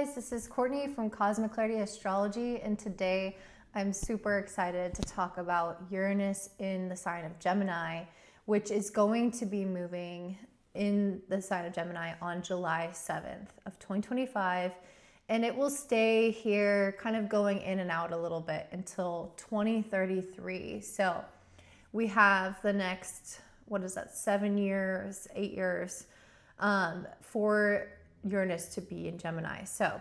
guys, this is Courtney from Cosmic Clarity Astrology, and today I'm super excited to talk about Uranus in the sign of Gemini, which is going to be moving in the sign of Gemini on July 7th of 2025, and it will stay here kind of going in and out a little bit until 2033. So we have the next, 7 years, 8 years for Uranus to be in Gemini. So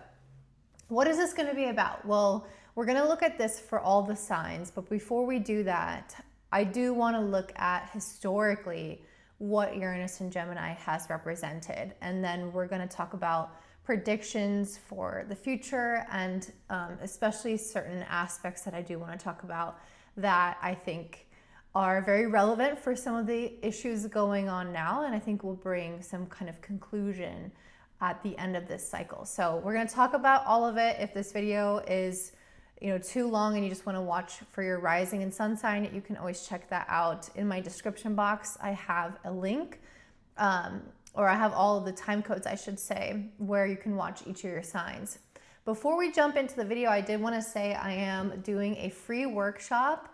what is this going to be about? Well, we're going to look at this for all the signs, but before we do that, I do want to look at historically what Uranus and Gemini has represented, and then we're going to talk about predictions for the future and especially certain aspects that I do want to talk about that I think are very relevant for some of the issues going on now, and I think will bring some kind of conclusion at the end of this cycle. So we're going to talk about all of it. If this video is too long and you just want to watch for your rising and sun sign, you can always check that out in my description box. I have a link, or I have all of the time codes, I should say, where you can watch each of your signs. Before we jump into the video, I did want to say I am doing a free workshop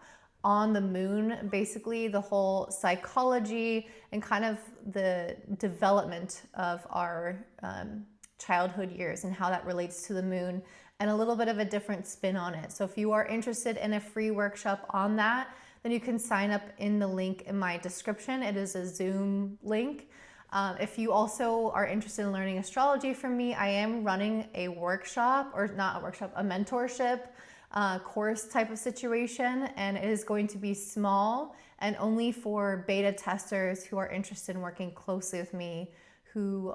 on the moon, basically the whole psychology and kind of the development of our childhood years and how that relates to the moon, and a little bit of a different spin on it. So if you are interested in a free workshop on that, then you can sign up in the link in my description. It is a Zoom link. If you also are interested in learning astrology from me, I am running a workshop, or not a workshop, a mentorship course type of situation, and it is going to be small and only for beta testers who are interested in working closely with me, who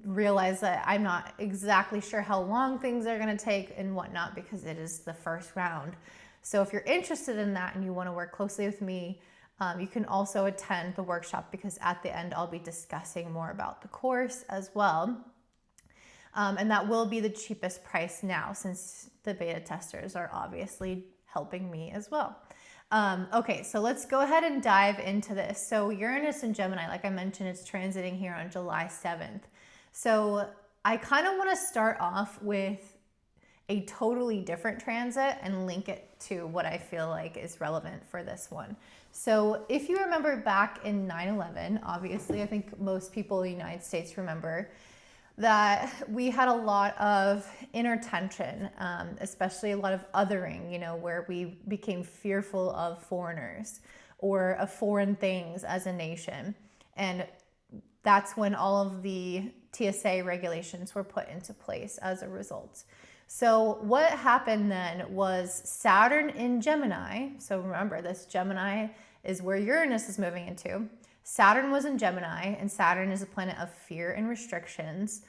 realize that I'm not exactly sure how long things are going to take and whatnot, because it is the first round. So if you're interested in that and you want to work closely with me, you can also attend the workshop, because at the end I'll be discussing more about the course as well. And that will be the cheapest price now, since the beta testers are obviously helping me as well. Okay, so let's go ahead and dive into this. So Uranus and Gemini, like I mentioned, it's transiting here on July 7th. So I kind of want to start off with a totally different transit and link it to what I feel like is relevant for this one. So if you remember back in 9/11, obviously I think most people in the United States remember that we had a lot of inner tension, especially a lot of othering, where we became fearful of foreigners or of foreign things as a nation. And that's when all of the TSA regulations were put into place as a result. So what happened then was Saturn in Gemini. So remember, this Gemini is where Uranus is moving into. Saturn was in Gemini, and Saturn is a planet of fear and restrictions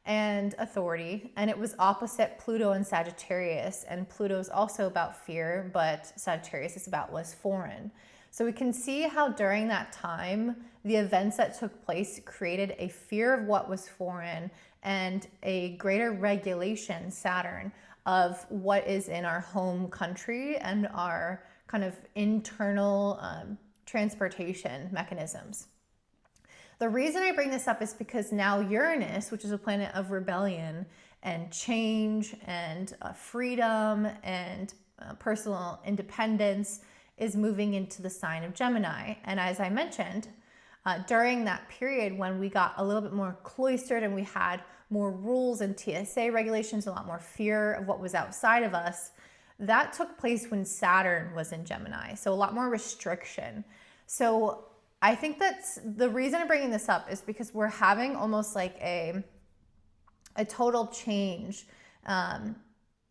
and authority, and it was opposite Pluto in Sagittarius, and Pluto is also about fear, but Sagittarius is about what's foreign. So we can see how during that time, the events that took place created a fear of what was foreign and a greater regulation, Saturn, of what is in our home country and our kind of internal transportation mechanisms. The reason I bring this up is because now Uranus, which is a planet of rebellion and change and freedom and personal independence, is moving into the sign of Gemini. And as I mentioned, during that period when we got a little bit more cloistered and we had more rules and TSA regulations, a lot more fear of what was outside of us, that took place when Saturn was in Gemini. So a lot more restriction. So I think that's the reason I'm bringing this up, is because we're having almost like a total change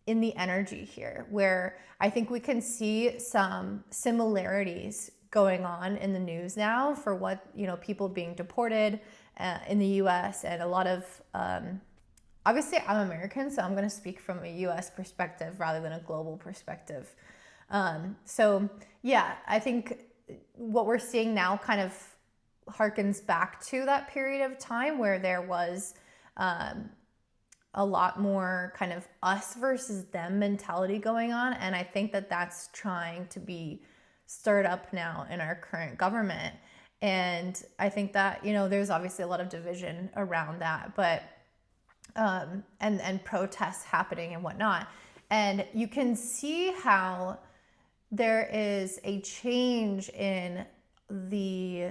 in the energy here, where I think we can see some similarities going on in the news now for what, people being deported in the US, and a lot of, obviously I'm American, so I'm going to speak from a US perspective rather than a global perspective. So yeah, I think what we're seeing now kind of harkens back to that period of time where there was a lot more kind of us versus them mentality going on. And I think that that's trying to be stirred up now in our current government. And I think that, there's obviously a lot of division around that. But and protests happening and whatnot. And you can see how there is a change in the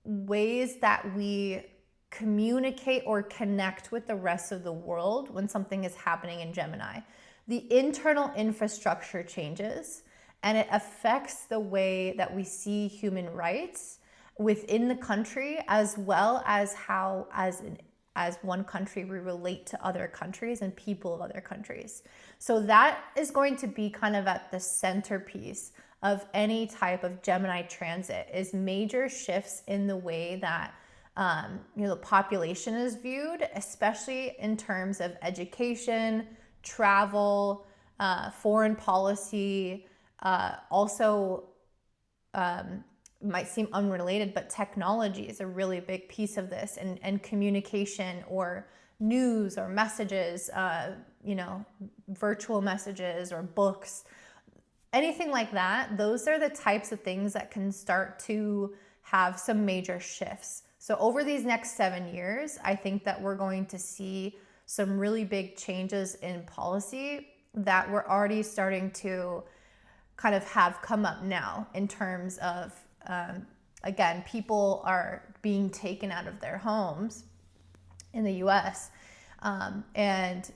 ways that we communicate or connect with the rest of the world when something is happening in Gemini. The internal infrastructure changes, and it affects the way that we see human rights within the country, as well as how, as one country, we relate to other countries and people of other countries. So that is going to be kind of at the centerpiece of any type of Gemini transit, is major shifts in the way that the population is viewed, especially in terms of education, travel, foreign policy, also might seem unrelated, but technology is a really big piece of this, and communication or news or messages, virtual messages or books, anything like that. Those are the types of things that can start to have some major shifts. So over these next 7 years, I think that we're going to see some really big changes in policy that we're already starting to kind of have come up now, in terms of, again, people are being taken out of their homes in the US. And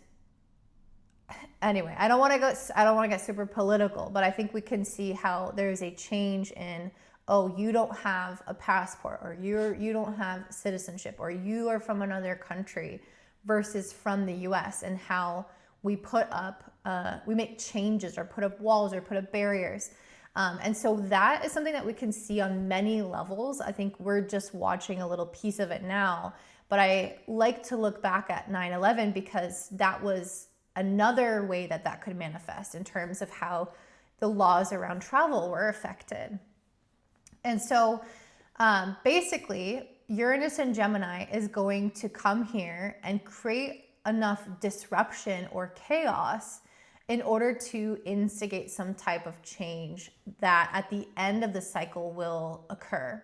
anyway, I don't want to get super political, but I think we can see how there's a change in, oh, you don't have a passport, or you don't have citizenship, or you are from another country versus from the US, and how we put up, we make changes or put up walls or put up barriers. And so that is something that we can see on many levels. I think we're just watching a little piece of it now, but I like to look back at 9/11 because that was another way that that could manifest in terms of how the laws around travel were affected. And so basically, Uranus and Gemini is going to come here and create enough disruption or chaos in order to instigate some type of change that at the end of the cycle will occur.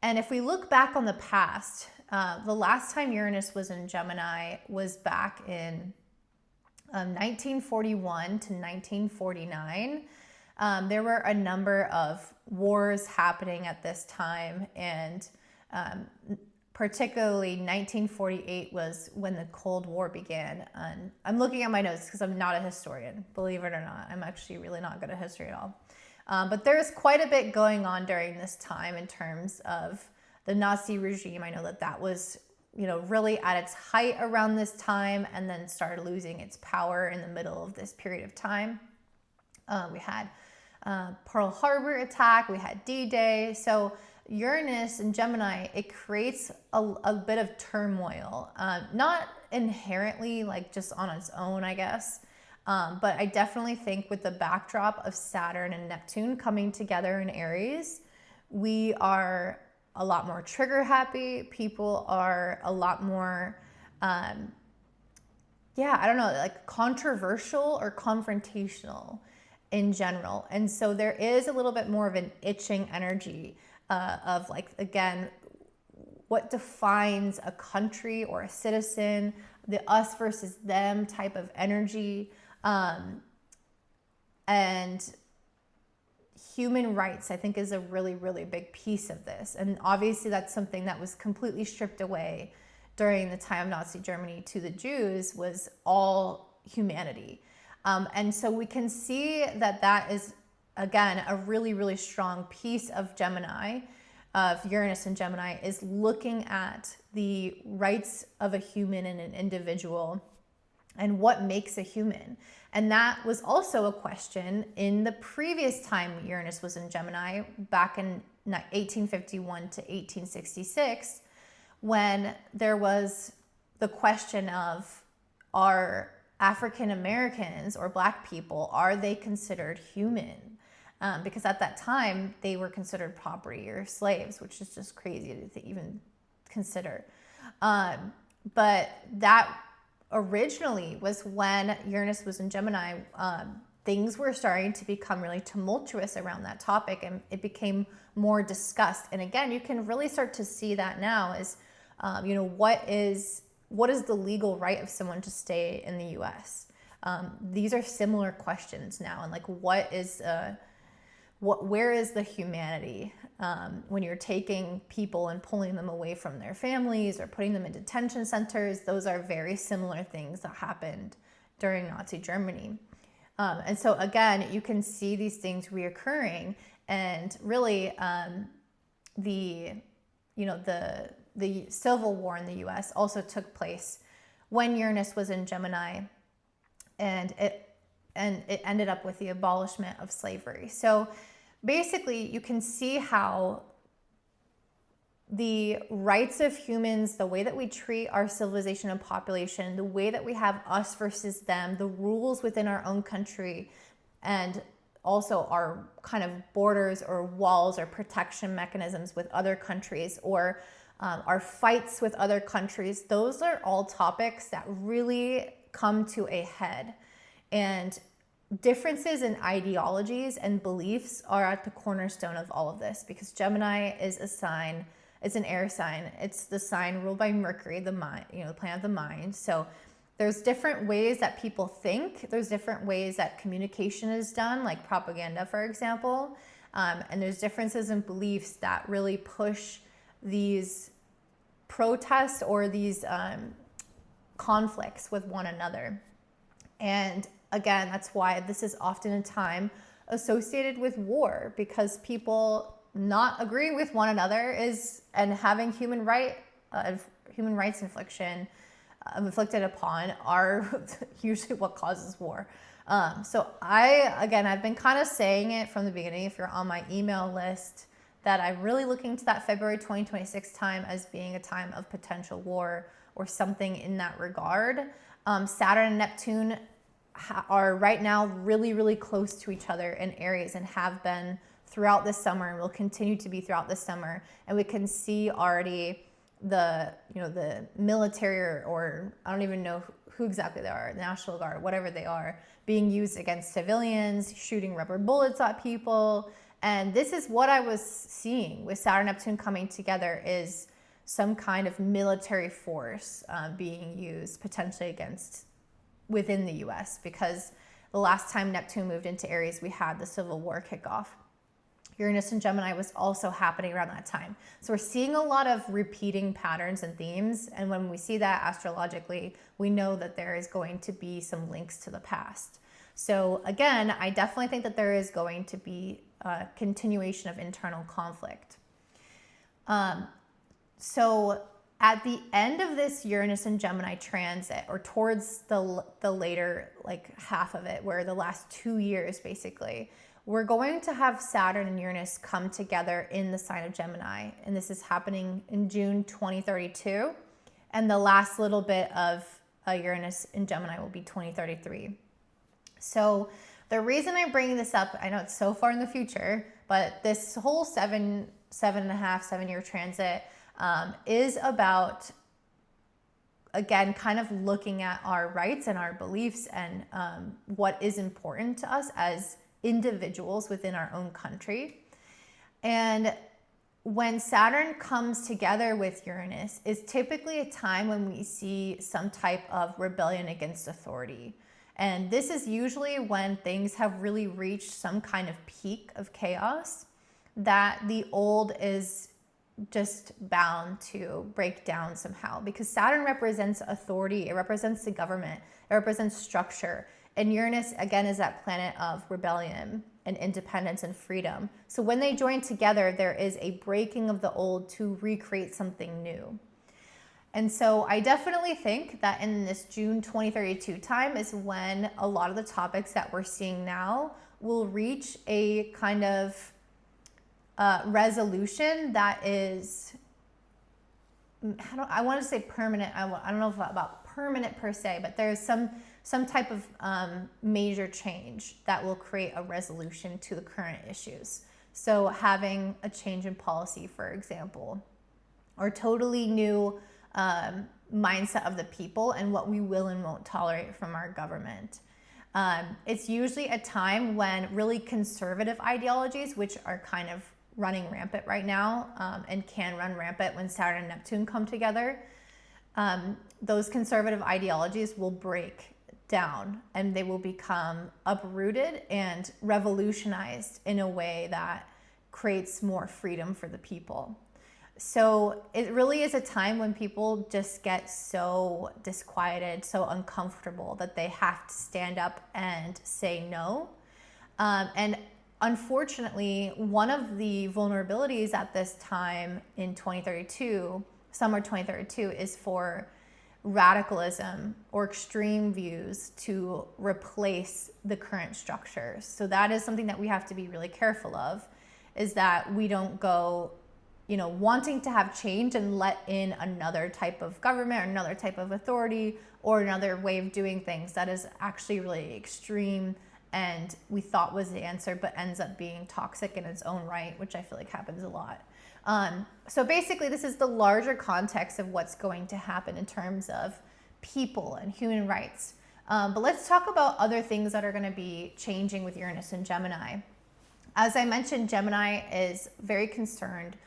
And if we look back on the past, the last time Uranus was in Gemini was back in 1941 to 1949. There were a number of wars happening at this time, and particularly 1948 was when the Cold War began. And I'm looking at my notes because I'm not a historian, believe it or not. I'm actually really not good at history at all. But there's quite a bit going on during this time in terms of the Nazi regime. I know that that was, really at its height around this time, and then started losing its power in the middle of this period of time. We had Pearl Harbor attack, we had D-Day. So Uranus and Gemini, it creates a bit of turmoil, not inherently like just on its own, I guess. But I definitely think with the backdrop of Saturn and Neptune coming together in Aries, we are a lot more trigger happy. People are a lot more, like controversial or confrontational in general. And so there is a little bit more of an itching energy of like, again, what defines a country or a citizen, the us versus them type of energy. And human rights, I think, is a really, really big piece of this. And obviously that's something that was completely stripped away during the time of Nazi Germany to the Jews, was all humanity. And so we can see that that is, again, a really, really strong piece of Gemini, of Uranus and Gemini, is looking at the rights of a human and an individual and what makes a human. And that was also a question in the previous time Uranus was in Gemini, back in 1851 to 1866, when there was the question of, are African Americans or Black people, are they considered human? Because at that time, they were considered property or slaves, which is just crazy to even consider. But that originally was when Uranus was in Gemini. Things were starting to become really tumultuous around that topic, and it became more discussed. And again, you can really start to see that now is, what is what is the legal right of someone to stay in the US? These are similar questions now. And like, where is the humanity when you're taking people and pulling them away from their families or putting them in detention centers? Those are very similar things that happened during Nazi Germany. And so again, you can see these things reoccurring, and really the Civil War in the US also took place when Uranus was in Gemini, and it ended up with the abolishment of slavery. So basically, you can see how the rights of humans, the way that we treat our civilization and population, the way that we have us versus them, the rules within our own country, and also our kind of borders or walls or protection mechanisms with other countries, or our fights with other countries, those are all topics that really come to a head. And differences in ideologies and beliefs are at the cornerstone of all of this, because Gemini is a sign, it's an air sign. It's the sign ruled by Mercury, the mind, the planet of the mind. So there's different ways that people think. There's different ways that communication is done, like propaganda, for example. And there's differences in beliefs that really push these protests or these conflicts with one another. And again, that's why this is often a time associated with war, because people not agreeing with one another and having human rights inflicted upon are usually what causes war. So I've been kind of saying it from the beginning, if you're on my email list, that I'm really looking to that February 2026 time as being a time of potential war or something in that regard. Saturn and Neptune are right now really, really close to each other in Aries, and have been throughout this summer, and will continue to be throughout this summer. And we can see already the military, or I don't even know who exactly they are, National Guard, whatever they are, being used against civilians, shooting rubber bullets at people. And this is what I was seeing with Saturn Neptune coming together, is some kind of military force being used potentially within the US, because the last time Neptune moved into Aries, we had the Civil War kickoff. Uranus and Gemini was also happening around that time. So we're seeing a lot of repeating patterns and themes. And when we see that astrologically, we know that there is going to be some links to the past. So again, I definitely think that there is going to be a continuation of internal conflict. So at the end of this Uranus and Gemini transit, or towards the later half of it, where the last 2 years basically, we're going to have Saturn and Uranus come together in the sign of Gemini. And this is happening in June 2032. And the last little bit of Uranus in Gemini will be 2033. So the reason I'm bringing this up, I know it's so far in the future, but this whole 7.5-7-year transit is about, again, kind of looking at our rights and our beliefs, and what is important to us as individuals within our own country. And when Saturn comes together with Uranus, is typically a time when we see some type of rebellion against authority. And this is usually when things have really reached some kind of peak of chaos, that the old is just bound to break down somehow, because Saturn represents authority, it represents the government, it represents structure. And Uranus, again, is that planet of rebellion and independence and freedom. So when they join together, there is a breaking of the old to recreate something new. And so I definitely think that in this June 2032 time is when a lot of the topics that we're seeing now will reach a kind of resolution that is, I want to say permanent. I don't know about permanent per se, but there's some type of major change that will create a resolution to the current issues. So having a change in policy, for example, or totally new mindset of the people and what we will and won't tolerate from our government. It's usually a time when really conservative ideologies, which are kind of running rampant right now, and can run rampant when Saturn and Neptune come together, those conservative ideologies will break down and they will become uprooted and revolutionized in a way that creates more freedom for the people. So it really is a time when people just get so disquieted, so uncomfortable that they have to stand up and say no. And unfortunately, one of the vulnerabilities at this time in 2032, summer 2032, is for radicalism or extreme views to replace the current structures. So that is something that we have to be really careful of, is that we don't go, wanting to have change and let in another type of government or another type of authority or another way of doing things that is actually really extreme and we thought was the answer, but ends up being toxic in its own right, which I feel like happens a lot. So basically, this is the larger context of what's going to happen in terms of people and human rights. But let's talk about other things that are going to be changing with Uranus and Gemini. As I mentioned, Gemini is very concerned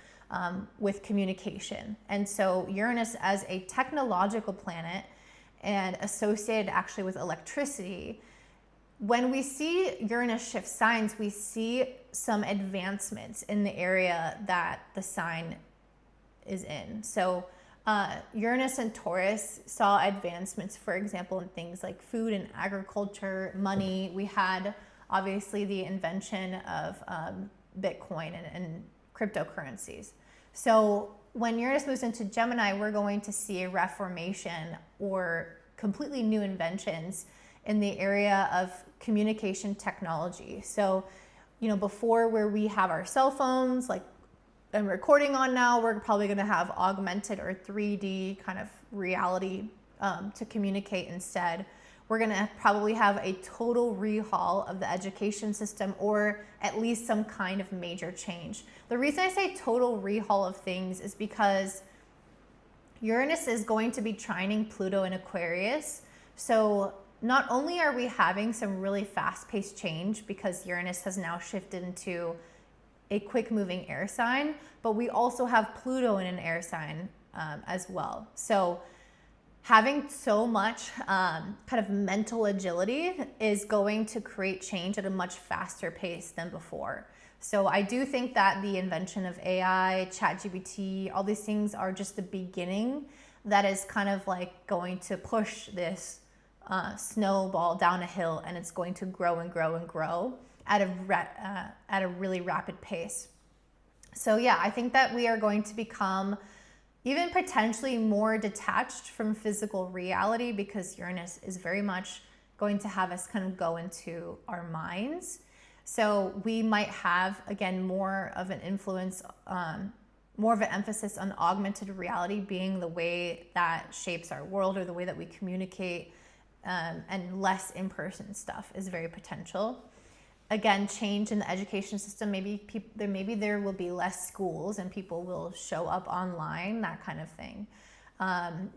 with communication. And so Uranus, as a technological planet and associated actually with electricity, when we see Uranus shift signs, we see some advancements in the area that the sign is in. So Uranus and Taurus saw advancements, for example, in things like food and agriculture, money. We had obviously the invention of Bitcoin and cryptocurrencies. So when Uranus moves into Gemini, we're going to see a reformation or completely new inventions in the area of communication technology. So, before where we have our cell phones, like I'm recording on now, we're probably going to have augmented or 3D kind of reality to communicate instead. We're going to probably have a total rehaul of the education system, or at least some kind of major change. The reason I say total rehaul of things is because Uranus is going to be trining Pluto in Aquarius. So not only are we having some really fast-paced change because Uranus has now shifted into a quick-moving air sign, but we also have Pluto in an air sign as well. So having so much kind of mental agility is going to create change at a much faster pace than before. So I do think that the invention of AI, ChatGPT, all these things are just the beginning that is kind of like going to push this snowball down a hill, and it's going to grow and grow and grow at a really rapid pace. So yeah, I think that we are going to become even potentially more detached from physical reality, because Uranus is very much going to have us kind of go into our minds. So we might have, again, more of an influence, more of an emphasis on augmented reality being the way that shapes our world or the way that we communicate, and less in-person stuff is very potential. Again, change in the education system. Maybe there will be less schools and people will show up online, that kind of thing.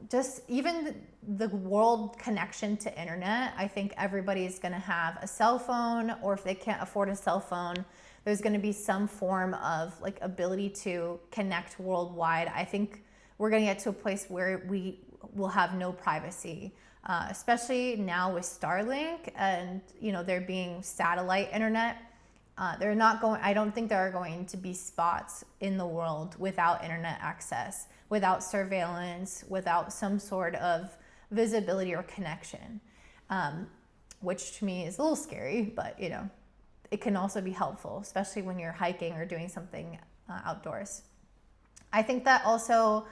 Just even the world connection to internet. I think everybody's going to have a cell phone, or if they can't afford a cell phone, there's going to be some form of like ability to connect worldwide. I think we're going to get to a place where we will have no privacy. Especially now with Starlink and there being satellite internet, I don't think there are going to be spots in the world without internet access, without surveillance, without some sort of visibility or connection, which to me is a little scary, but it can also be helpful, especially when you're hiking or doing something outdoors. I think that also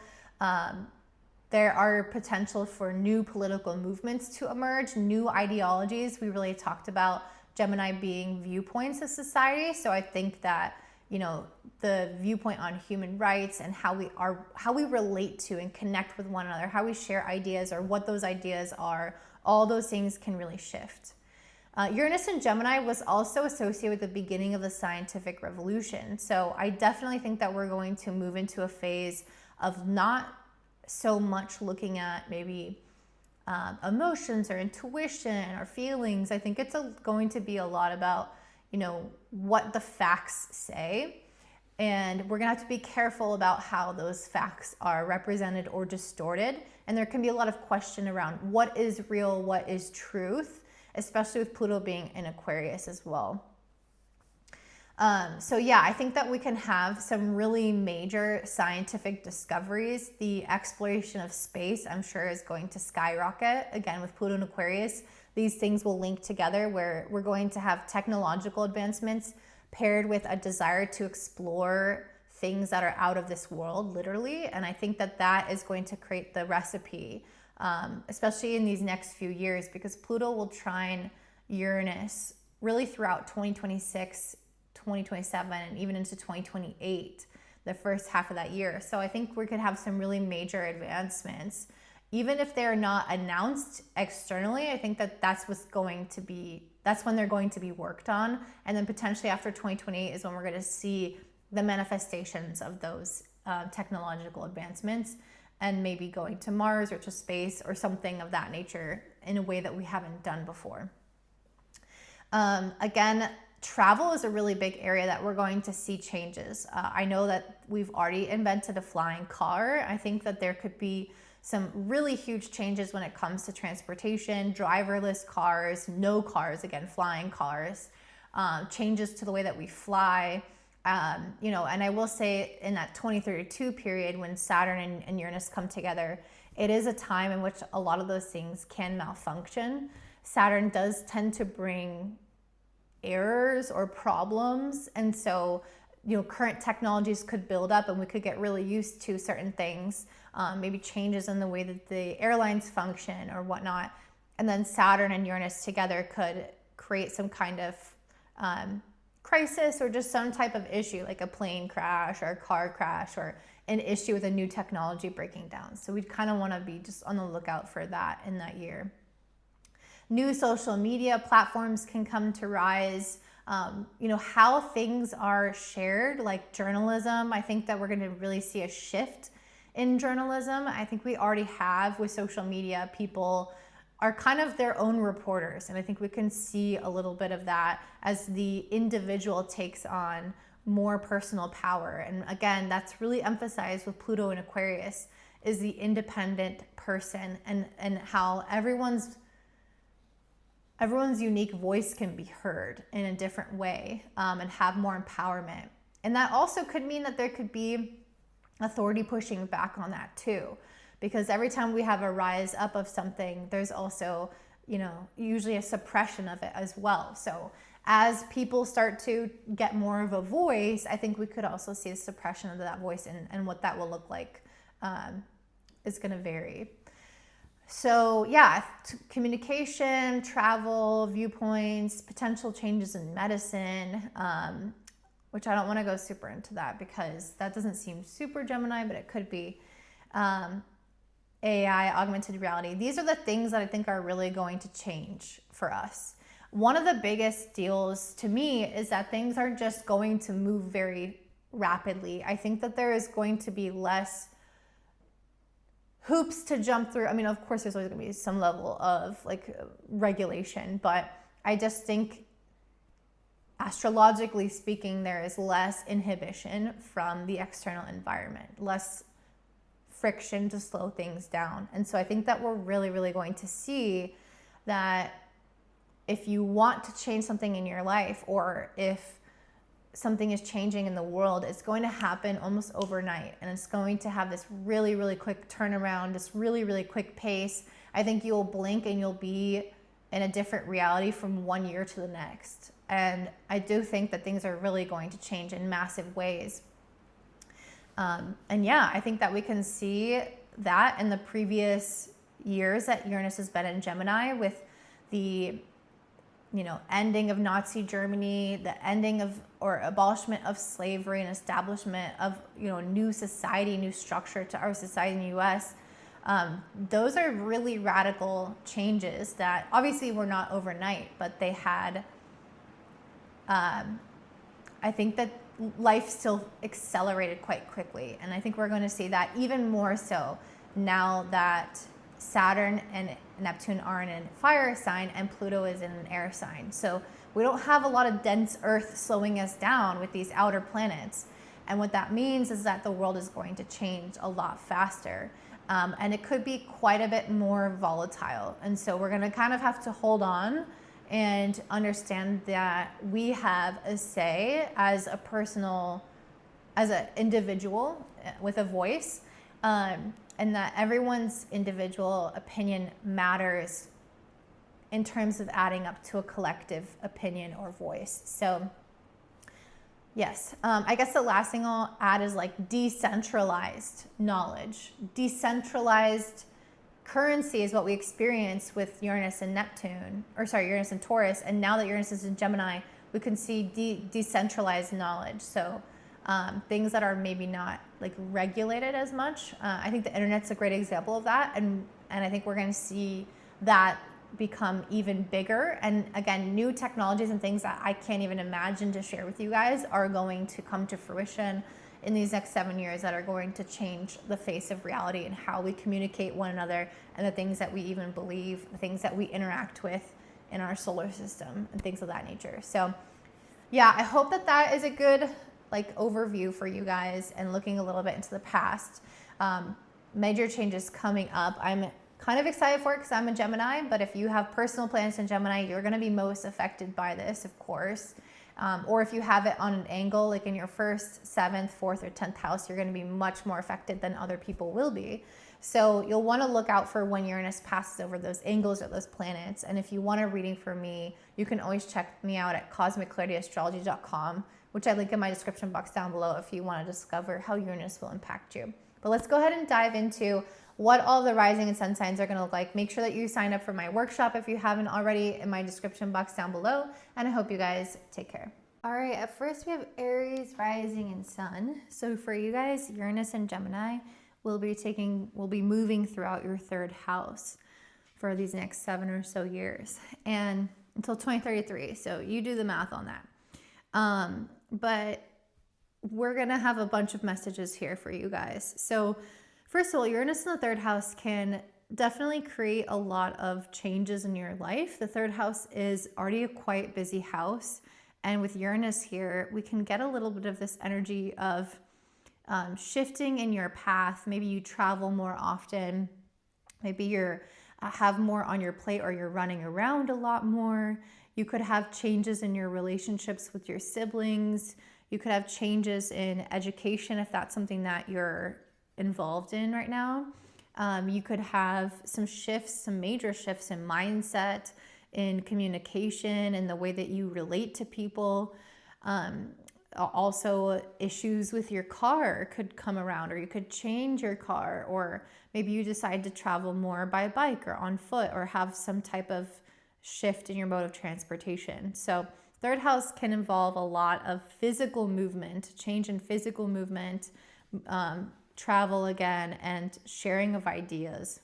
there are potential for new political movements to emerge, new ideologies. We really talked about Gemini being viewpoints of society. So I think that, the viewpoint on human rights and how we relate to and connect with one another, how we share ideas or what those ideas are, all those things can really shift. Uranus in Gemini was also associated with the beginning of the scientific revolution. So I definitely think that we're going to move into a phase of not so much looking at maybe emotions or intuition or feelings. I think it's going to be a lot about, what the facts say. And we're gonna have to be careful about how those facts are represented or distorted. And there can be a lot of question around what is real, what is truth, especially with Pluto being in Aquarius as well. So yeah, I think that we can have some really major scientific discoveries. The exploration of space, I'm sure, is going to skyrocket. Again, with Pluto and Aquarius, these things will link together, where we're going to have technological advancements paired with a desire to explore things that are out of this world, literally. And I think that that is going to create the recipe, especially in these next few years, because Pluto will trine Uranus really throughout 2026, 2027, and even into 2028, the first half of that year. So I think we could have some really major advancements. Even if they're not announced externally, I think that that's when they're going to be worked on. And then potentially after 2028 is when we're going to see the manifestations of those technological advancements, and maybe going to Mars or to space or something of that nature in a way that we haven't done before. Again, travel is a really big area that we're going to see changes. I know that we've already invented a flying car. I think that there could be some really huge changes when it comes to transportation, driverless cars, no cars, again, flying cars, changes to the way that we fly. And I will say in that 2032 period when Saturn and Uranus come together, it is a time in which a lot of those things can malfunction. Saturn does tend to bring errors or problems, and so current technologies could build up and we could get really used to certain things, maybe changes in the way that the airlines function or whatnot, and then Saturn and Uranus together could create some kind of crisis or just some type of issue, like a plane crash or a car crash or an issue with a new technology breaking down. So we'd kind of want to be just on the lookout for that in that year. New social media platforms can come to rise. How things are shared, like journalism. I think that we're going to really see a shift in journalism. I think we already have with social media. People are kind of their own reporters. And I think we can see a little bit of that as the individual takes on more personal power. And again, that's really emphasized with Pluto and Aquarius, is the independent person and how everyone's unique voice can be heard in a different way, and have more empowerment. And that also could mean that there could be authority pushing back on that too, because every time we have a rise up of something, there's also, usually a suppression of it as well. So as people start to get more of a voice, I think we could also see a suppression of that voice, and what that will look like is going to vary. So yeah, communication, travel, viewpoints, potential changes in medicine, which I don't want to go super into that because that doesn't seem super Gemini, but it could be. AI, augmented reality. These are the things that I think are really going to change for us. One of the biggest deals to me is that things are just going to move very rapidly. I think that there is going to be less hoops to jump through. I mean, of course, there's always going to be some level of regulation, but I just think astrologically speaking, there is less inhibition from the external environment, less friction to slow things down. And so I think that we're really, really going to see that if you want to change something in your life, or if something is changing in the world, it's going to happen almost overnight, and it's going to have this really, really quick turnaround, this really, really quick pace. I think you'll blink and you'll be in a different reality from one year to the next. And I do think that things are really going to change in massive ways. And yeah, I think that we can see that in the previous years that Uranus has been in Gemini, with the ending of Nazi Germany, the ending of or abolishment of slavery, and establishment of new society, new structure to our society in the US. Those are really radical changes that obviously were not overnight, but they had. I think that life still accelerated quite quickly, and I think we're going to see that even more so now that Saturn and Neptune are in a fire sign and Pluto is in an air sign. So we don't have a lot of dense Earth slowing us down with these outer planets. And what that means is that the world is going to change a lot faster. And it could be quite a bit more volatile. And so we're going to kind of have to hold on and understand that we have a say as a personal, as an individual with a voice, and that everyone's individual opinion matters in terms of adding up to a collective opinion or voice. So yes, I guess the last thing I'll add is like decentralized knowledge. Decentralized currency is what we experience with Uranus and Neptune, or sorry, Uranus and Taurus. And now that Uranus is in Gemini, we can see decentralized knowledge. So things that are maybe not like regulated as much. I think the internet's a great example of that. And I think we're going to see that become even bigger. And again, new technologies and things that I can't even imagine to share with you guys are going to come to fruition in these next 7 years that are going to change the face of reality and how we communicate one another and the things that we even believe, the things that we interact with in our solar system and things of that nature. So yeah, I hope that that is a good like overview for you guys and looking a little bit into the past. Major changes coming up. I'm kind of excited for it because I'm a Gemini, but if you have personal planets in Gemini, you're going to be most affected by this, of course. Or if you have it on an angle, like in your first, 7th, 4th, or 10th house, you're going to be much more affected than other people will be. So you'll want to look out for when Uranus passes over those angles or those planets. And if you want a reading from me, you can always check me out at cosmicclarityastrology.com, which I link in my description box down below if you want to discover how Uranus will impact you. But let's go ahead and dive into what all the rising and sun signs are going to look like. Make sure that you sign up for my workshop if you haven't already in my description box down below. And I hope you guys take care. All right, at first we have Aries, rising, and sun. So for you guys, Uranus and Gemini will be moving throughout your 3rd house for these next 7 or so years, and until 2033. So you do the math on that. But we're gonna have a bunch of messages here for you guys. So first of all, Uranus in the 3rd house can definitely create a lot of changes in your life. The 3rd house is already a quite busy house. And with Uranus here, we can get a little bit of this energy of shifting in your path. Maybe you travel more often. Maybe you're have more on your plate, or you're running around a lot more. You could have changes in your relationships with your siblings. You could have changes in education if that's something that you're involved in right now. You could have some shifts, some major shifts in mindset, in communication, and the way that you relate to people. Also, issues with your car could come around, or you could change your car, or maybe you decide to travel more by bike or on foot, or have some type of shift in your mode of transportation. So 3rd house can involve a lot of physical movement, change in physical movement, travel again, and sharing of ideas.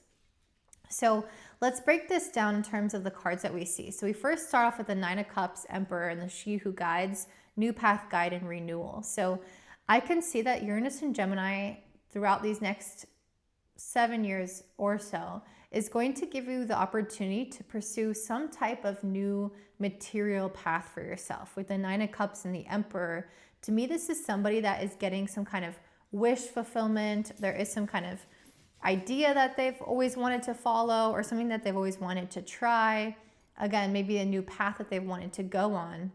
So let's break this down in terms of the cards that we see. So we first start off with the 9 of Cups, Emperor, and the She Who Guides, New Path, Guide, and Renewal. So I can see that Uranus and Gemini throughout these next 7 years or so is going to give you the opportunity to pursue some type of new material path for yourself. With the 9 of Cups and the Emperor, to me, this is somebody that is getting some kind of wish fulfillment. There is some kind of idea that they've always wanted to follow, or something that they've always wanted to try. Again, maybe a new path that they've wanted to go on.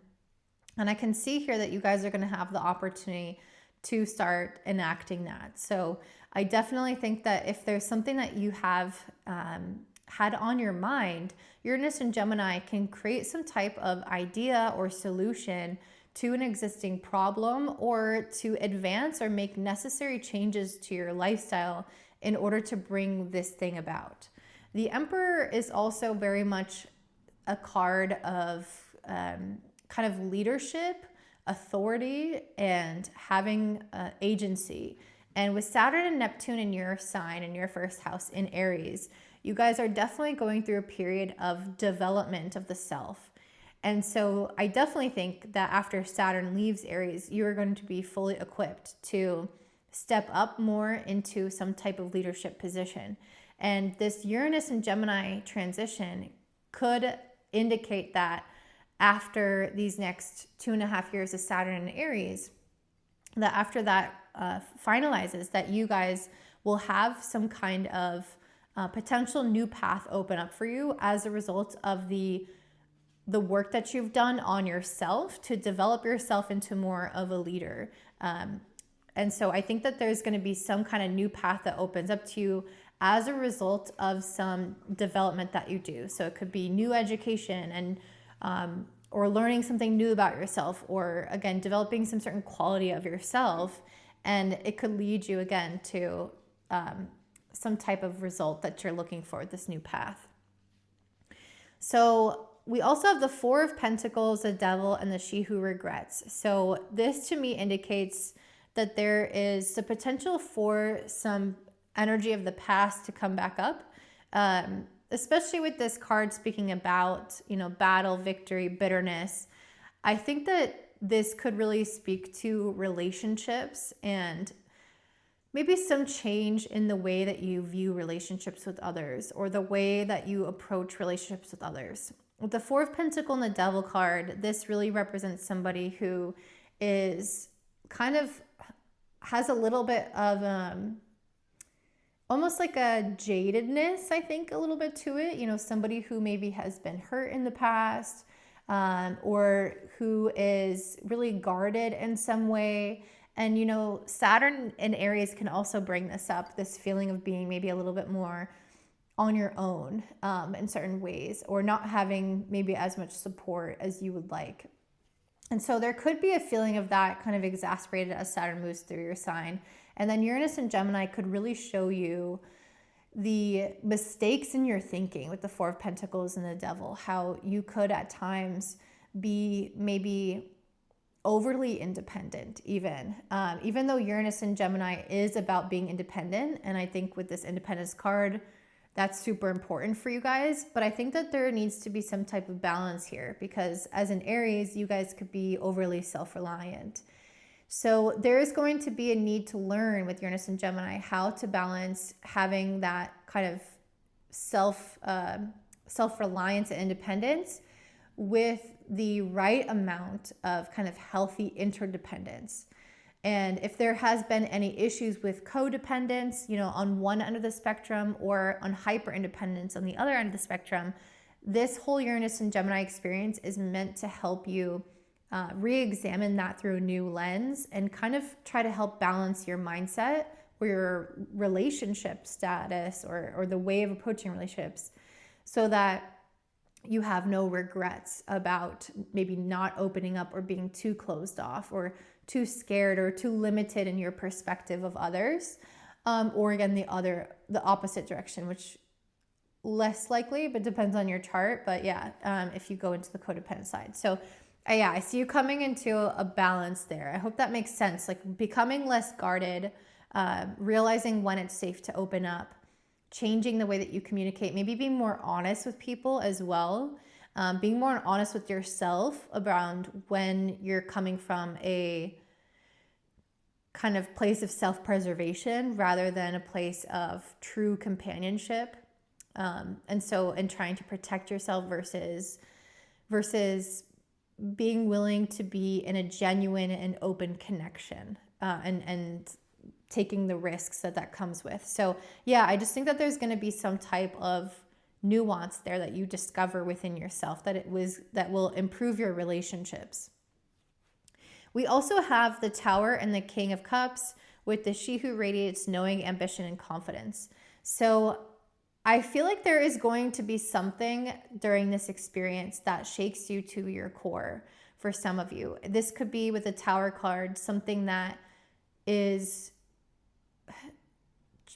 And I can see here that you guys are going to have the opportunity to start enacting that. So I definitely think that if there's something that you have had on your mind, Uranus and Gemini can create some type of idea or solution to an existing problem, or to advance or make necessary changes to your lifestyle in order to bring this thing about. The Emperor is also very much a card of kind of leadership, authority, and having agency. And with Saturn and Neptune in your sign, in your 1st house in Aries, you guys are definitely going through a period of development of the self. And so I definitely think that after Saturn leaves Aries, you are going to be fully equipped to step up more into some type of leadership position. And this Uranus and Gemini transition could indicate that after these next 2.5 years of Saturn in Aries, that after that finalizes, that you guys will have some kind of potential new path open up for you as a result of the work that you've done on yourself to develop yourself into more of a leader. And so I think that there's going to be some kind of new path that opens up to you as a result of some development that you do. So it could be new education and or learning something new about yourself, or again, developing some certain quality of yourself. And it could lead you again to some type of result that you're looking for, this new path. So we also have the Four of Pentacles, the Devil, and the She Who Regrets. So this to me indicates that there is the potential for some energy of the past to come back up, especially with this card speaking about, battle, victory, bitterness. I think that this could really speak to relationships and maybe some change in the way that you view relationships with others, or the way that you approach relationships with others. With the Four of Pentacles and the Devil card, this really represents somebody who is kind of has a little bit of almost like a jadedness, I think, a little bit to it. Somebody who maybe has been hurt in the past, or who is really guarded in some way. And, Saturn in Aries can also bring this up, this feeling of being maybe a little bit more on your own in certain ways, or not having maybe as much support as you would like. And so there could be a feeling of that kind of exacerbated as Saturn moves through your sign. And then Uranus and Gemini could really show you the mistakes in your thinking with the Four of Pentacles and the Devil, how you could at times be maybe overly independent even though Uranus and Gemini is about being independent. And I think with this independence card, that's super important for you guys. But I think that there needs to be some type of balance here, because as an Aries, you guys could be overly self-reliant. So there is going to be a need to learn with Uranus and Gemini how to balance having that kind of self-reliance and independence with the right amount of kind of healthy interdependence. And if there has been any issues with codependence, on one end of the spectrum, or on hyper independence on the other end of the spectrum, this whole Uranus and Gemini experience is meant to help you re-examine that through a new lens and kind of try to help balance your mindset or your relationship status or the way of approaching relationships, so that you have no regrets about maybe not opening up or being too closed off or too scared or too limited in your perspective of others, or again the opposite direction, which less likely, but depends on your chart. But if you go into the codependent side. So I see you coming into a balance there. I hope that makes sense, like becoming less guarded, realizing when it's safe to open up, changing the way that you communicate, maybe being more honest with people as well. Being more honest with yourself around when you're coming from a kind of place of self-preservation rather than a place of true companionship. And trying to protect yourself versus being willing to be in a genuine and open connection, and taking the risks that comes with. So I just think that there's going to be some type of nuance there that you discover within yourself that will improve your relationships. We also have the Tower and the King of Cups with the She Who Radiates Knowing, Ambition, and Confidence. So I feel like there is going to be something during this experience that shakes you to your core for some of you. This could be with the Tower card, something that is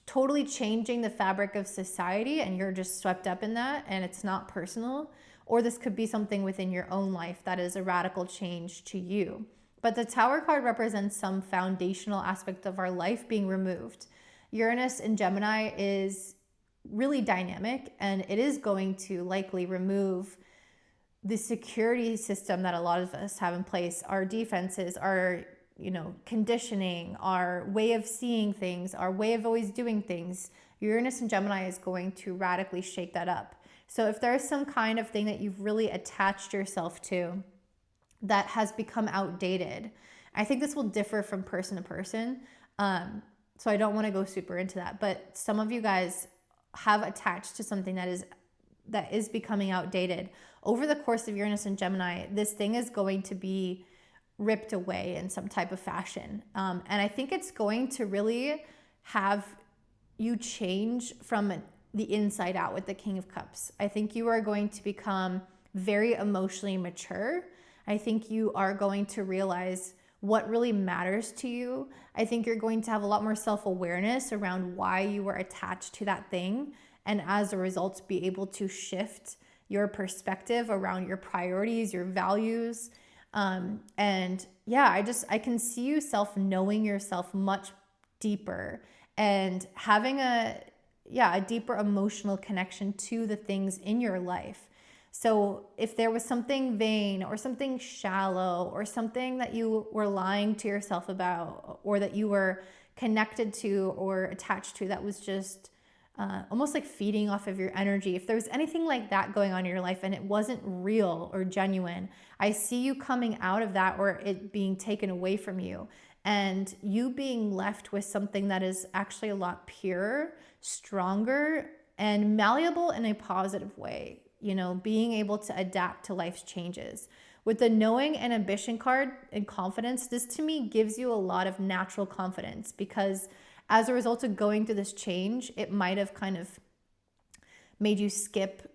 totally changing the fabric of society and you're just swept up in that and it's not personal. Or this could be something within your own life that is a radical change to you. But the Tower card represents some foundational aspect of our life being removed. Uranus in Gemini is really dynamic, and it is going to likely remove the security system that a lot of us have in place, our defenses, our conditioning, our way of seeing things, our way of always doing things. Uranus and Gemini is going to radically shake that up. So if there's some kind of thing that you've really attached yourself to that has become outdated, I think this will differ from person to person. So I don't want to go super into that, but some of you guys have attached to something that is becoming outdated. Over the course of Uranus and Gemini, this thing is going to be ripped away in some type of fashion. And I think it's going to really have you change from the inside out with the King of Cups. I think you are going to become very emotionally mature. I think you are going to realize what really matters to you. I think you're going to have a lot more self-awareness around why you were attached to that thing. And as a result, be able to shift your perspective around your priorities, your values. And yeah, I can see you knowing yourself much deeper and having a deeper emotional connection to the things in your life. So if there was something vain or something shallow or something that you were lying to yourself about, or that you were connected to or attached to that was just almost like feeding off of your energy, if there was anything like that going on in your life and it wasn't real or genuine, I see you coming out of that, or it being taken away from you, and you being left with something that is actually a lot purer, stronger, and malleable in a positive way. You know, being able to adapt to life's changes. With the knowing and ambition card and confidence, this to me gives you a lot of natural confidence, because as a result of going through this change, it might have kind of made you skip,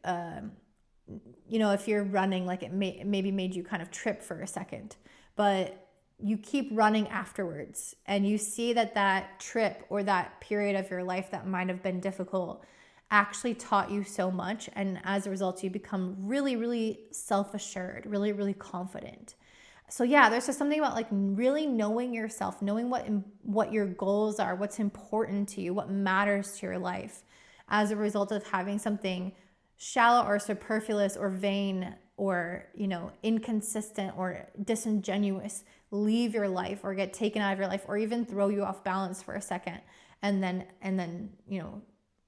if you're running, like it maybe made you kind of trip for a second, but you keep running afterwards, and you see that trip or that period of your life that might have been difficult actually taught you so much. And as a result, you become really, really self-assured, really, really confident. So yeah, there's just something about like really knowing yourself, knowing what your goals are, what's important to you, what matters to your life, as a result of having something shallow or superfluous or vain or, inconsistent or disingenuous leave your life or get taken out of your life, or even throw you off balance for a second and then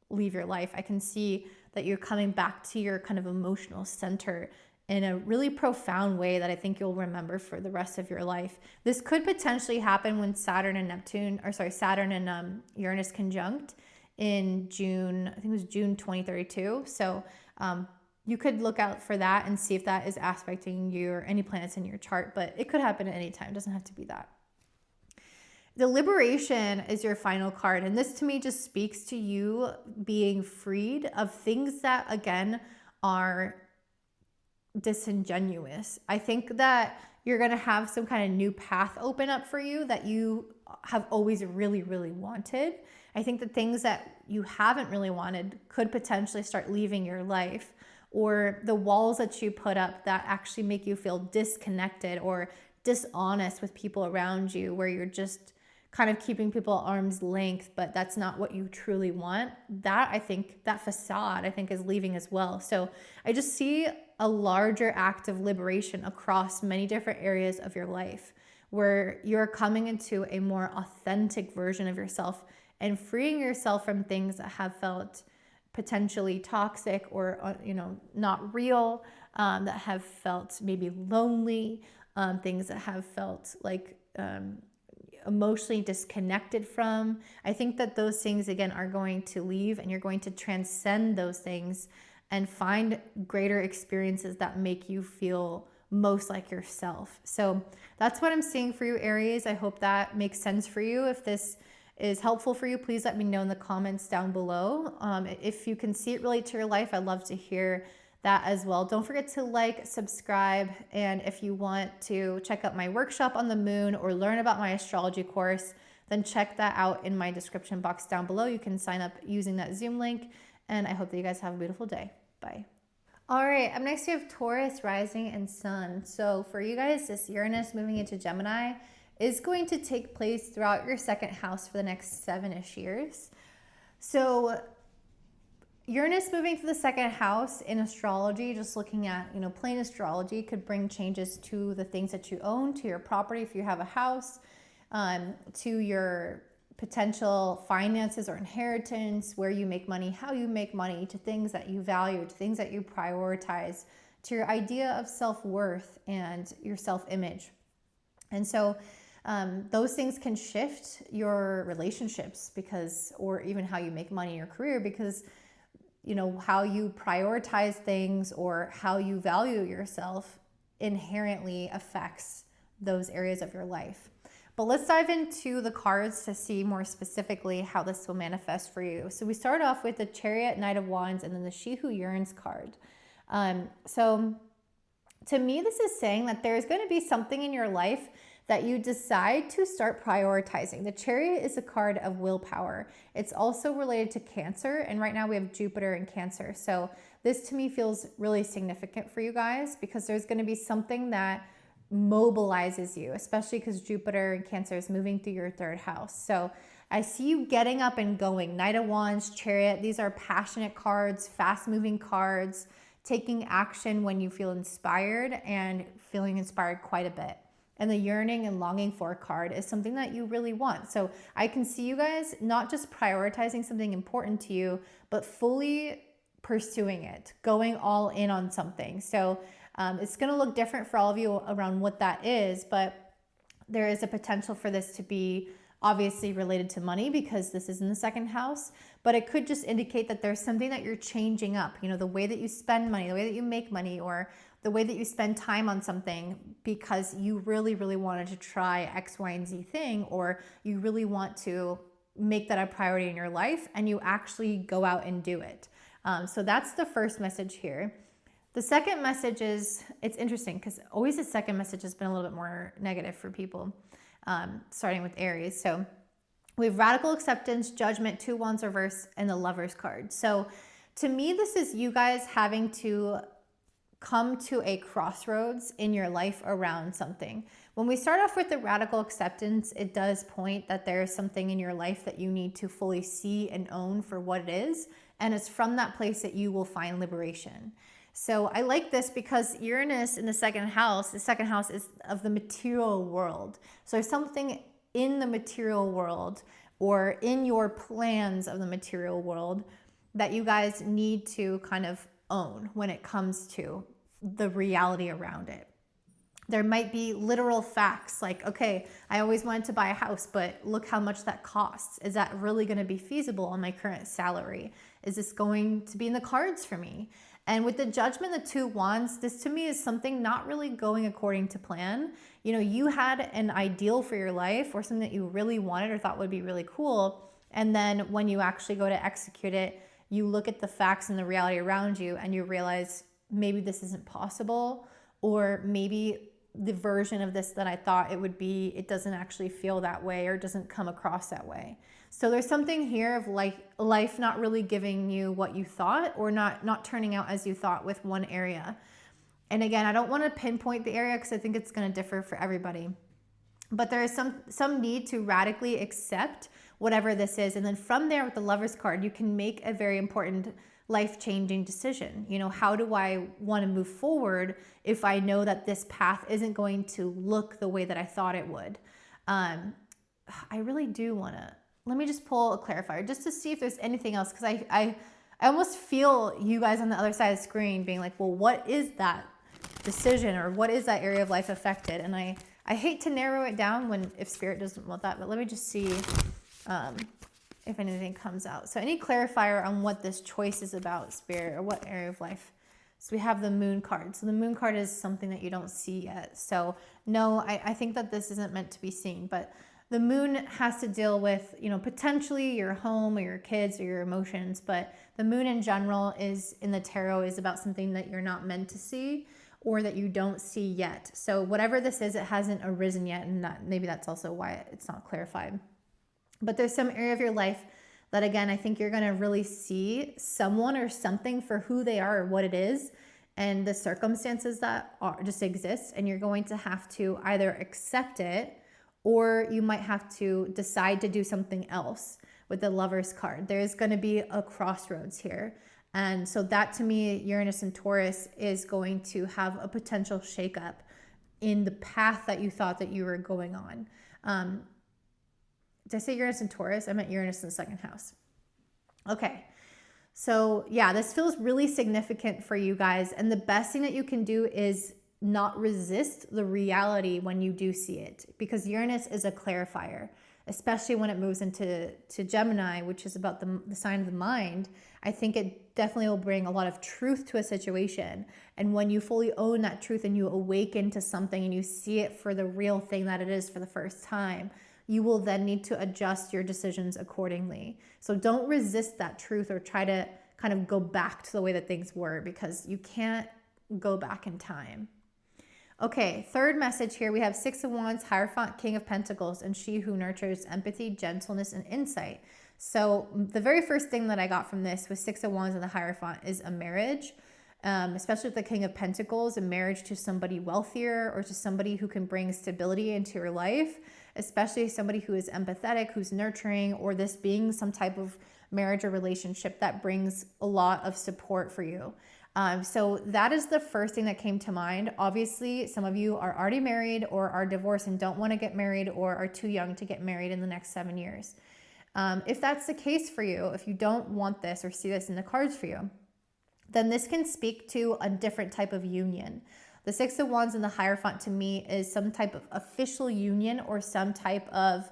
leave your life. I can see that you're coming back to your kind of emotional center in a really profound way that I think you'll remember for the rest of your life. This could potentially happen when Saturn and Uranus conjunct in June, I think it was June 2032. So you could look out for that and see if that is aspecting you or any planets in your chart, but it could happen at any time. It doesn't have to be that. The Liberation is your final card, and this to me just speaks to you being freed of things that, again, are disingenuous. I think that you're going to have some kind of new path open up for you that you have always really, really wanted. I think the things that you haven't really wanted could potentially start leaving your life, or the walls that you put up that actually make you feel disconnected or dishonest with people around you, where you're just kind of keeping people at arm's length, but that's not what you truly want. That facade, I think, is leaving as well. So I just see a larger act of liberation across many different areas of your life, where you're coming into a more authentic version of yourself and freeing yourself from things that have felt potentially toxic or, not real, that have felt maybe lonely, things that have felt like, emotionally disconnected from. I think that those things, again, are going to leave, and you're going to transcend those things and find greater experiences that make you feel most like yourself. So that's what I'm seeing for you, Aries. I hope that makes sense for you. If this is helpful for you, please let me know in the comments down below. If you can see it relate to your life, I'd love to hear that as well. Don't forget to like, subscribe, and if you want to check out my workshop on the moon or learn about my astrology course, then check that out in my description box down below. You can sign up using that Zoom link, and I hope that you guys have a beautiful day. Bye. All right, up next you have Taurus, rising, and sun. So for you guys, this Uranus moving into Gemini is going to take place throughout your second house for the next 7-ish years. So Uranus moving to the second house in astrology, just looking at, plain astrology, could bring changes to the things that you own, to your property if you have a house, to your potential finances or inheritance, where you make money, how you make money, to things that you value, to things that you prioritize, to your idea of self-worth and your self-image. And so those things can shift your relationships or even how you make money in your career, because how you prioritize things or how you value yourself inherently affects those areas of your life. But let's dive into the cards to see more specifically how this will manifest for you. So we start off with the Chariot, Knight of Wands, and then the She Who Yearns card. So to me, this is saying that there's going to be something in your life that you decide to start prioritizing. The Chariot is a card of willpower. It's also related to Cancer, and right now we have Jupiter in Cancer. So this to me feels really significant for you guys, because there's going to be something that mobilizes you, especially because Jupiter in Cancer is moving through your third house. So I see you getting up and going. Knight of Wands, Chariot, these are passionate cards, fast-moving cards, taking action when you feel inspired and feeling inspired quite a bit. And the yearning and longing for card is something that you really want. So I can see you guys not just prioritizing something important to you, but fully pursuing it, going all in on something. So it's going to look different for all of you around what that is, but there is a potential for this to be obviously related to money, because this is in the second house, but it could just indicate that there's something that you're changing up, the way that you spend money, the way that you make money, or the way that you spend time on something, because you really, really wanted to try X, Y, and Z thing, or you really want to make that a priority in your life and you actually go out and do it. So that's the first message here. The second message is, it's interesting because always the second message has been a little bit more negative for people, starting with Aries. So we have radical acceptance, judgment, 2 wands reverse, and the Lovers card. So to me, this is you guys having to come to a crossroads in your life around something. When we start off with the radical acceptance, it does point that there is something in your life that you need to fully see and own for what it is. And it's from that place that you will find liberation. So I like this because Uranus in the second house is of the material world. So there's something in the material world or in your plans of the material world that you guys need to kind of own when it comes to the reality around it. There might be literal facts like, okay, I always wanted to buy a house, but look how much that costs. Is that really going to be feasible on my current salary? Is this going to be in the cards for me? And with the judgment, the 2 wands, this to me is something not really going according to plan. You had an ideal for your life or something that you really wanted or thought would be really cool. And then when you actually go to execute it, you look at the facts and the reality around you and you realize maybe this isn't possible, or maybe the version of this that I thought it would be, it doesn't actually feel that way or doesn't come across that way. So there's something here of like life not really giving you what you thought, or not turning out as you thought with one area. And again, I don't want to pinpoint the area because I think it's going to differ for everybody. But there is some need to radically accept whatever this is. And then from there with the Lovers card, you can make a very important life-changing decision. How do I want to move forward if I know that this path isn't going to look the way that I thought it would? I really do want to, let me just pull a clarifier just to see if there's anything else, because I almost feel you guys on the other side of the screen being like, well, what is that decision, or what is that area of life affected? And I hate to narrow it down if Spirit doesn't want that, but let me just see if anything comes out. So any clarifier on what this choice is about, Spirit, or what area of life? So we have the Moon card. So the Moon card is something that you don't see yet. So no, I think that this isn't meant to be seen, but the Moon has to deal with, potentially your home or your kids or your emotions, but the Moon in general is in the tarot is about something that you're not meant to see or that you don't see yet. So whatever this is, it hasn't arisen yet, and maybe that's also why it's not clarified. But there's some area of your life that, again, I think you're going to really see someone or something for who they are or what it is and the circumstances that just exist. And you're going to have to either accept it, or you might have to decide to do something else with the Lovers card. There's going to be a crossroads here. And so that, to me, Uranus and Taurus is going to have a potential shakeup in the path that you thought that you were going on. Did I say Uranus and Taurus? I meant Uranus in the second house. Okay. So yeah, this feels really significant for you guys. And the best thing that you can do is not resist the reality when you do see it, because Uranus is a clarifier, especially when it moves into Gemini, which is about the sign of the mind. I think it definitely will bring a lot of truth to a situation. And when you fully own that truth and you awaken to something and you see it for the real thing that it is for the first time, you will then need to adjust your decisions accordingly. So don't resist that truth or try to kind of go back to the way that things were, because you can't go back in time. Okay, third message here, we have Six of Wands, Hierophant, King of Pentacles, and she who nurtures empathy, gentleness, and insight. So the very first thing that I got from this with Six of Wands and the Hierophant is a marriage, especially with the King of Pentacles, a marriage to somebody wealthier or to somebody who can bring stability into your life, especially somebody who is empathetic, who's nurturing, or this being some type of marriage or relationship that brings a lot of support for you. So that is the first thing that came to mind. Obviously, some of you are already married or are divorced and don't want to get married or are too young to get married in the next 7 years. If that's the case for you, if you don't want this or see this in the cards for you, then this can speak to a different type of union. The Six of Wands and the Hierophant to me is some type of official union or some type of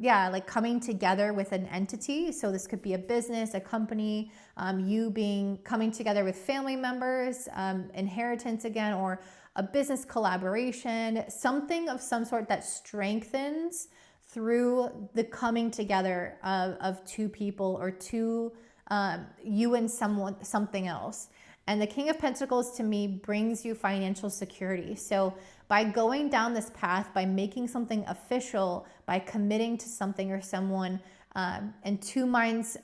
like coming together with an entity. So this could be a business, a company, coming together with family members, inheritance again, or a business collaboration, something of some sort that strengthens through the coming together of two people or two, you and something else. And the King of Pentacles to me brings you financial security. So by going down this path, by making something official, by committing to something or someone, and two minds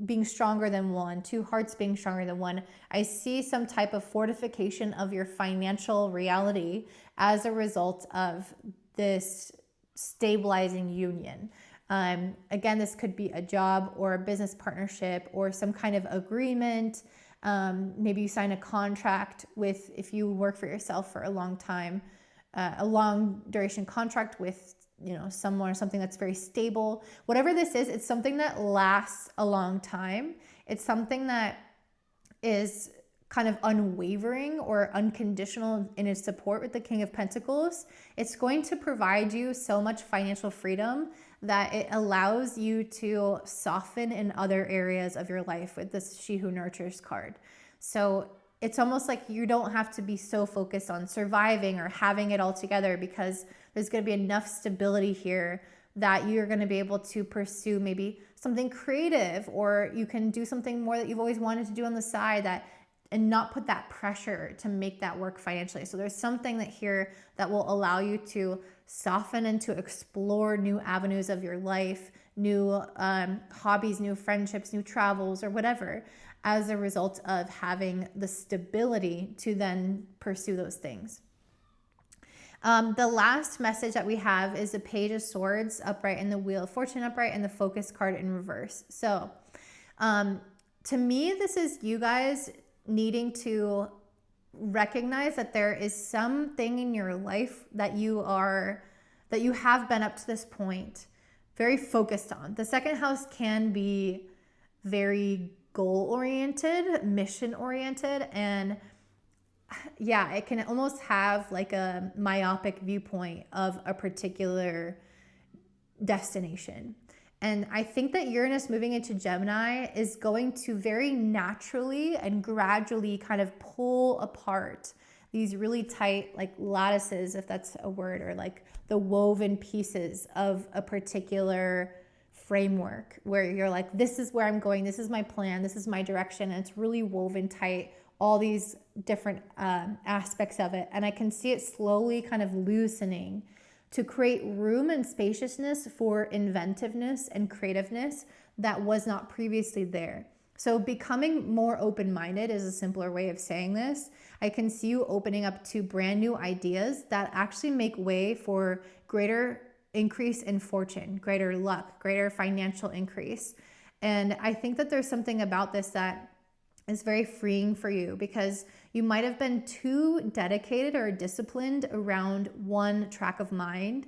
being stronger than one, two hearts being stronger than one, I see some type of fortification of your financial reality as a result of this stabilizing union. Again, this could be a job or a business partnership or some kind of agreement. Maybe you sign a contract with, if you work for yourself for a long time, a long duration contract with, someone or something that's very stable. Whatever this is, it's something that lasts a long time. It's something that is kind of unwavering or unconditional in its support with the King of Pentacles. It's going to provide you so much financial freedom that it allows you to soften in other areas of your life with this She Who Nurtures card. So it's almost like you don't have to be so focused on surviving or having it all together, because there's going to be enough stability here that you're going to be able to pursue maybe something creative, or you can do something more that you've always wanted to do on the side and not put that pressure to make that work financially. So there's something that will allow you to soften and to explore new avenues of your life, new hobbies, new friendships, new travels, or whatever, as a result of having the stability to then pursue those things. The last message that we have is the Page of Swords upright and the Wheel of Fortune upright and the Focus card in reverse. So to me, this is you guys needing to recognize that there is something in your life that you have been up to this point very focused on. The second house can be very goal-oriented, mission-oriented, and it can almost have like a myopic viewpoint of a particular destination. And I think that Uranus moving into Gemini is going to very naturally and gradually kind of pull apart these really tight like lattices, if that's a word, or like the woven pieces of a particular framework where you're like, this is where I'm going, this is my plan, this is my direction, and it's really woven tight, all these different aspects of it. And I can see it slowly kind of loosening to create room and spaciousness for inventiveness and creativeness that was not previously there. So becoming more open-minded is a simpler way of saying this. I can see you opening up to brand new ideas that actually make way for greater increase in fortune, greater luck, greater financial increase. And I think that there's something about this that is very freeing for you, because you might have been too dedicated or disciplined around one track of mind,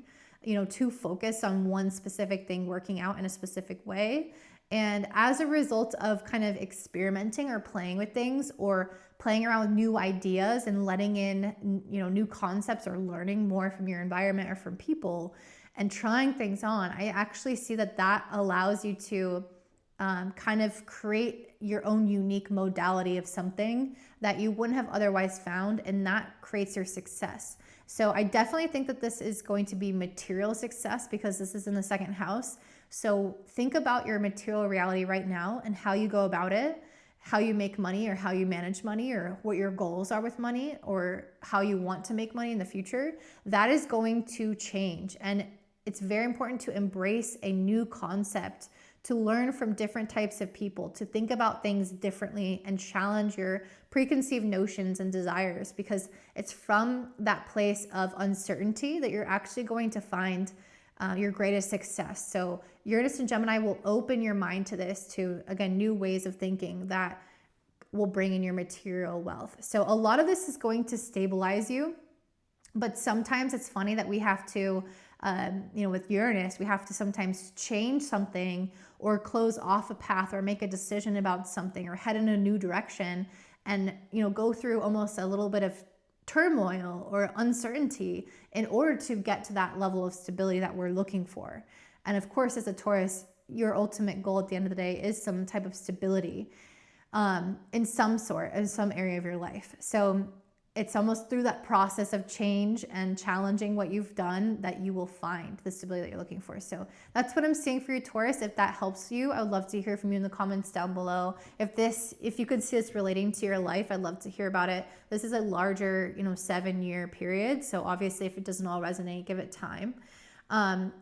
too focused on one specific thing working out in a specific way. And as a result of kind of experimenting or playing with things or playing around with new ideas and letting in, new concepts or learning more from your environment or from people and trying things on, I actually see that allows you to kind of create your own unique modality of something that you wouldn't have otherwise found, and that creates your success. So I definitely think that this is going to be material success because this is in the second house. So think about your material reality right now and how you go about it, how you make money or how you manage money or what your goals are with money or how you want to make money in the future. That is going to change. And it's very important to embrace a new concept, to learn from different types of people, to think about things differently and challenge your preconceived notions and desires, because it's from that place of uncertainty that you're actually going to find your greatest success. So Uranus and Gemini will open your mind to this, to, again, new ways of thinking that will bring in your material wealth. So a lot of this is going to stabilize you, but sometimes it's funny that we have to, with Uranus, we have to sometimes change something or close off a path or make a decision about something or head in a new direction and, go through almost a little bit of turmoil or uncertainty in order to get to that level of stability that we're looking for. And of course, as a Taurus, your ultimate goal at the end of the day is some type of stability in some sort, in some area of your life. So it's almost through that process of change and challenging what you've done that you will find the stability that you're looking for. So that's what I'm seeing for you, Taurus. If that helps you, I would love to hear from you in the comments down below. If you could see this relating to your life, I'd love to hear about it. This is a larger, 7-year period. So obviously if it doesn't all resonate, give it time.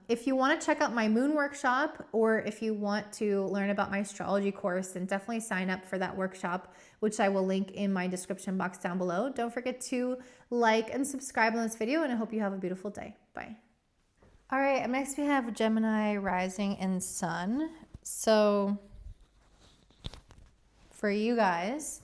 If you want to check out my moon workshop, or if you want to learn about my astrology course, then definitely sign up for that workshop, which I will link in my description box down below. Don't forget to like and subscribe on this video, and I hope you have a beautiful day. Bye. All right, up next we have Gemini rising and sun. So for you guys,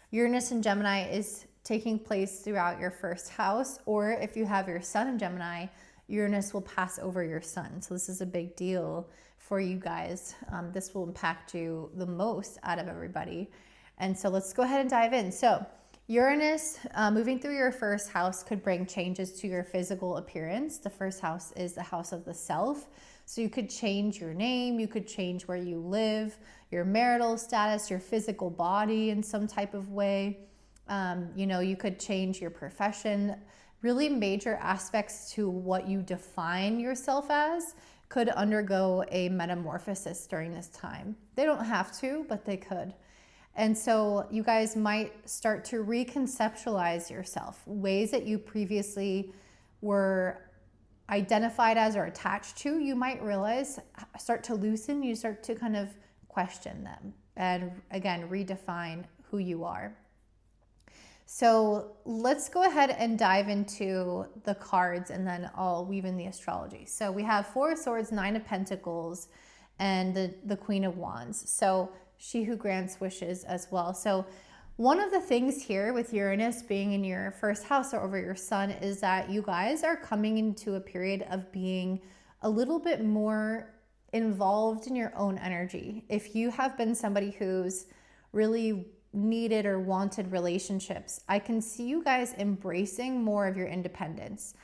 Uranus in Gemini is taking place throughout your first house, or if you have your sun in Gemini, Uranus will pass over your sun. So this is a big deal for you guys. This will impact you the most out of everybody. And so let's go ahead and dive in. So Uranus moving through your first house could bring changes to your physical appearance. The first house is the house of the self. So you could change your name, you could change where you live, your marital status, your physical body in some type of way. You could change your profession. Really major aspects to what you define yourself as could undergo a metamorphosis during this time. They don't have to, but they could. And so you guys might start to reconceptualize yourself, ways that you previously were identified as or attached to. You might realize, start to loosen, you start to kind of question them and, again, redefine who you are. So let's go ahead and dive into the cards, and then I'll weave in the astrology. So we have 4 of Swords, 9 of Pentacles, and the Queen of Wands. So she who grants wishes as well. So one of the things here with Uranus being in your first house or over your sun is that you guys are coming into a period of being a little bit more involved in your own energy. If you have been somebody who's really needed or wanted relationships, I can see you guys embracing more of your independence.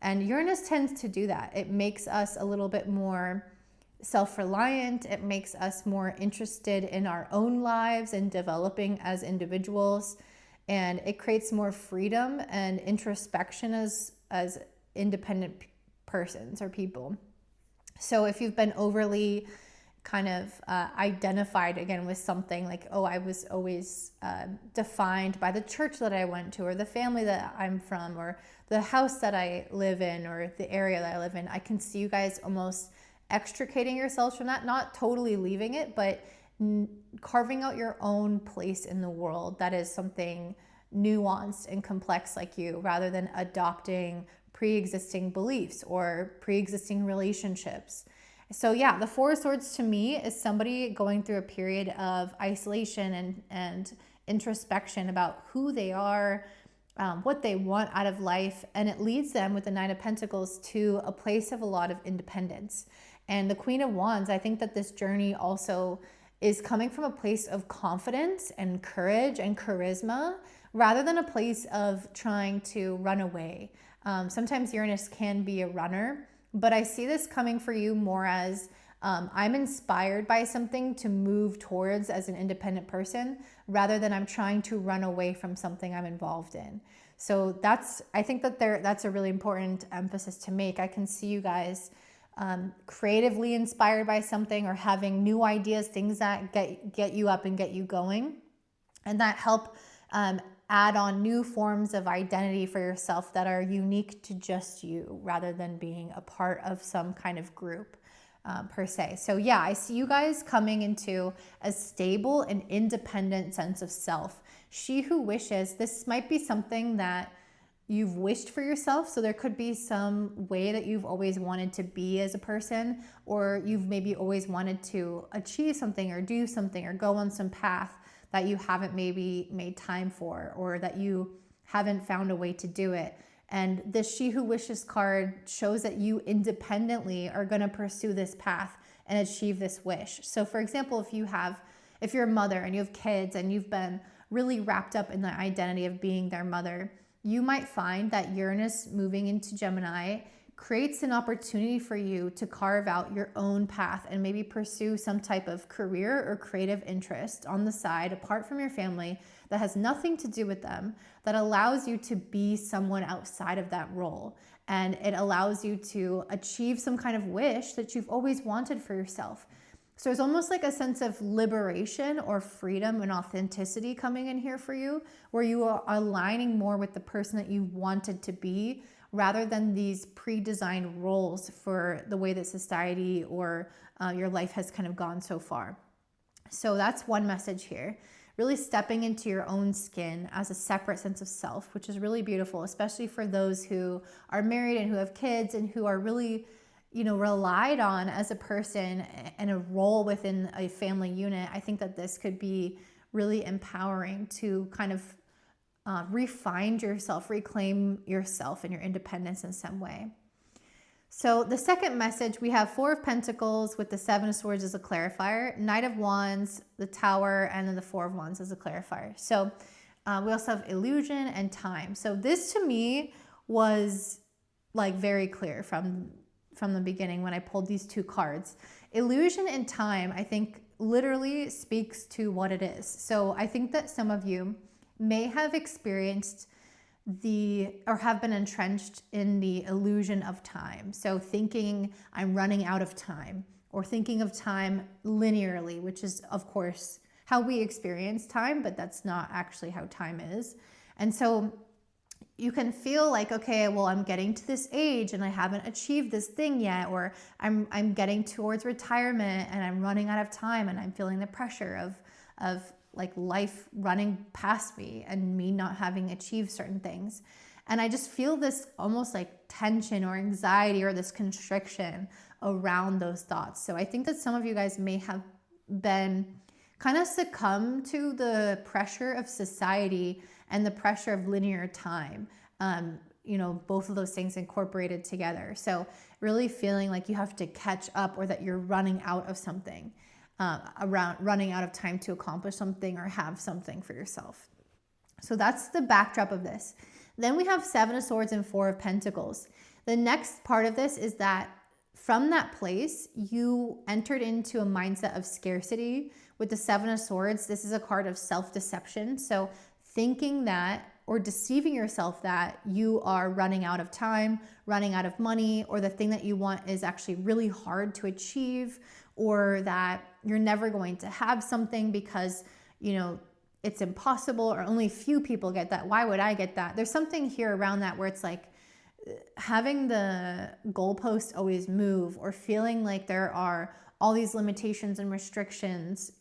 And Uranus tends to do that. It makes us a little bit more self-reliant. It makes us more interested in our own lives and developing as individuals. And it creates more freedom and introspection as independent persons or people. So if you've been overly kind of identified again with something like, oh, I was always defined by the church that I went to, or the family that I'm from, or the house that I live in, or the area that I live in, I can see you guys almost extricating yourselves from that, not totally leaving it, but carving out your own place in the world that is something nuanced and complex like you, rather than adopting pre-existing beliefs or pre-existing relationships. So yeah, the 4 of Swords to me is somebody going through a period of isolation and introspection about who they are, what they want out of life. And it leads them with the 9 of Pentacles to a place of a lot of independence. And the Queen of Wands, I think that this journey also is coming from a place of confidence and courage and charisma, rather than a place of trying to run away. Sometimes Uranus can be a runner, but I see this coming for you more as I'm inspired by something to move towards as an independent person, rather than I'm trying to run away from something I'm involved in. So I think that's a really important emphasis to make. I can see you guys creatively inspired by something, or having new ideas, things that get you up and get you going, and that help add on new forms of identity for yourself that are unique to just you, rather than being a part of some kind of group per se. So yeah, I see you guys coming into a stable and independent sense of self. She who wishes, this might be something that you've wished for yourself. So there could be some way that you've always wanted to be as a person, or you've maybe always wanted to achieve something or do something or go on some path that you haven't maybe made time for, or that you haven't found a way to do it. And this She Who Wishes card shows that you independently are going to pursue this path and achieve this wish. So for example, if you're a mother and you have kids and you've been really wrapped up in the identity of being their mother, you might find that Uranus moving into Gemini creates an opportunity for you to carve out your own path and maybe pursue some type of career or creative interest on the side, apart from your family, that has nothing to do with them, that allows you to be someone outside of that role. And it allows you to achieve some kind of wish that you've always wanted for yourself. So it's almost like a sense of liberation or freedom and authenticity coming in here for you, where you are aligning more with the person that you wanted to be, rather than these pre-designed roles for the way that society or your life has kind of gone so far. So that's one message here. Really stepping into your own skin as a separate sense of self, which is really beautiful, especially for those who are married and who have kids and who are really, relied on as a person and a role within a family unit. I think that this could be really empowering to kind of refine yourself, reclaim yourself and your independence in some way. So the second message, we have Four of Pentacles with the Seven of Swords as a clarifier, Knight of Wands, the Tower, and then the Four of Wands as a clarifier. So we also have illusion and time. So this to me was like very clear from the beginning when I pulled these two cards. Illusion and time, I think, literally speaks to what it is. So I think that some of you may have experienced or have been entrenched in the illusion of time. So thinking I'm running out of time, or thinking of time linearly, which is of course how we experience time, but that's not actually how time is. And so you can feel like, okay, well, I'm getting to this age and I haven't achieved this thing yet, or I'm getting towards retirement and I'm running out of time and I'm feeling the pressure of like life running past me and me not having achieved certain things. And I just feel this almost like tension or anxiety or this constriction around those thoughts. So I think that some of you guys may have been kind of succumb to the pressure of society and the pressure of linear time. Both of those things incorporated together. So really feeling like you have to catch up, or that you're running out of something. Around running out of time to accomplish something or have something for yourself. So that's the backdrop of this. Then we have Seven of Swords and Four of Pentacles. The next part of this is that from that place, you entered into a mindset of scarcity. With the Seven of Swords, this is a card of self-deception. So thinking that, or deceiving yourself that you are running out of time, running out of money, or the thing that you want is actually really hard to achieve, or that you're never going to have something because, it's impossible, or only few people get that. Why would I get that? There's something here around that where it's like having the goalpost always move, or feeling like there are all these limitations and restrictions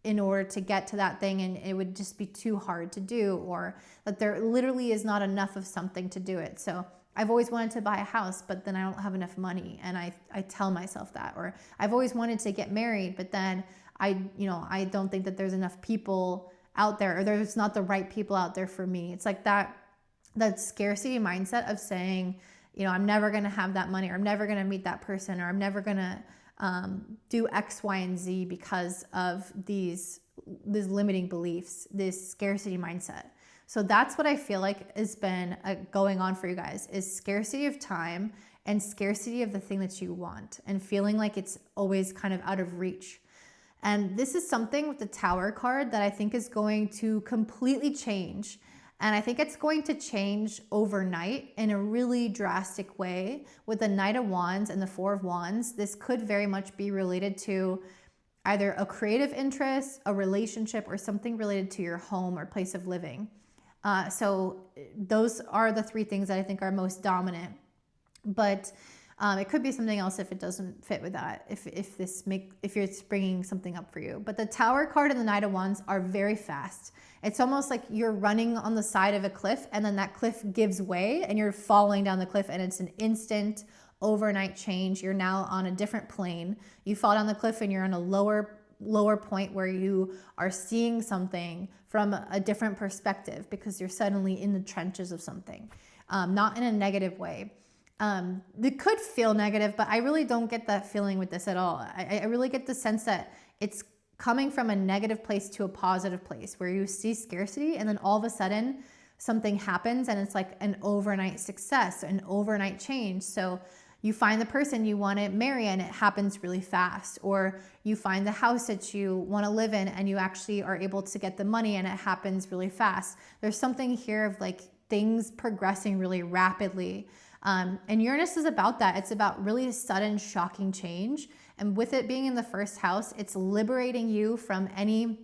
in order to get to that thing, and it would just be too hard to do, or that there literally is not enough of something to do it. So I've always wanted to buy a house, but then I don't have enough money, and I tell myself that. Or I've always wanted to get married, but then I don't think that there's enough people out there, or there's not the right people out there for me. It's like that scarcity mindset of saying, I'm never going to have that money, or I'm never going to meet that person, or I'm never going to do X, Y, and Z because of these limiting beliefs, this scarcity mindset. So that's what I feel like has been going on for you guys, is scarcity of time and scarcity of the thing that you want, and feeling like it's always kind of out of reach. And this is something with the Tower card that I think is going to completely change. And I think it's going to change overnight in a really drastic way. With the Knight of Wands and the Four of Wands, this could very much be related to either a creative interest, a relationship, or something related to your home or place of living. So those are the three things that I think are most dominant. But it could be something else if it doesn't fit with that, if you're bringing something up for you. But the Tower card and the Knight of Wands are very fast. It's almost like you're running on the side of a cliff, and then that cliff gives way and you're falling down the cliff, and it's an instant overnight change. You're now on a different plane. You fall down the cliff and you're on a lower point where you are seeing something from a different perspective, because you're suddenly in the trenches of something, not in a negative way. It could feel negative, but I really don't get that feeling with this at all. I really get the sense that it's coming from a negative place to a positive place, where you see scarcity and then all of a sudden something happens and it's like an overnight success, an overnight change. So you find the person you want to marry and it happens really fast, or you find the house that you want to live in and you actually are able to get the money and it happens really fast. There's something here of like things progressing really rapidly. And Uranus is about that. It's about really sudden, shocking change. And with it being in the first house, it's liberating you from any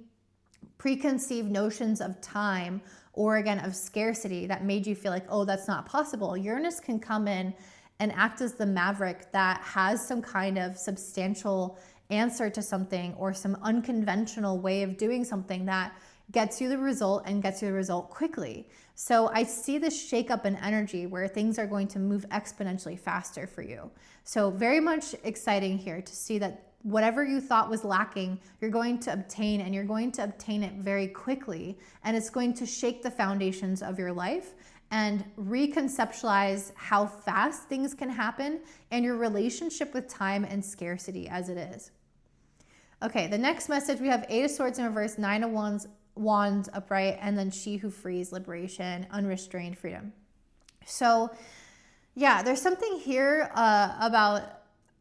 preconceived notions of time, or again, of scarcity that made you feel like, oh, that's not possible. Uranus can come in and act as the maverick that has some kind of substantial answer to something, or some unconventional way of doing something that gets you the result and gets you the result quickly. So I see this shakeup in energy where things are going to move exponentially faster for you. So very much exciting here to see that whatever you thought was lacking, you're going to obtain, and you're going to obtain it very quickly. And it's going to shake the foundations of your life and reconceptualize how fast things can happen and your relationship with time and scarcity as it is. Okay, the next message, we have 8 of Swords in reverse, 9 of Wands upright, and then She Who Frees, liberation, unrestrained freedom. So yeah, there's something here about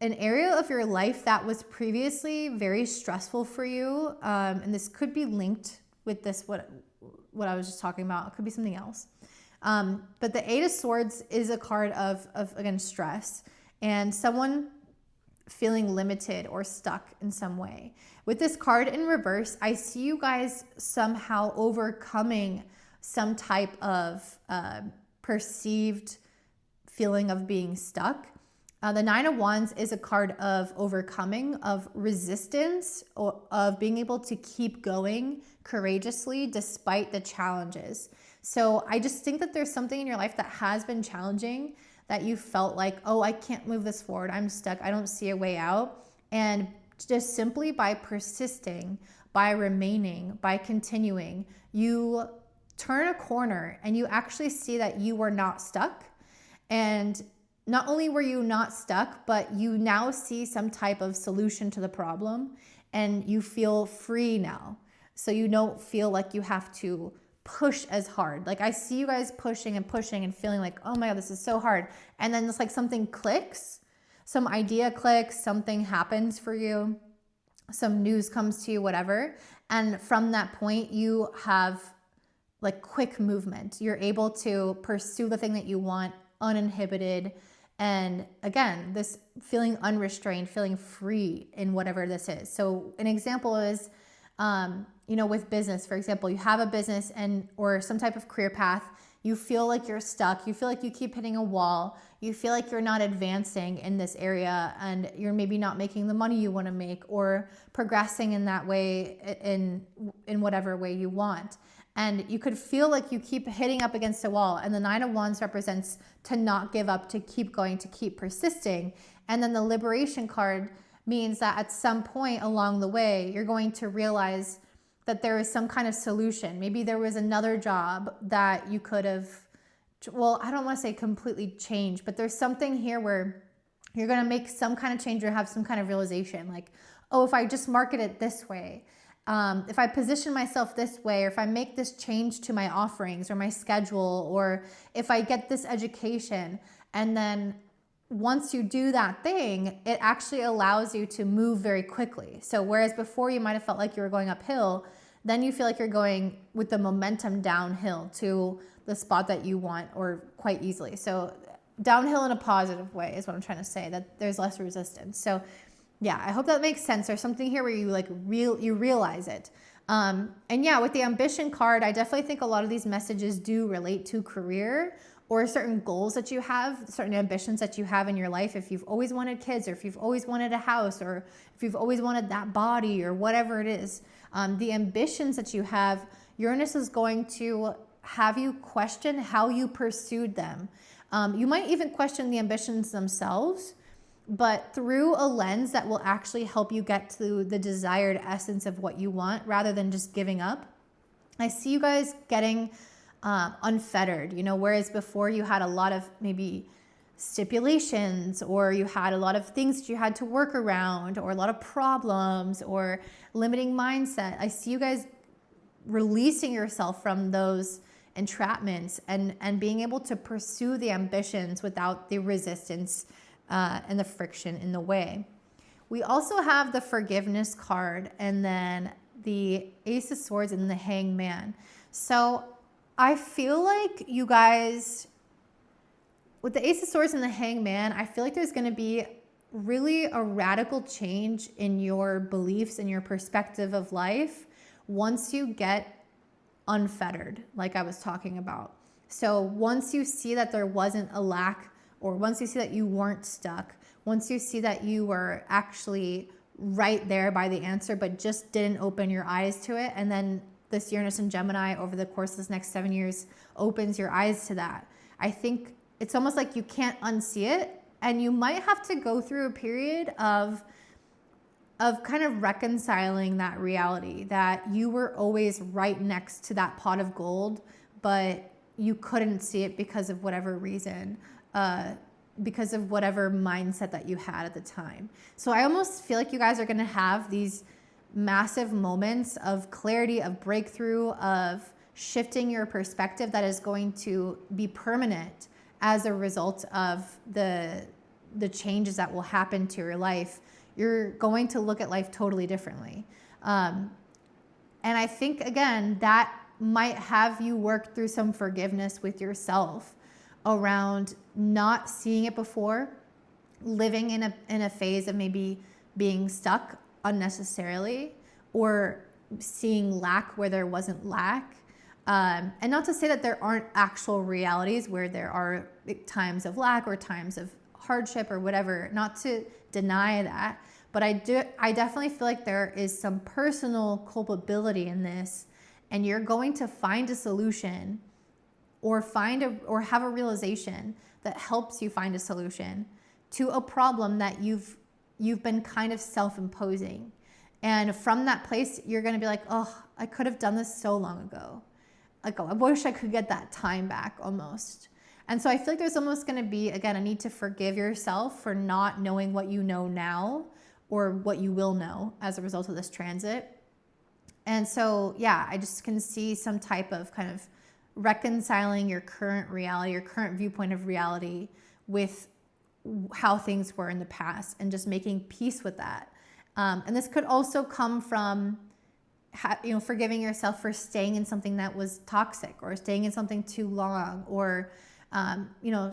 an area of your life that was previously very stressful for you. And this could be linked with this, what I was just talking about. It could be something else. But the 8 of Swords is a card of again, stress and someone feeling limited or stuck in some way. With this card in reverse, I see you guys somehow overcoming some type of perceived feeling of being stuck. The 9 of Wands is a card of overcoming, of resistance, or of being able to keep going courageously despite the challenges. So I just think that there's something in your life that has been challenging, that you felt like, oh, I can't move this forward. I'm stuck. I don't see a way out. And just simply by persisting, by remaining, by continuing, you turn a corner and you actually see that you were not stuck. And not only were you not stuck, but you now see some type of solution to the problem and you feel free now. So you don't feel like you have to push as hard. Like I see you guys pushing and pushing and feeling like, oh my God, this is so hard. And then it's like something clicks, some idea clicks, something happens for you, some news comes to you, whatever. And from that point, you have like quick movement. You're able to pursue the thing that you want uninhibited. And again, this feeling unrestrained, feeling free in whatever this is. So an example is, with business, for example, you have a business or some type of career path, you feel like you're stuck, you feel like you keep hitting a wall, you feel like you're not advancing in this area and you're maybe not making the money you want to make or progressing in that way in whatever way you want. And you could feel like you keep hitting up against a wall. And the 9 of Wands represents to not give up, to keep going, to keep persisting. And then the liberation card means that at some point along the way, you're going to realize that there is some kind of solution. Maybe there was another job that you could have, I don't want to say completely changed, but there's something here where you're going to make some kind of change or have some kind of realization like, oh, if I just market it this way If I position myself this way, or if I make this change to my offerings or my schedule, or if I get this education, and then once you do that thing, it actually allows you to move very quickly. So whereas before you might have felt like you were going uphill, then you feel like you're going with the momentum downhill to the spot that you want, or quite easily. So downhill in a positive way is what I'm trying to say, that there's less resistance. So yeah, I hope that makes sense. There's something here where you you realize it. And yeah, with the ambition card, I definitely think a lot of these messages do relate to career, or certain goals that you have, certain ambitions that you have in your life. If you've always wanted kids, or if you've always wanted a house, or if you've always wanted that body, or whatever it is, the ambitions that you have, Uranus is going to have you question how you pursued them. You might even question the ambitions themselves, but through a lens that will actually help you get to the desired essence of what you want, rather than just giving up. I see you guys getting unfettered, whereas before you had a lot of maybe stipulations, or you had a lot of things that you had to work around, or a lot of problems, or limiting mindset. I see you guys releasing yourself from those entrapments and being able to pursue the ambitions without the resistance and the friction in the way. We also have the forgiveness card, and then the Ace of Swords and the Hangman. So I feel like you guys, with the Ace of Swords and the Hangman, I feel like there's going to be really a radical change in your beliefs and your perspective of life once you get unfettered, like I was talking about. So once you see that there wasn't a lack, or once you see that you weren't stuck, once you see that you were actually right there by the answer, but just didn't open your eyes to it, and then this Uranus and Gemini over the course of this next 7 years opens your eyes to that. I think it's almost like you can't unsee it, and you might have to go through a period of kind of reconciling that reality, that you were always right next to that pot of gold, but you couldn't see it because of whatever reason, because of whatever mindset that you had at the time. So I almost feel like you guys are going to have these massive moments of clarity, of breakthrough, of shifting your perspective that is going to be permanent as a result of the changes that will happen to your life. You're going to look at life totally differently. And I think, again, that might have you work through some forgiveness with yourself around not seeing it before, living in a phase of maybe being stuck unnecessarily, or seeing lack where there wasn't lack. And not to say that there aren't actual realities where there are times of lack or times of hardship or whatever, not to deny that. But I definitely feel like there is some personal culpability in this, and you're going to find a solution, or have a realization that helps you find a solution to a problem that you've been kind of self-imposing. And from that place, you're going to be like, oh, I could have done this so long ago. Like, oh, I wish I could get that time back almost. And so I feel like there's almost going to be, again, a need to forgive yourself for not knowing what you know now, or what you will know as a result of this transit. And so, yeah, I just can see some type of kind of reconciling your current reality, your current viewpoint of reality, with how things were in the past, and just making peace with that. And this could also come from, forgiving yourself for staying in something that was toxic, or staying in something too long, or,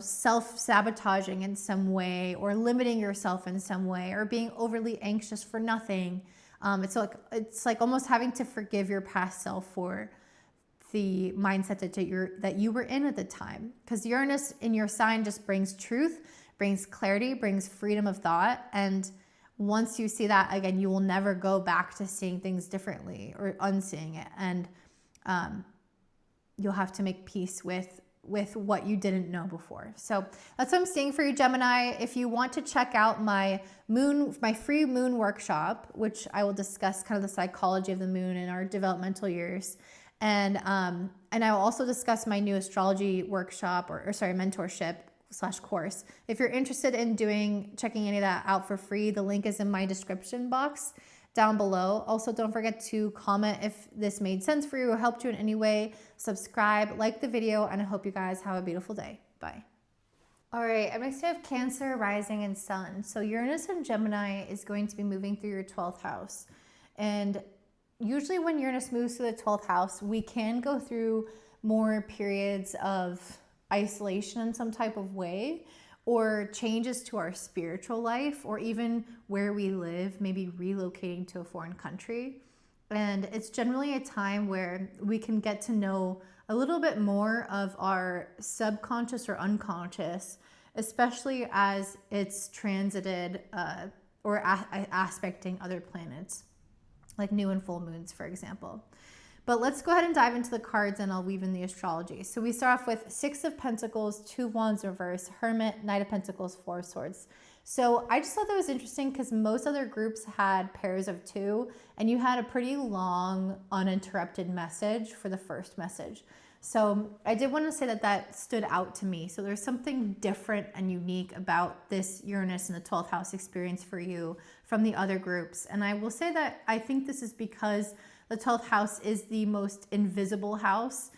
self-sabotaging in some way, or limiting yourself in some way, or being overly anxious for nothing. It's like almost having to forgive your past self for the mindset that you were in at the time. Because Uranus in your sign just brings truth, brings clarity, brings freedom of thought. And once you see that, again, you will never go back to seeing things differently or unseeing it. And you'll have to make peace with what you didn't know before. So that's what I'm seeing for you, Gemini. If you want to check out my free moon workshop, which I will discuss kind of the psychology of the moon in our developmental years. And I will also discuss my new astrology workshop, or mentorship / course. If you're interested in checking any of that out for free, the link is in my description box down below. Also, don't forget to comment if this made sense for you or helped you in any way. Subscribe, like the video, and I hope you guys have a beautiful day. Bye. All right, I'm next to have Cancer, Rising, and Sun. So Uranus and Gemini is going to be moving through your 12th house. And usually when Uranus moves to the 12th house, we can go through more periods of isolation in some type of way, or changes to our spiritual life, or even where we live, maybe relocating to a foreign country. And it's generally a time where we can get to know a little bit more of our subconscious or unconscious, especially as it's transited or aspecting other planets, like new and full moons, for example. But let's go ahead and dive into the cards, and I'll weave in the astrology. So we start off with Six of Pentacles, Two Wands reverse, Hermit, Knight of Pentacles, Four of Swords. So I just thought that was interesting because most other groups had pairs of two, and you had a pretty long, uninterrupted message for the first message. So I did want to say that that stood out to me. So there's something different and unique about this Uranus in the 12th house experience for you from the other groups. And I will say that I think this is because the 12th house is the most invisible house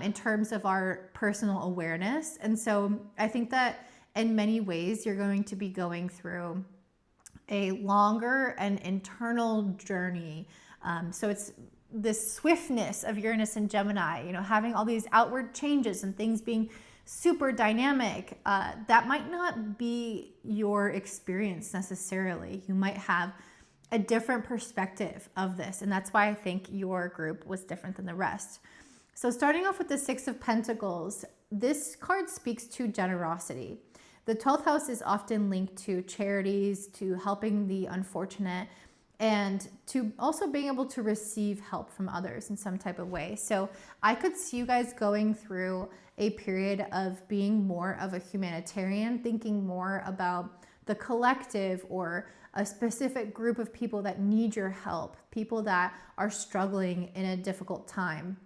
in terms of our personal awareness. And so I think that in many ways, you're going to be going through a longer and internal journey. So it's this swiftness of Uranus and Gemini, having all these outward changes and things being super dynamic. That might not be your experience necessarily. You might have a different perspective of this. And that's why I think your group was different than the rest. So starting off with the Six of Pentacles, this card speaks to generosity. The 12th house is often linked to charities, to helping the unfortunate, and to also being able to receive help from others in some type of way. So I could see you guys going through a period of being more of a humanitarian, thinking more about the collective or a specific group of people that need your help, people that are struggling in a difficult time.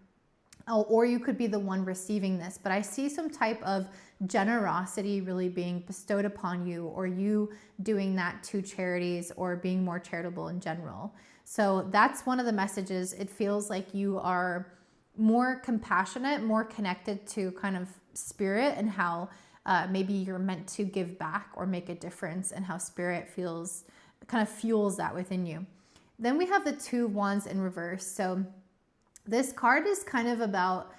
Or you could be the one receiving this, but I see some type of generosity really being bestowed upon you, or you doing that to charities, or being more charitable in general. So that's one of the messages. It feels like you are more compassionate, more connected to kind of spirit, and how maybe you're meant to give back or make a difference, and how spirit feels, kind of fuels that within you. Then we have the Two Wands in reverse. So this card is kind of about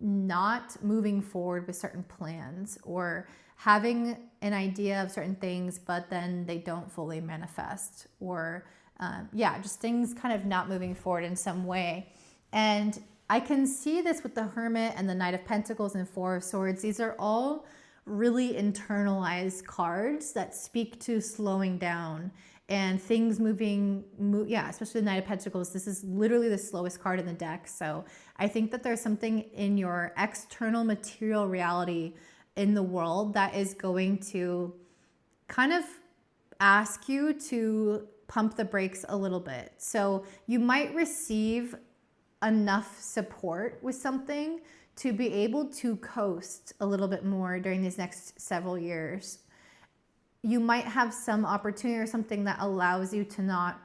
not moving forward with certain plans, or having an idea of certain things, but then they don't fully manifest, or just things kind of not moving forward in some way. And I can see this with the Hermit and the Knight of Pentacles and Four of Swords. These are all really internalized cards that speak to slowing down and things especially the Knight of Pentacles. This is literally the slowest card in the deck. So I think that there's something in your external material reality in the world that is going to kind of ask you to pump the brakes a little bit. So you might receive enough support with something to be able to coast a little bit more during these next several years. You might have some opportunity or something that allows you to not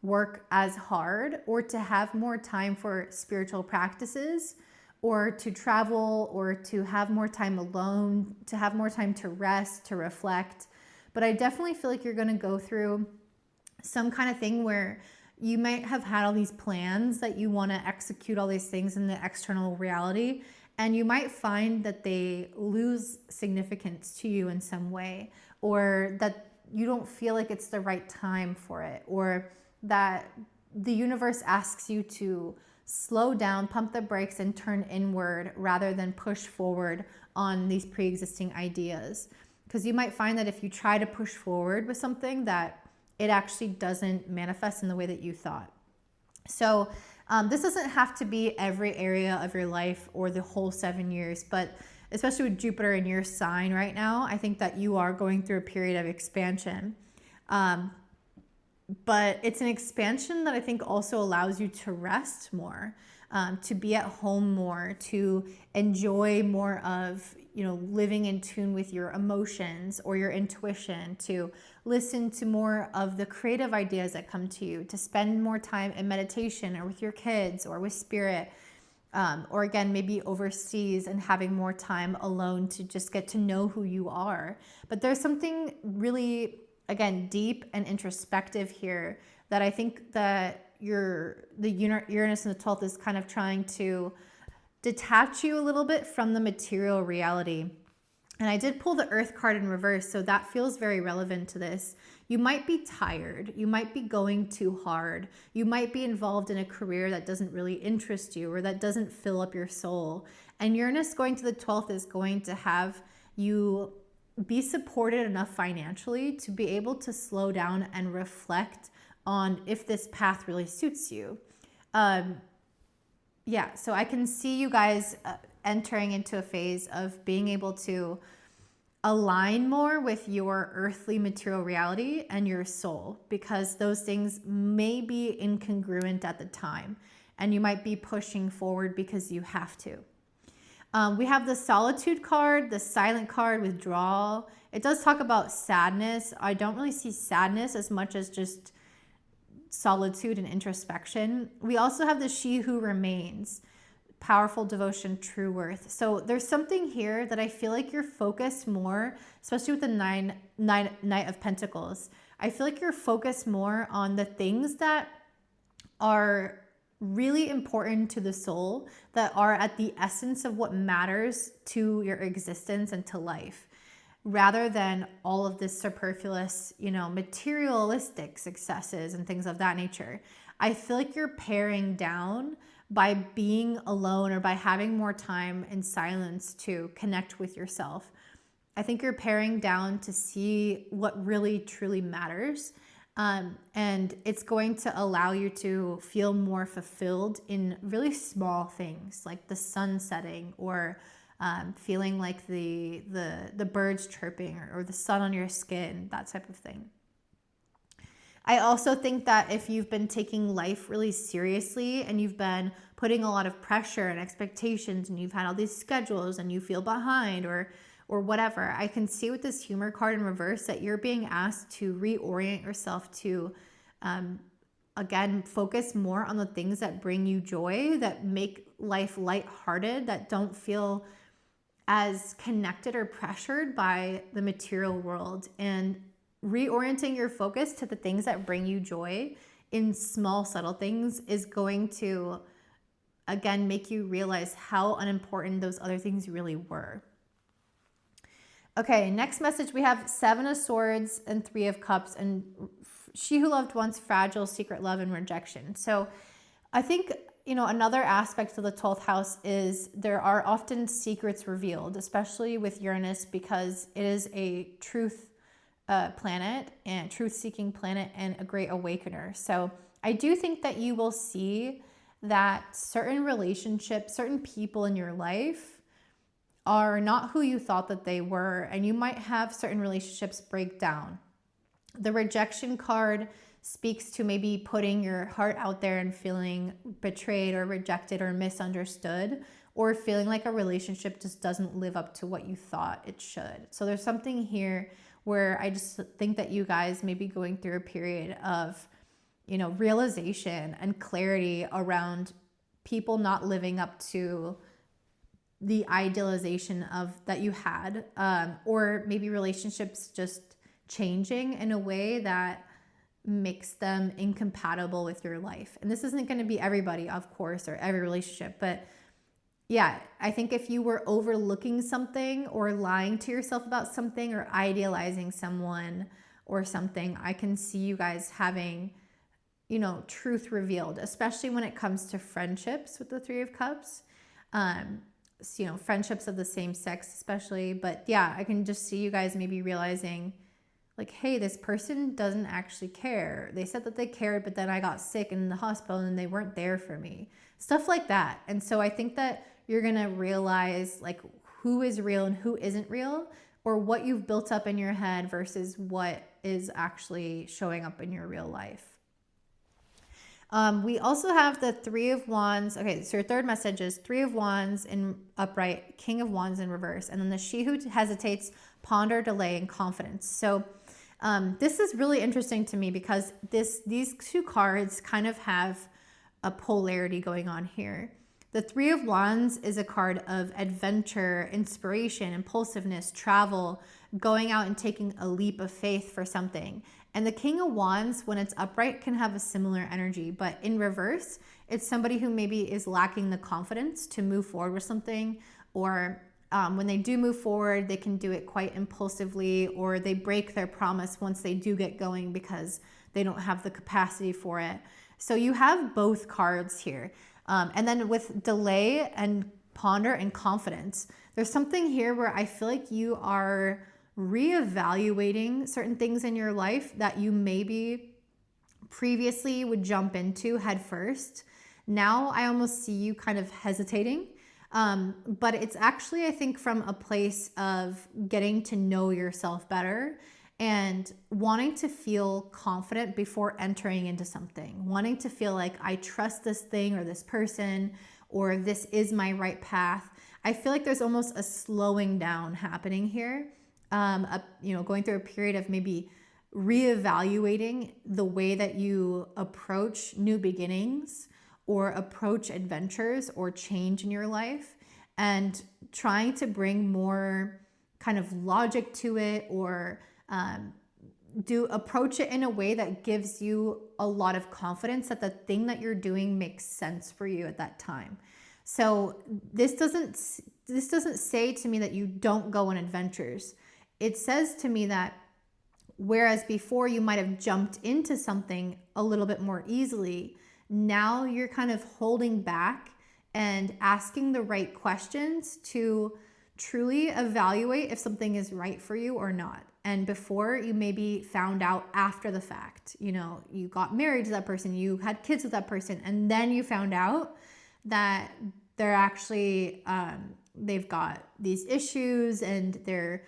work as hard, or to have more time for spiritual practices, or to travel, or to have more time alone, to have more time to rest, to reflect. But I definitely feel like you're going to go through some kind of thing where you might have had all these plans that you want to execute all these things in the external reality, and you might find that they lose significance to you in some way, or that you don't feel like it's the right time for it, or that the universe asks you to slow down, pump the brakes, and turn inward rather than push forward on these pre-existing ideas. Because you might find that if you try to push forward with something, that it actually doesn't manifest in the way that you thought. So this doesn't have to be every area of your life or the whole 7 years, but especially with Jupiter in your sign right now, I think that you are going through a period of expansion. But it's an expansion that I think also allows you to rest more. to be at home more, to enjoy more of, living in tune with your emotions or your intuition, to listen to more of the creative ideas that come to you, to spend more time in meditation or with your kids or with spirit, or again, maybe overseas and having more time alone to just get to know who you are. But there's something really, again, deep and introspective here that I think that the Uranus in the 12th is kind of trying to detach you a little bit from the material reality. And I did pull the Earth card in reverse, so that feels very relevant to this. You might be tired. You might be going too hard. You might be involved in a career that doesn't really interest you or that doesn't fill up your soul. And Uranus going to the 12th is going to have you be supported enough financially to be able to slow down and reflect on if this path really suits you. So I can see you guys entering into a phase of being able to align more with your earthly material reality and your soul, because those things may be incongruent at the time and you might be pushing forward because you have to. We have the solitude card, the silent card, withdrawal. It does talk about sadness. I don't really see sadness as much as just solitude and introspection. We also have the she who remains, powerful devotion, true worth. So there's something here that I feel like you're focused more, especially with the Knight of Pentacles. I feel like you're focused more on the things that are really important to the soul, that are at the essence of what matters to your existence and to life, rather than all of this superfluous, materialistic successes and things of that nature. I feel like you're paring down by being alone or by having more time in silence to connect with yourself. I think you're paring down to see what really truly matters. And it's going to allow you to feel more fulfilled in really small things like the sun setting, or feeling like the birds chirping, or the sun on your skin, that type of thing. I also think that if you've been taking life really seriously and you've been putting a lot of pressure and expectations and you've had all these schedules and you feel behind or whatever, I can see with this humor card in reverse that you're being asked to reorient yourself to, again, focus more on the things that bring you joy, that make life lighthearted, that don't feel as connected or pressured by the material world, and reorienting your focus to the things that bring you joy in small, subtle things is going to, again, make you realize how unimportant those other things really were. Okay, next message, we have 7 of Swords and 3 of Cups, and she who loved once, fragile, secret love, and rejection. So I think, another aspect of the 12th house is there are often secrets revealed, especially with Uranus, because it is a truth planet and truth-seeking planet and a great awakener. So I do think that you will see that certain relationships, certain people in your life are not who you thought that they were, and you might have certain relationships break down. The rejection card speaks to maybe putting your heart out there and feeling betrayed or rejected or misunderstood, or feeling like a relationship just doesn't live up to what you thought it should. So there's something here where I just think that you guys may be going through a period of, realization and clarity around people not living up to the idealization of that you had, or maybe relationships just changing in a way that makes them incompatible with your life. And this isn't going to be everybody, of course, or every relationship, but yeah, I think if you were overlooking something or lying to yourself about something or idealizing someone or something, I can see you guys having, truth revealed, especially when it comes to friendships with the 3 of Cups. Friendships of the same sex especially. But yeah, I can just see you guys maybe realizing like, hey, this person doesn't actually care. They said that they cared, but then I got sick in the hospital and they weren't there for me. Stuff like that. And so I think that you're going to realize like who is real and who isn't real, or what you've built up in your head versus what is actually showing up in your real life. We also have the Three of Wands. Okay, so your third message is Three of Wands in upright, King of Wands in reverse, and then the she who hesitates, ponder, delay, and confidence. So this is really interesting to me because these two cards kind of have a polarity going on here. The Three of Wands is a card of adventure, inspiration, impulsiveness, travel, going out and taking a leap of faith for something. And the King of Wands, when it's upright, can have a similar energy, but in reverse, it's somebody who maybe is lacking the confidence to move forward with something, or when they do move forward, they can do it quite impulsively, or they break their promise once they do get going because they don't have the capacity for it. So you have both cards here. And then with delay and ponder and confidence, there's something here where I feel like you are reevaluating certain things in your life that you maybe previously would jump into head first. Now I almost see you kind of hesitating. But it's actually, I think, from a place of getting to know yourself better and wanting to feel confident before entering into something, wanting to feel like I trust this thing or this person, or this is my right path. I feel like there's almost a slowing down happening here, going through a period of maybe reevaluating the way that you approach new beginnings or approach adventures or change in your life, and trying to bring more kind of logic to it, or approach it in a way that gives you a lot of confidence that the thing that you're doing makes sense for you at that time. So this doesn't say to me that you don't go on adventures. It says to me that whereas before you might have jumped into something a little bit more easily, now you're kind of holding back and asking the right questions to truly evaluate if something is right for you or not. And before, you maybe found out after the fact, you got married to that person, you had kids with that person, and then you found out that they're actually, they've got these issues and they're,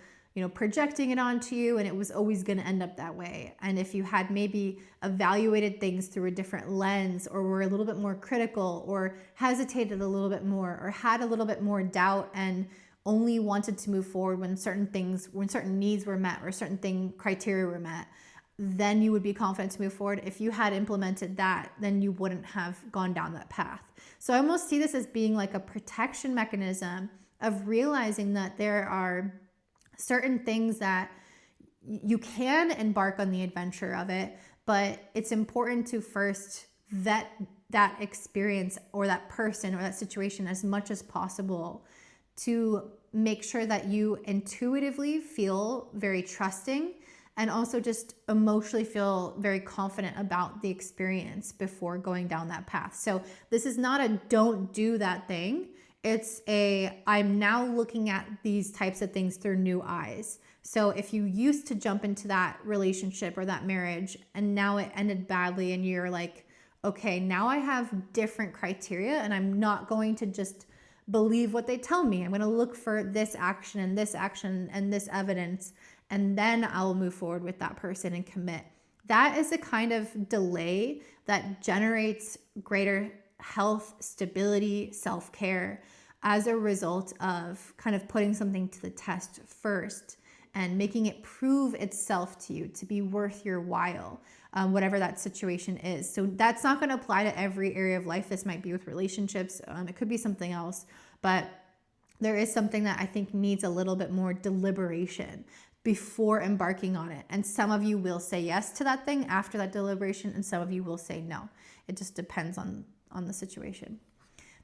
projecting it onto you, and it was always going to end up that way. And if you had maybe evaluated things through a different lens, or were a little bit more critical, or hesitated a little bit more, or had a little bit more doubt and only wanted to move forward when certain needs were met or certain criteria were met, then you would be confident to move forward. If you had implemented that, then you wouldn't have gone down that path. So I almost see this as being like a protection mechanism of realizing that there are certain things that you can embark on the adventure of it, but it's important to first vet that experience or that person or that situation as much as possible to make sure that you intuitively feel very trusting and also just emotionally feel very confident about the experience before going down that path. So this is not a don't do that thing. It's I'm now looking at these types of things through new eyes. So if you used to jump into that relationship or that marriage and now it ended badly and you're like, okay, now I have different criteria and I'm not going to just believe what they tell me. I'm going to look for this action and this action and this evidence, and then I'll move forward with that person and commit. That is a kind of delay that generates greater health, stability, self-care as a result of kind of putting something to the test first and making it prove itself to you to be worth your while, whatever that situation is. So that's not going to apply to every area of life. This might be with relationships. It could be something else, but there is something that I think needs a little bit more deliberation before embarking on it. And some of you will say yes to that thing after that deliberation, and some of you will say no. It just depends on the situation.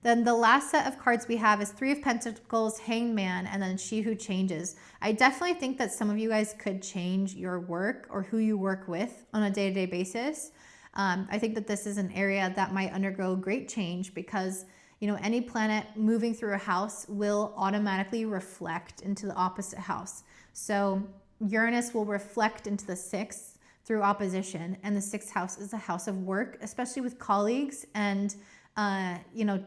Then the last set of cards we have is Three of Pentacles, Hanged Man, and then She Who Changes. I definitely think that some of you guys could change your work or who you work with on a day-to-day basis. I think that this is an area that might undergo great change because, any planet moving through a house will automatically reflect into the opposite house. So Uranus will reflect into the 6th through opposition, and the 6th house is a house of work, especially with colleagues and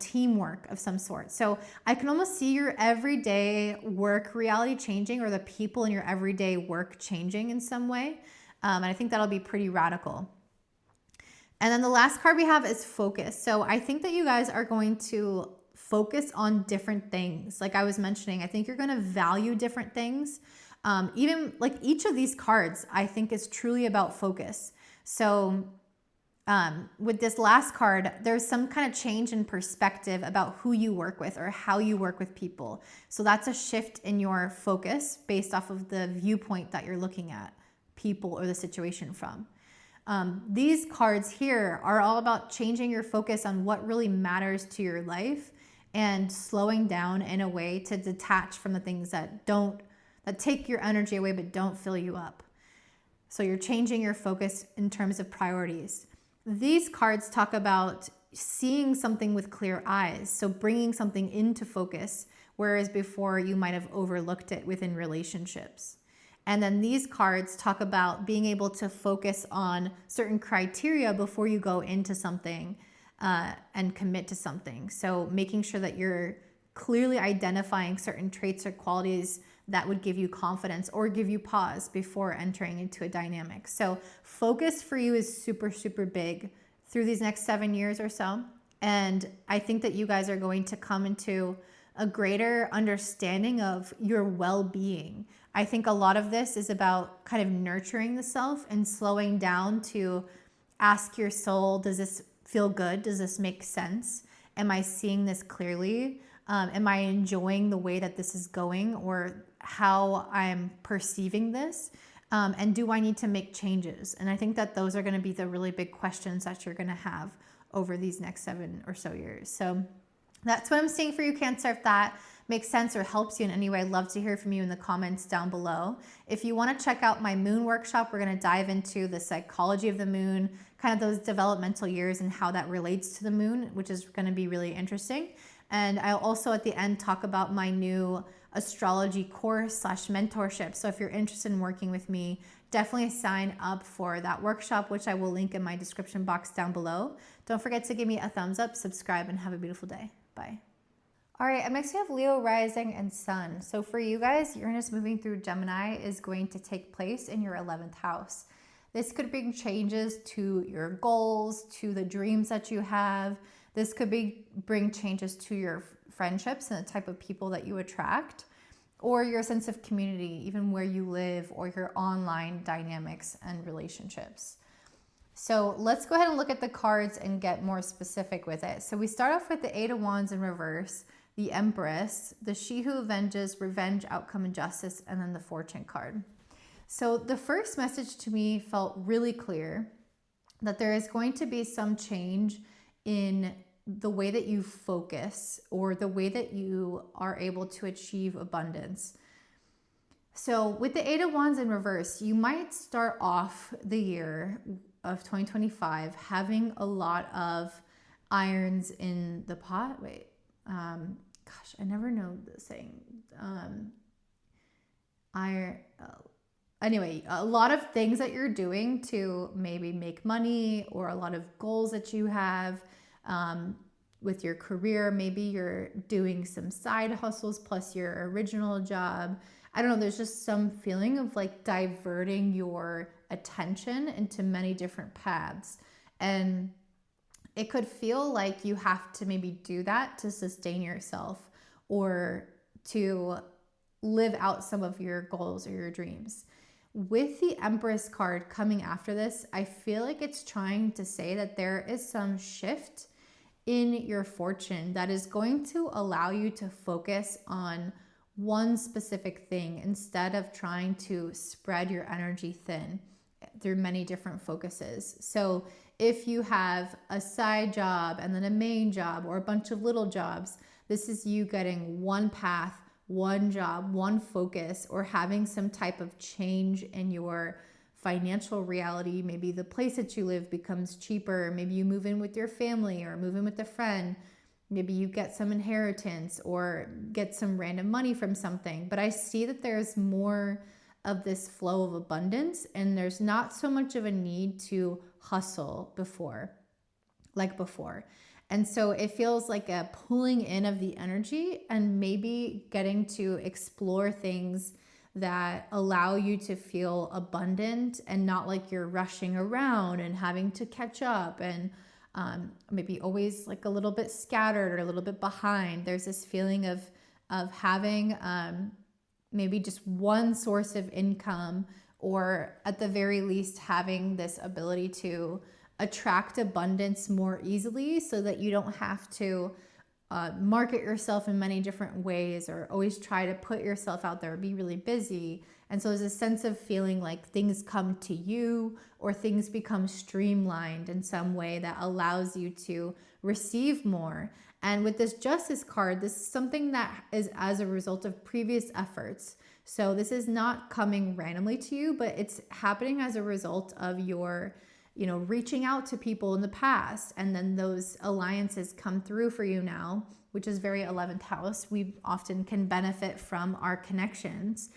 teamwork of some sort. So I can almost see your everyday work reality changing, or the people in your everyday work changing in some way. And I think that'll be pretty radical. And then the last card we have is focus. So I think that you guys are going to focus on different things. Like I was mentioning, I think you're going to value different things. Even like each of these cards, I think is truly about focus. So with this last card, there's some kind of change in perspective about who you work with or how you work with people. So that's a shift in your focus based off of the viewpoint that you're looking at people or the situation from. These cards here are all about changing your focus on what really matters to your life and slowing down in a way to detach from the things that take your energy away but don't fill you up. So you're changing your focus in terms of priorities. These cards talk about seeing something with clear eyes, so bringing something into focus, whereas before you might have overlooked it within relationships. And then these cards talk about being able to focus on certain criteria before you go into something and commit to something. So making sure that you're clearly identifying certain traits or qualities that would give you confidence or give you pause before entering into a dynamic. So focus for you is super, super big through these next 7 years or so. And I think that you guys are going to come into a greater understanding of your well-being. I think a lot of this is about kind of nurturing the self and slowing down to ask your soul, does this feel good? Does this make sense? Am I seeing this clearly? Am I enjoying the way that this is going or how I'm perceiving this? And do I need to make changes? And I think that those are going to be the really big questions that you're going to have over these next 7 or so years. So that's what I'm seeing for you, Cancer. If that makes sense or helps you in any way, I'd love to hear from you in the comments down below. If you want to check out my moon workshop, we're going to dive into the psychology of the moon, kind of those developmental years and how that relates to the moon, which is going to be really interesting. And I'll also at the end talk about my new astrology course / mentorship. So if you're interested in working with me, definitely sign up for that workshop, which I will link in my description box down below. Don't forget to give me a thumbs up, subscribe, and have a beautiful day. Bye. All right, next we have Leo rising and sun. So for you guys, Uranus moving through Gemini is going to take place in your 11th house. This could bring changes to your goals, to the dreams that you have. This could bring changes to your friendships and the type of people that you attract, or your sense of community, even where you live, or your online dynamics and relationships. So let's go ahead and look at the cards and get more specific with it. So we start off with the 8 of Wands in reverse, the Empress, the She Who Avenges, Revenge, Outcome, and Justice, and then the Fortune card. So the first message to me felt really clear that there is going to be some change in the way that you focus or the way that you are able to achieve abundance. So with the 8 of Wands in reverse, you might start off the year of 2025 having a lot of irons in the pot. I never know the saying. Anyway, a lot of things that you're doing to maybe make money, or a lot of goals that you have with your career. Maybe you're doing some side hustles plus your original job. I don't know, there's just some feeling of like diverting your attention into many different paths. And it could feel like you have to maybe do that to sustain yourself or to live out some of your goals or your dreams. With the Empress card coming after this, I feel like it's trying to say that there is some shift in your fortune that is going to allow you to focus on one specific thing instead of trying to spread your energy thin through many different focuses. So if you have a side job and then a main job or a bunch of little jobs, this is you getting one path, one job, one focus, or having some type of change in your financial reality. Maybe the place that you live becomes cheaper. Maybe you move in with your family or move in with a friend. Maybe you get some inheritance or get some random money from something. But I see that there's more of this flow of abundance, and there's not so much of a need to hustle before. And so it feels like a pulling in of the energy and maybe getting to explore things that allow you to feel abundant and not like you're rushing around and having to catch up and maybe always like a little bit scattered or a little bit behind. There's this feeling of having maybe just one source of income, or at the very least having this ability to attract abundance more easily, so that you don't have to market yourself in many different ways or always try to put yourself out there or be really busy. And so there's a sense of feeling like things come to you, or things become streamlined in some way that allows you to receive more. And with this Justice card, this is something that is as a result of previous efforts. So this is not coming randomly to you, but it's happening as a result of your, reaching out to people in the past. And then those alliances come through for you now, which is very 11th house. We often can benefit from our connections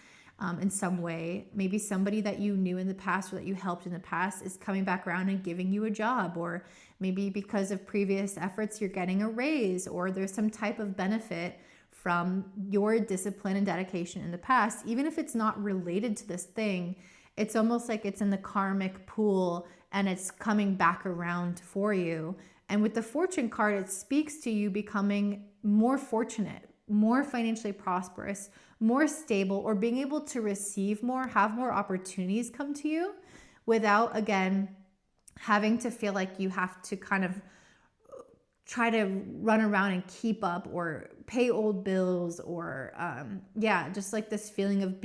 in some way. Maybe somebody that you knew in the past or that you helped in the past is coming back around and giving you a job, or maybe because of previous efforts, you're getting a raise, or there's some type of benefit from your discipline and dedication in the past. Even if it's not related to this thing, it's almost like it's in the karmic pool and it's coming back around for you. And with the Fortune card, it speaks to you becoming more fortunate, more financially prosperous, more stable, or being able to receive more, have more opportunities come to you without, again, having to feel like you have to kind of try to run around and keep up or pay old bills, or just like this feeling of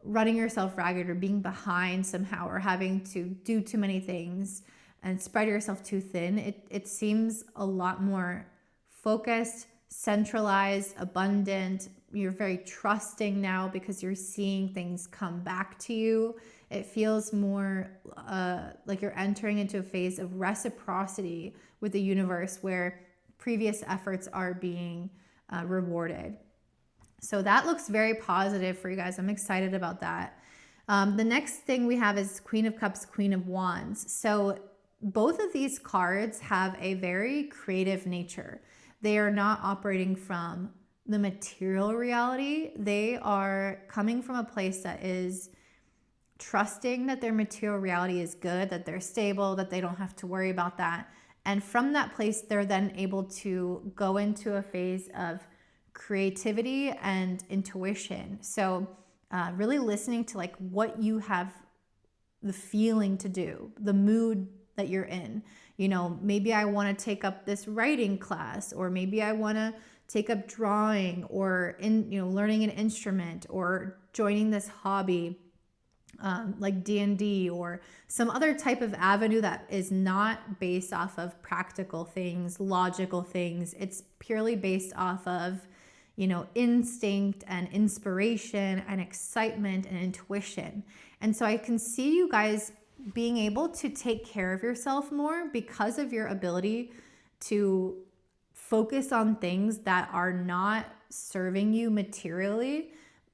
running yourself ragged or being behind somehow, or having to do too many things and spread yourself too thin. It seems a lot more focused, centralized, abundant. You're very trusting now because you're seeing things come back to you. It feels more like you're entering into a phase of reciprocity with the universe, where previous efforts are being rewarded. So that looks very positive for you guys. I'm excited about that. The next thing we have is Queen of Cups, Queen of Wands. So both of these cards have a very creative nature. They are not operating from the material reality. They are coming from a place that is trusting that their material reality is good, that they're stable, that they don't have to worry about that. And from that place, they're then able to go into a phase of creativity and intuition. So really listening to like what you have the feeling to do, the mood that you're in. Maybe I want to take up this writing class, or maybe I want to take up drawing, or learning an instrument, or joining this hobby like D&D, or some other type of avenue that is not based off of practical things, logical things. It's purely based off of instinct and inspiration and excitement and intuition. And so I can see you guys being able to take care of yourself more because of your ability to focus on things that are not serving you materially,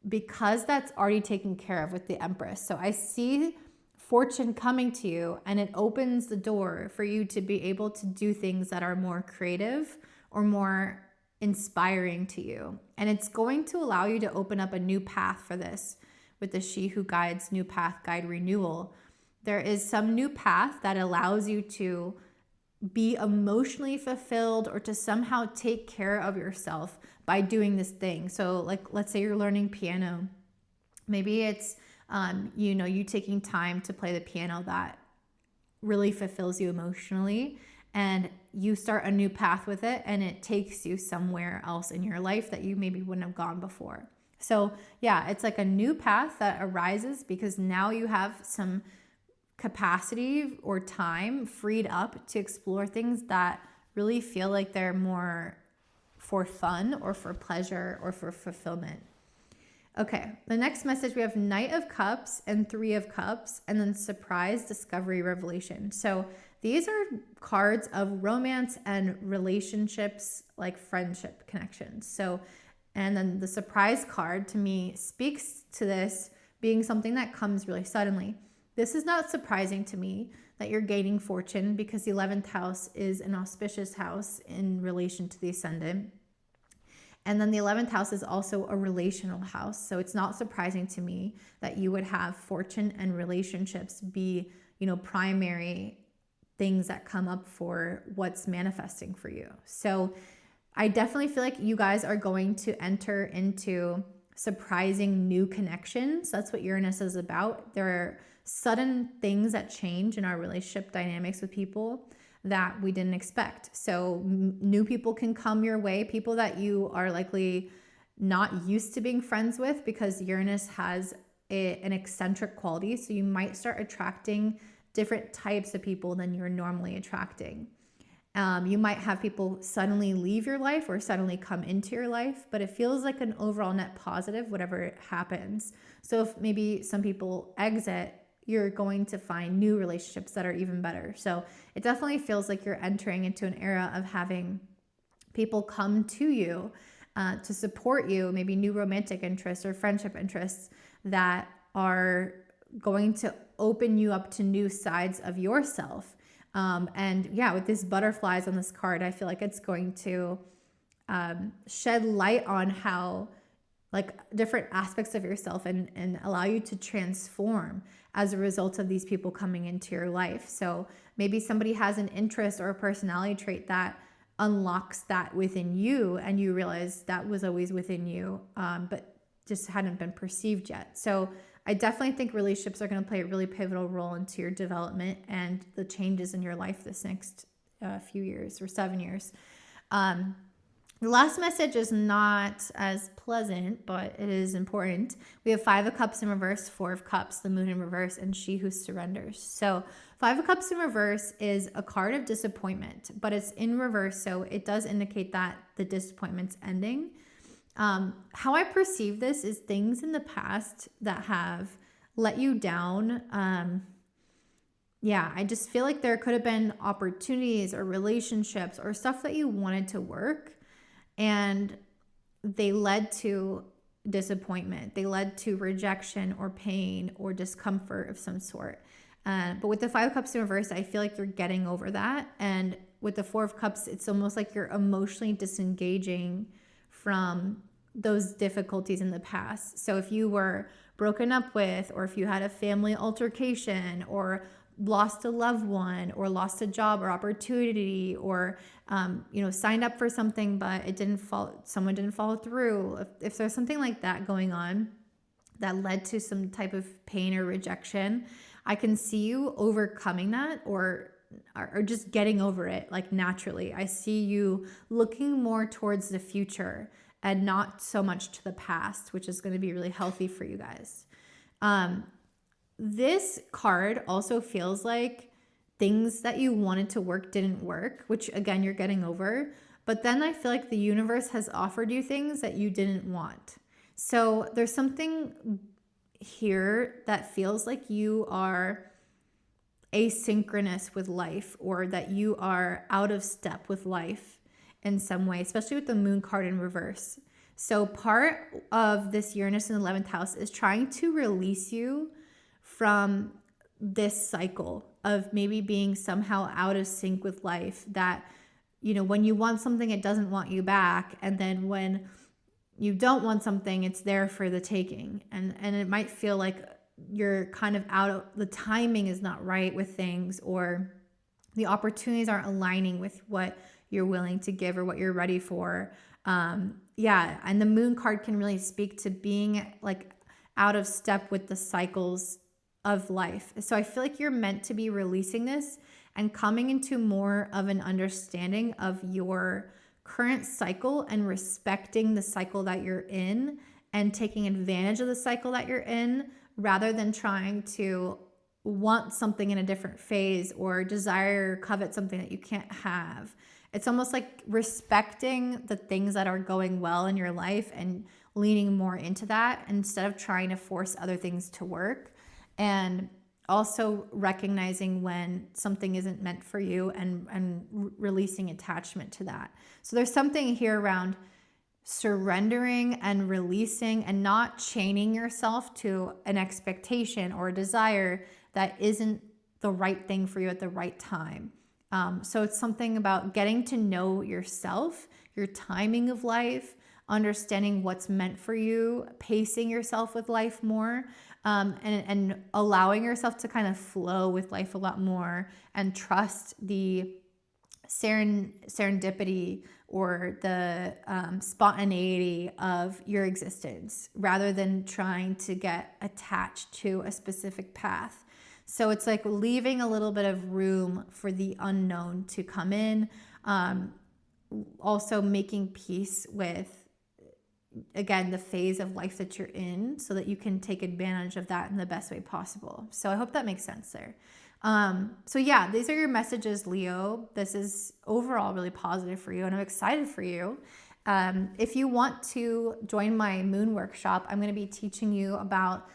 because that's already taken care of with the Empress. So I see fortune coming to you, and it opens the door for you to be able to do things that are more creative or more inspiring to you. And it's going to allow you to open up a new path for this with the She Who Guides New Path Guide Renewal. There is some new path that allows you to be emotionally fulfilled, or to somehow take care of yourself by doing this thing. So like, let's say you're learning piano. Maybe it's, you taking time to play the piano that really fulfills you emotionally, and you start a new path with it, and it takes you somewhere else in your life that you maybe wouldn't have gone before. So yeah, it's like a new path that arises because now you have some capacity or time freed up to explore things that really feel like they're more for fun or for pleasure or for fulfillment. Okay, the next message, we have Knight of Cups and Three of Cups, and then Surprise, Discovery, Revelation. So these are cards of romance and relationships, like friendship connections. So, and then the Surprise card to me speaks to this being something that comes really suddenly. This is not surprising to me that you're gaining fortune, because the 11th house is an auspicious house in relation to the ascendant. And then the 11th house is also a relational house. So it's not surprising to me that you would have fortune and relationships be, primary things that come up for what's manifesting for you. So I definitely feel like you guys are going to enter into surprising new connections. That's what Uranus is about. There are sudden things that change in our relationship dynamics with people that we didn't expect. So new people can come your way, people that you are likely not used to being friends with, because Uranus has an eccentric quality. So you might start attracting different types of people than you're normally attracting. You might have people suddenly leave your life or suddenly come into your life, but it feels like an overall net positive, whatever happens. So if maybe some people exit, you're going to find new relationships that are even better. So it definitely feels like you're entering into an era of having people come to you to support you, maybe new romantic interests or friendship interests that are going to open you up to new sides of yourself. And yeah, with these butterflies on this card, I feel like it's going to shed light on how different aspects of yourself and allow you to transform as a result of these people coming into your life. So maybe somebody has an interest or a personality trait that unlocks that within you, and you realize that was always within you, but just hadn't been perceived yet. So I definitely think relationships are going to play a really pivotal role into your development and the changes in your life this next few years or 7 years. The last message is not as pleasant, but it is important. We have 5 of Cups in reverse, 4 of Cups, the Moon in reverse, and She Who Surrenders. So 5 of Cups in reverse is a card of disappointment, but it's in reverse, so it does indicate that the disappointment's ending. How I perceive this is things in the past that have let you down. I just feel like there could have been opportunities or relationships or stuff that you wanted to work, and they led to disappointment. They led to rejection or pain or discomfort of some sort. But with the 5 of Cups in reverse, I feel like you're getting over that. And with the 4 of Cups, it's almost like you're emotionally disengaging from those difficulties in the past. So if you were broken up with, or if you had a family altercation, or lost a loved one, or lost a job or opportunity, or signed up for something but someone didn't follow through, if there's something like that going on that led to some type of pain or rejection, I can see you overcoming that or just getting over it naturally. I see you looking more towards the future and not so much to the past, which is going to be really healthy for you guys. This card also feels like things that you wanted to work didn't work, which again, you're getting over. But then I feel like the universe has offered you things that you didn't want. So there's something here that feels like you are asynchronous with life, or that you are out of step with life in some way, especially with the Moon card in reverse. So part of this Uranus in the 11th house is trying to release you from this cycle of maybe being somehow out of sync with life, that, when you want something, it doesn't want you back. And then when you don't want something, it's there for the taking. And it might feel like you're kind of the timing is not right with things, or the opportunities aren't aligning with what you're willing to give or what you're ready for. And the Moon card can really speak to being out of step with the cycles of life. So I feel like you're meant to be releasing this and coming into more of an understanding of your current cycle and respecting the cycle that you're in and taking advantage of the cycle that you're in, rather than trying to want something in a different phase or desire or covet something that you can't have. It's almost like respecting the things that are going well in your life and leaning more into that instead of trying to force other things to work. And also recognizing when something isn't meant for you and releasing attachment to that. So there's something here around surrendering and releasing and not chaining yourself to an expectation or a desire that isn't the right thing for you at the right time. So it's something about getting to know yourself, your timing of life, understanding what's meant for you, pacing yourself with life more, and allowing yourself to kind of flow with life a lot more and trust the serendipity or the spontaneity of your existence rather than trying to get attached to a specific path. So it's like leaving a little bit of room for the unknown to come in. Also making peace with, again, the phase of life that you're in so that you can take advantage of that in the best way possible. So I hope that makes sense there. So yeah, these are your messages, Leo. This is overall really positive for you, and I'm excited for you. If you want to join my moon workshop, I'm going to be teaching you about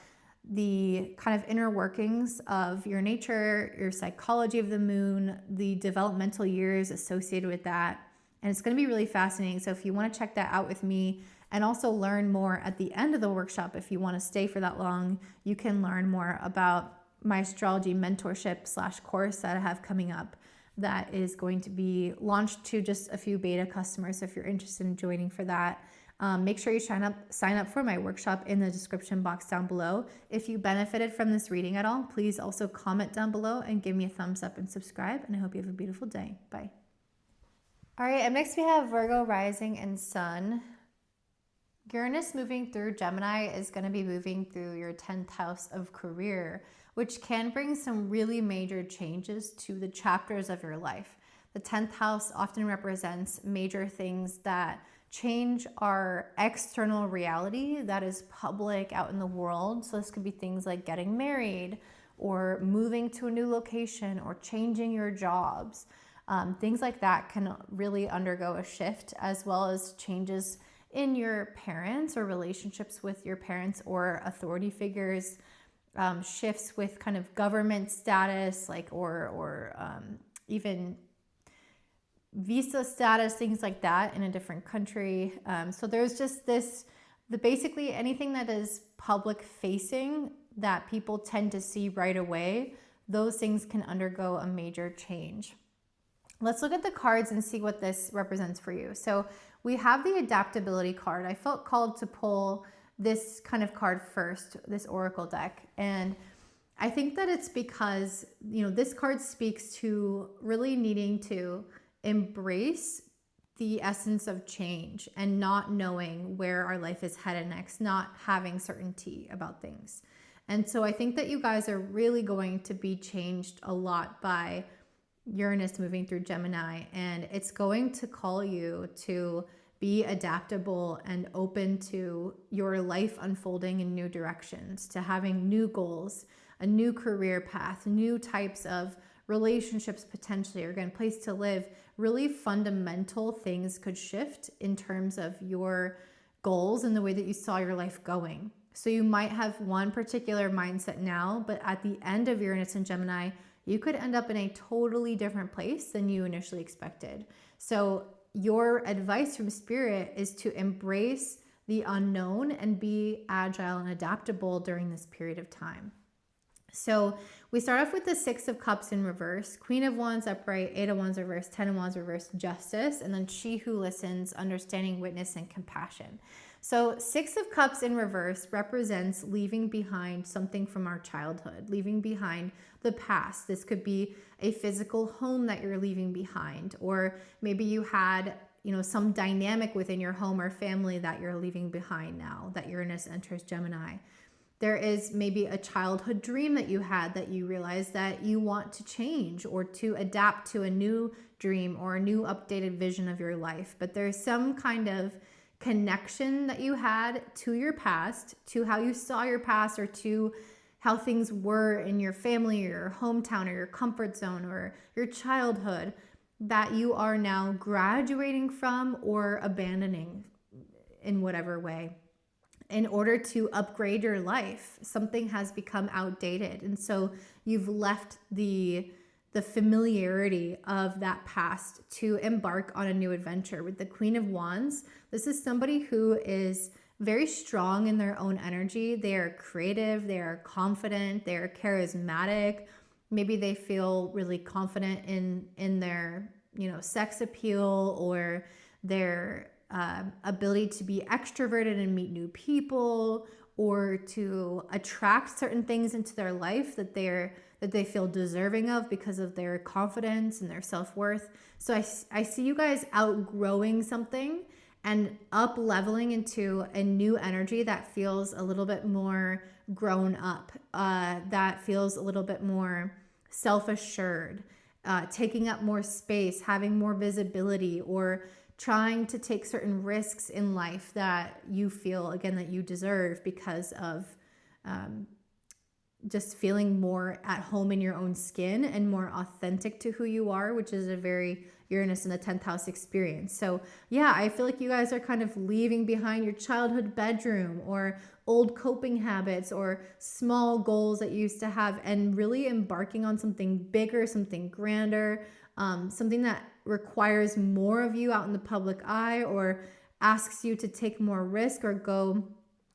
the kind of inner workings of your nature, your psychology of the moon, the developmental years associated with that. And it's going to be really fascinating. So if you want to check that out with me and also learn more at the end of the workshop, if you want to stay for that long, you can learn more about my astrology mentorship / course that I have coming up that is going to be launched to just a few beta customers. So if you're interested in joining for that, make sure you sign up for my workshop in the description box down below. If you benefited from this reading at all, please also comment down below and give me a thumbs up and subscribe. And I hope you have a beautiful day. Bye. All right, up next we have Virgo rising and sun. Uranus moving through Gemini is going to be moving through your 10th house of career, which can bring some really major changes to the chapters of your life. The 10th house often represents major things that change our external reality that is public out in the world. So this could be things like getting married or moving to a new location or changing your jobs. Things like that can really undergo a shift, as well as changes in your parents or relationships with your parents or authority figures, shifts with kind of government status, like or even visa status, things like that in a different country. So there's just basically anything that is public facing that people tend to see right away, those things can undergo a major change. Let's look at the cards and see what this represents for you. So we have the adaptability card. I felt called to pull this kind of card first, this oracle deck. And I think that it's because, this card speaks to really needing to embrace the essence of change and not knowing where our life is headed next, not having certainty about things. And so I think that you guys are really going to be changed a lot by Uranus moving through Gemini, and it's going to call you to be adaptable and open to your life unfolding in new directions, to having new goals, a new career path, new types of relationships potentially, or again, place to live. Really fundamental things could shift in terms of your goals and the way that you saw your life going. So you might have one particular mindset now, but at the end of Uranus and Gemini, you could end up in a totally different place than you initially expected. So your advice from Spirit is to embrace the unknown and be agile and adaptable during this period of time. So we start off with the 6 of Cups in reverse, Queen of Wands upright, 8 of Wands reverse, 10 of Wands reverse, Justice, and then She Who Listens, understanding, witness, and compassion. So 6 of Cups in reverse represents leaving behind something from our childhood, leaving behind the past. This could be a physical home that you're leaving behind, or maybe you had, some dynamic within your home or family that you're leaving behind now that Uranus enters Gemini. There is maybe a childhood dream that you had that you realize that you want to change or to adapt to a new dream or a new updated vision of your life. But there's some kind of connection that you had to your past, to how you saw your past, or to how things were in your family or your hometown or your comfort zone or your childhood, that you are now graduating from or abandoning in whatever way. In order to upgrade your life, something has become outdated. And so you've left the familiarity of that past to embark on a new adventure. With the Queen of Wands, this is somebody who is very strong in their own energy. They are creative, they are confident, they are charismatic. Maybe they feel really confident in their, sex appeal, or they're ability to be extroverted and meet new people, or to attract certain things into their life that they feel deserving of because of their confidence and their self-worth. So I see you guys outgrowing something and up leveling into a new energy that feels a little bit more grown up, that feels a little bit more self-assured, taking up more space, having more visibility, or trying to take certain risks in life that you feel, again, that you deserve because of just feeling more at home in your own skin and more authentic to who you are, which is a very Uranus in the 10th house experience. So yeah, I feel like you guys are kind of leaving behind your childhood bedroom or old coping habits or small goals that you used to have, and really embarking on something bigger, something grander, something that requires more of you out in the public eye, or asks you to take more risk or go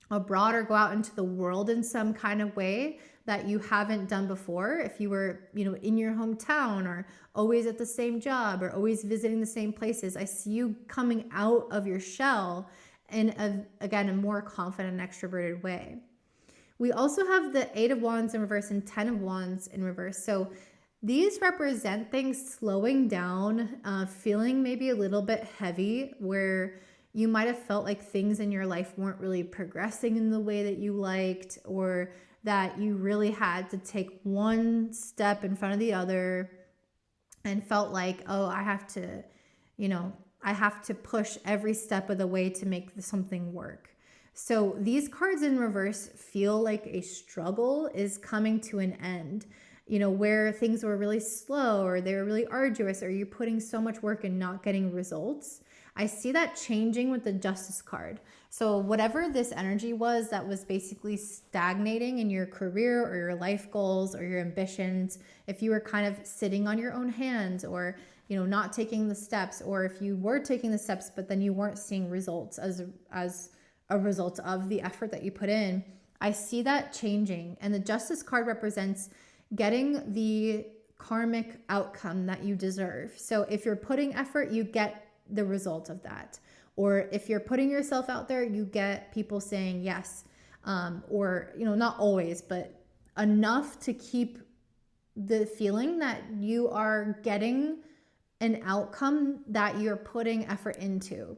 abroad or go out into the world in some kind of way that you haven't done before. If you were, in your hometown, or always at the same job, or always visiting the same places, I see you coming out of your shell in a more confident and extroverted way. We also have the 8 of Wands in reverse and 10 of Wands in reverse. So these represent things slowing down, feeling maybe a little bit heavy, where you might have felt like things in your life weren't really progressing in the way that you liked, or that you really had to take one step in front of the other and felt like, oh, I have to push every step of the way to make something work. So these cards in reverse feel like a struggle is coming to an end, where things were really slow, or they were really arduous, or you're putting so much work and not getting results. I see that changing with the Justice card. So whatever this energy was that was basically stagnating in your career or your life goals or your ambitions, if you were kind of sitting on your own hands, or not taking the steps, or if you were taking the steps but then you weren't seeing results as a result of the effort that you put in, I see that changing. And the Justice card represents getting the karmic outcome that you deserve. So if you're putting effort, you get the result of that. Or if you're putting yourself out there, you get people saying yes. Or, not always, but enough to keep the feeling that you are getting an outcome that you're putting effort into.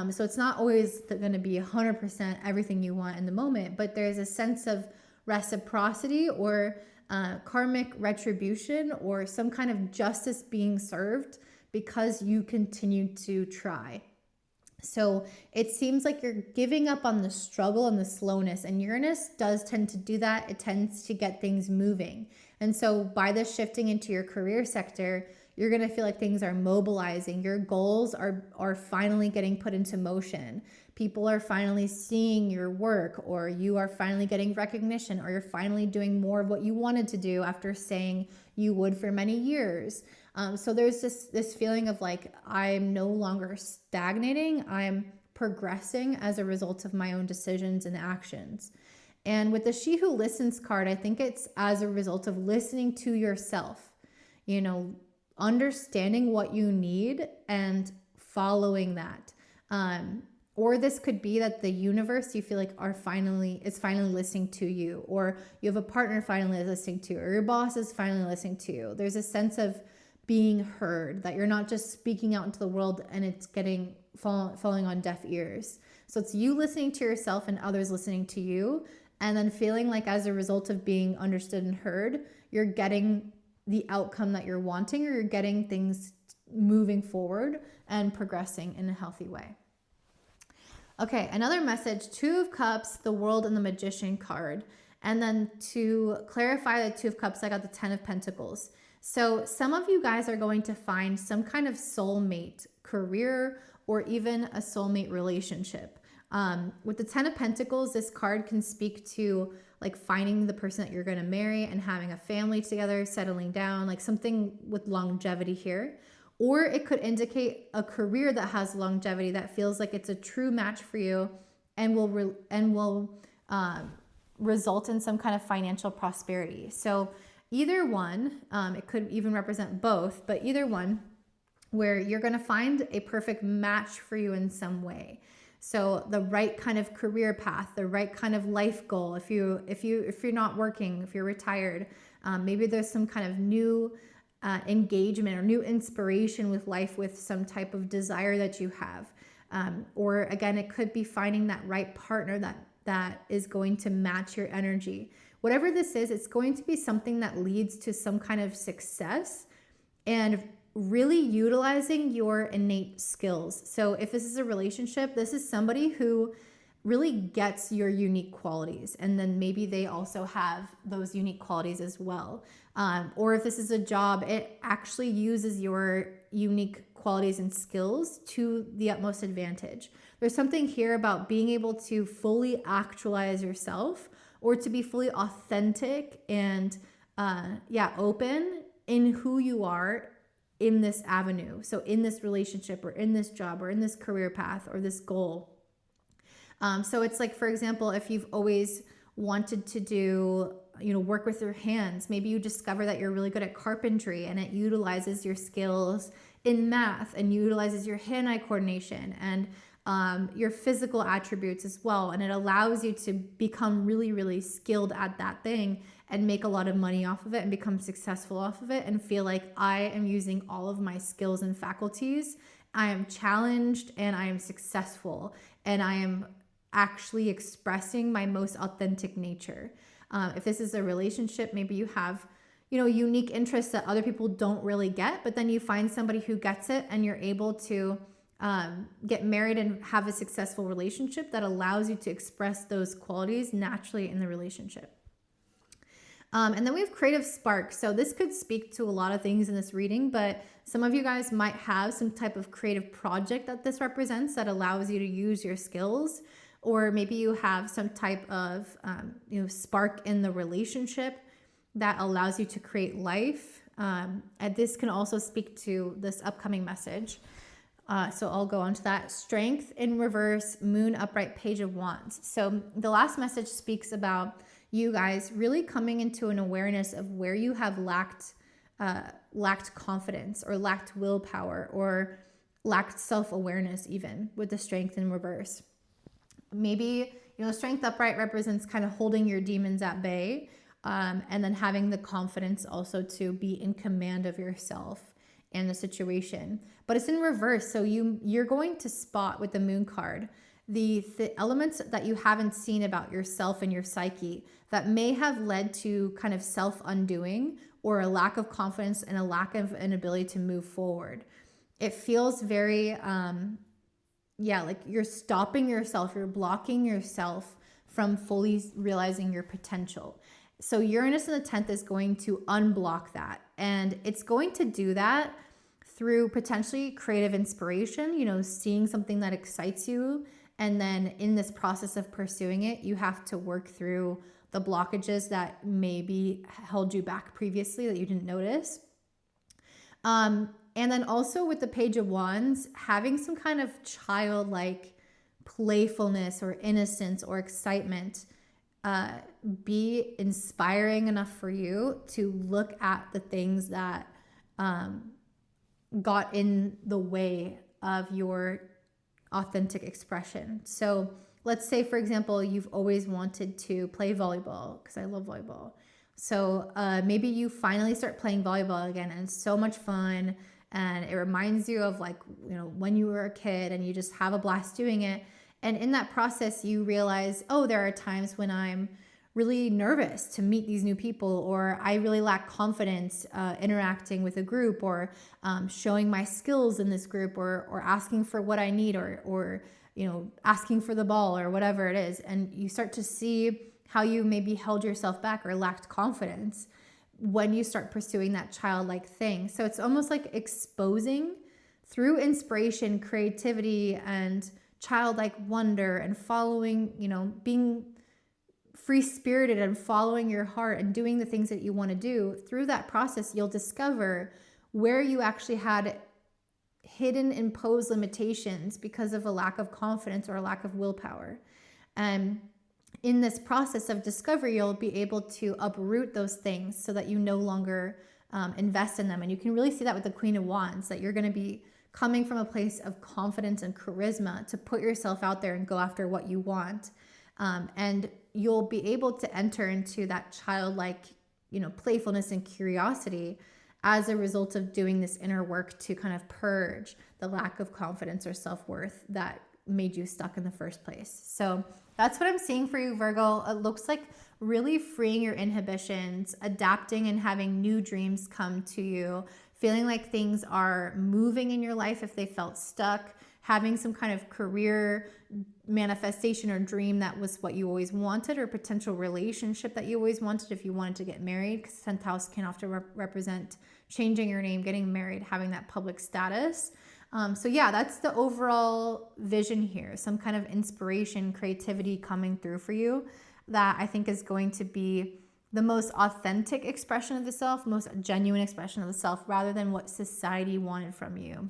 So it's not always going to be 100% everything you want in the moment, but there's a sense of reciprocity, or karmic retribution, or some kind of justice being served because you continue to try. So it seems like you're giving up on the struggle and the slowness, and Uranus does tend to do that. It tends to get things moving. And so by this shifting into your career sector, you're going to feel like things are mobilizing. Your goals are finally getting put into motion. People are finally seeing your work, or you are finally getting recognition, or you're finally doing more of what you wanted to do after saying you would for many years. So there's this feeling of like, I'm no longer stagnating. I'm progressing as a result of my own decisions and actions. And with the She Who Listens card, I think it's as a result of listening to yourself, understanding what you need and following that. Or this could be that the universe, you feel like is finally listening to you, or you have a partner finally listening to you, or your boss is finally listening to you. There's a sense of being heard, that you're not just speaking out into the world and it's falling on deaf ears. So it's you listening to yourself and others listening to you, and then feeling like as a result of being understood and heard, you're getting the outcome that you're wanting, or you're getting things moving forward and progressing in a healthy way. Okay, another message, 2 of Cups, the World, and the Magician card. And then to clarify the 2 of Cups, I got the 10 of Pentacles. So some of you guys are going to find some kind of soulmate career, or even a soulmate relationship. With the 10 of Pentacles, this card can speak to like finding the person that you're going to marry and having a family together, settling down, like something with longevity here. Or it could indicate a career that has longevity, that feels like it's a true match for you and will result in some kind of financial prosperity. So either one, it could even represent both, but either one, where you're going to find a perfect match for you in some way. So the right kind of career path, the right kind of life goal. If you're not working, if you're retired, maybe there's some kind of new engagement or new inspiration with life, with some type of desire that you have. Or again, it could be finding that right partner that is going to match your energy. Whatever this is, it's going to be something that leads to some kind of success and really utilizing your innate skills. So if this is a relationship, this is somebody who really gets your unique qualities, and then maybe they also have those unique qualities as well. Or if this is a job, it actually uses your unique qualities and skills to the utmost advantage. There's something here about being able to fully actualize yourself, or to be fully authentic and open in who you are in this avenue. So in this relationship, or in this job, or in this career path, or this goal. So it's like, for example, if you've always wanted to do, work with your hands, maybe you discover that you're really good at carpentry, and it utilizes your skills in math, and utilizes your hand-eye coordination and your physical attributes as well. And it allows you to become really, really skilled at that thing and make a lot of money off of it and become successful off of it and feel like I am using all of my skills and faculties. I am challenged and I am successful, and I am actually expressing my most authentic nature. If this is a relationship, maybe you have, unique interests that other people don't really get, but then you find somebody who gets it, and you're able to get married and have a successful relationship that allows you to express those qualities naturally in the relationship. And then we have creative spark. So this could speak to a lot of things in this reading, but some of you guys might have some type of creative project that this represents that allows you to use your skills. Or maybe you have some type of spark in the relationship that allows you to create life. And this can also speak to this upcoming message. So I'll go on to that. Strength in reverse, moon upright, page of wands. So the last message speaks about you guys really coming into an awareness of where you have lacked confidence, or lacked willpower, or lacked self-awareness, even with the strength in reverse. Maybe, strength upright represents kind of holding your demons at bay, and then having the confidence also to be in command of yourself and the situation. But it's in reverse. So you're going to spot with the moon card the elements that you haven't seen about yourself and your psyche that may have led to kind of self-undoing, or a lack of confidence and a lack of an ability to move forward. It feels very, like you're stopping yourself, you're blocking yourself from fully realizing your potential. So Uranus in the 10th is going to unblock that. And it's going to do that through potentially creative inspiration, seeing something that excites you. And then in this process of pursuing it, you have to work through the blockages that maybe held you back previously that you didn't notice. And then also with the page of wands, having some kind of childlike playfulness or innocence or excitement be inspiring enough for you to look at the things that got in the way of your authentic expression. So let's say, for example, you've always wanted to play volleyball, because I love volleyball. So maybe you finally start playing volleyball again, and it's so much fun, and it reminds you of when you were a kid, and you just have a blast doing it. And in that process, you realize, oh, there are times when I'm really nervous to meet these new people, or I really lack confidence interacting with a group, or showing my skills in this group, or asking for what I need, or asking for the ball, or whatever it is. And you start to see how you maybe held yourself back or lacked confidence when you start pursuing that childlike thing. So it's almost like exposing through inspiration, creativity, and childlike wonder, and following, being free-spirited and following your heart and doing the things that you want to do. Through that process, you'll discover where you actually had hidden imposed limitations because of a lack of confidence or a lack of willpower. And in this process of discovery, you'll be able to uproot those things so that you no longer invest in them. And you can really see that with the Queen of Wands, that you're going to be coming from a place of confidence and charisma to put yourself out there and go after what you want. And you'll be able to enter into that childlike, playfulness and curiosity as a result of doing this inner work to kind of purge the lack of confidence or self-worth that made you stuck in the first place. So that's what I'm seeing for you, Virgo. It looks like really freeing your inhibitions, adapting and having new dreams come to you, feeling like things are moving in your life if they felt stuck, having some kind of career manifestation or dream that was what you always wanted, or potential relationship that you always wanted if you wanted to get married, because 10th house can often represent changing your name, getting married, having that public status. So yeah, that's the overall vision here. Some kind of inspiration, creativity coming through for you that I think is going to be the most authentic expression of the self, most genuine expression of the self, rather than what society wanted from you.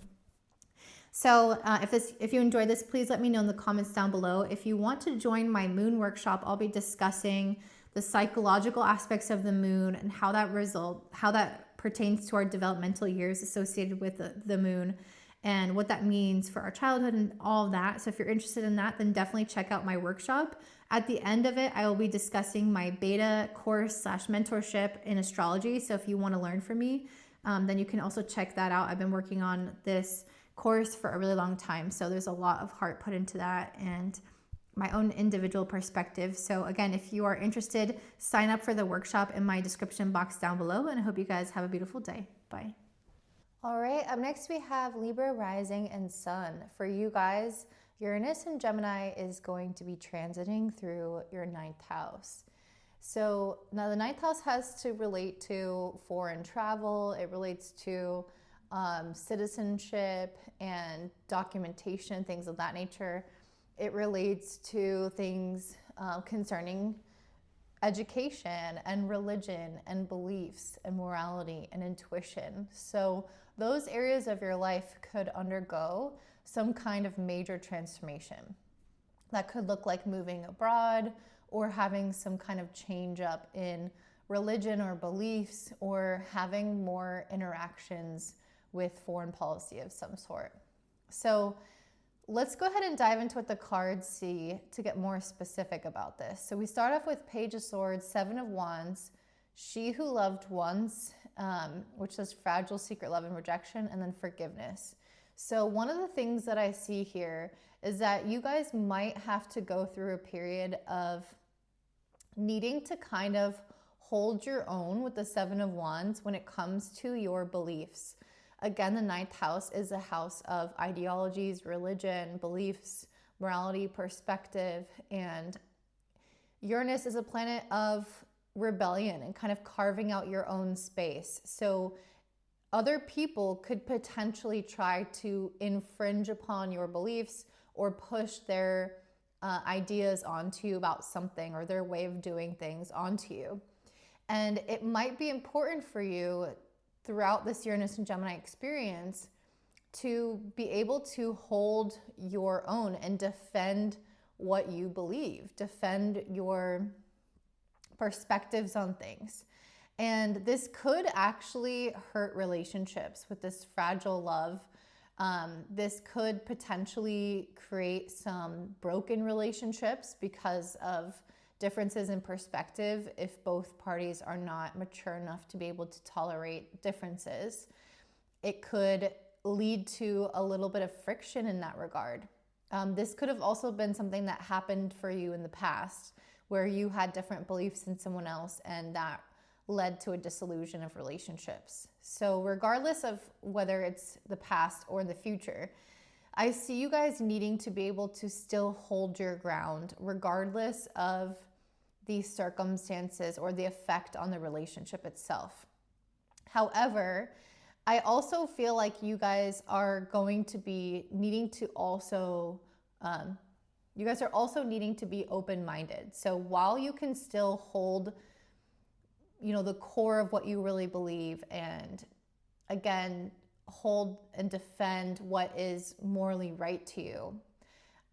So if you enjoyed this, please let me know in the comments down below. If you want to join my moon workshop, I'll be discussing the psychological aspects of the moon and how that pertains to our developmental years associated with the moon, and what that means for our childhood and all of that. So if you're interested in that, then definitely check out my workshop. At the end of it, I will be discussing my beta course / mentorship in astrology. So if you want to learn from me, then you can also check that out. I've been working on this course for a really long time. So there's a lot of heart put into that and my own individual perspective. So again, if you are interested, sign up for the workshop in my description box down below. And I hope you guys have a beautiful day. Bye. All right, up next we have Libra rising and sun. For you guys, Uranus and Gemini is going to be transiting through your 9th house. So now the 9th house has to relate to foreign travel. It relates to citizenship and documentation, things of that nature. It relates to things concerning education and religion and beliefs and morality and intuition. So those areas of your life could undergo some kind of major transformation. That could look like moving abroad or having some kind of change up in religion or beliefs, or having more interactions with foreign policy of some sort. So let's go ahead and dive into what the cards see to get more specific about this. So we start off with Page of Swords, 7 of Wands, She Who Loved Once, which says fragile, secret love and rejection, and then forgiveness. So one of the things that I see here is that you guys might have to go through a period of needing to kind of hold your own with the 7 of Wands when it comes to your beliefs. Again, the 9th house is a house of ideologies, religion, beliefs, morality, perspective, and Uranus is a planet of rebellion and kind of carving out your own space. So other people could potentially try to infringe upon your beliefs or push their ideas onto you about something, or their way of doing things onto you. And it might be important for you throughout this Uranus and Gemini experience to be able to hold your own and defend what you believe, defend your perspectives on things. And this could actually hurt relationships with this fragile love. This could potentially create some broken relationships because of differences in perspective if both parties are not mature enough to be able to tolerate differences. It could lead to a little bit of friction in that regard. This could have also been something that happened for you in the past, where you had different beliefs than someone else, and that led to a dissolution of relationships. So regardless of whether it's the past or the future, I see you guys needing to be able to still hold your ground regardless of the circumstances or the effect on the relationship itself. However, I also feel like you guys are going to be needing to also, needing to be open-minded. So while you can still hold, the core of what you really believe, and again, hold and defend what is morally right to you,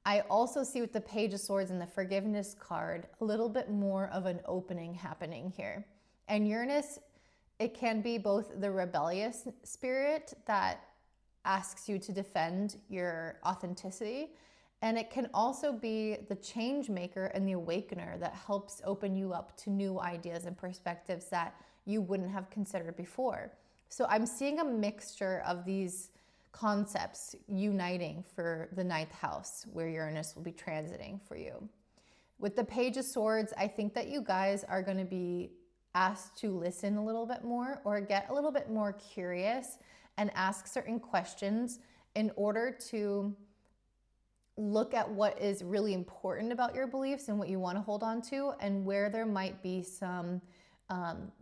I also see with the Page of Swords and the Forgiveness card, a little bit more of an opening happening here. And Uranus It can be both the rebellious spirit that asks you to defend your authenticity, and it can also be the change maker and the awakener that helps open you up to new ideas and perspectives that you wouldn't have considered before. So I'm seeing a mixture of these concepts uniting for the 9th house, where Uranus will be transiting for you. With the Page of Swords, I think that you guys are going to be asked to listen a little bit more, or get a little bit more curious and ask certain questions in order to look at what is really important about your beliefs and what you want to hold on to, and where there might be some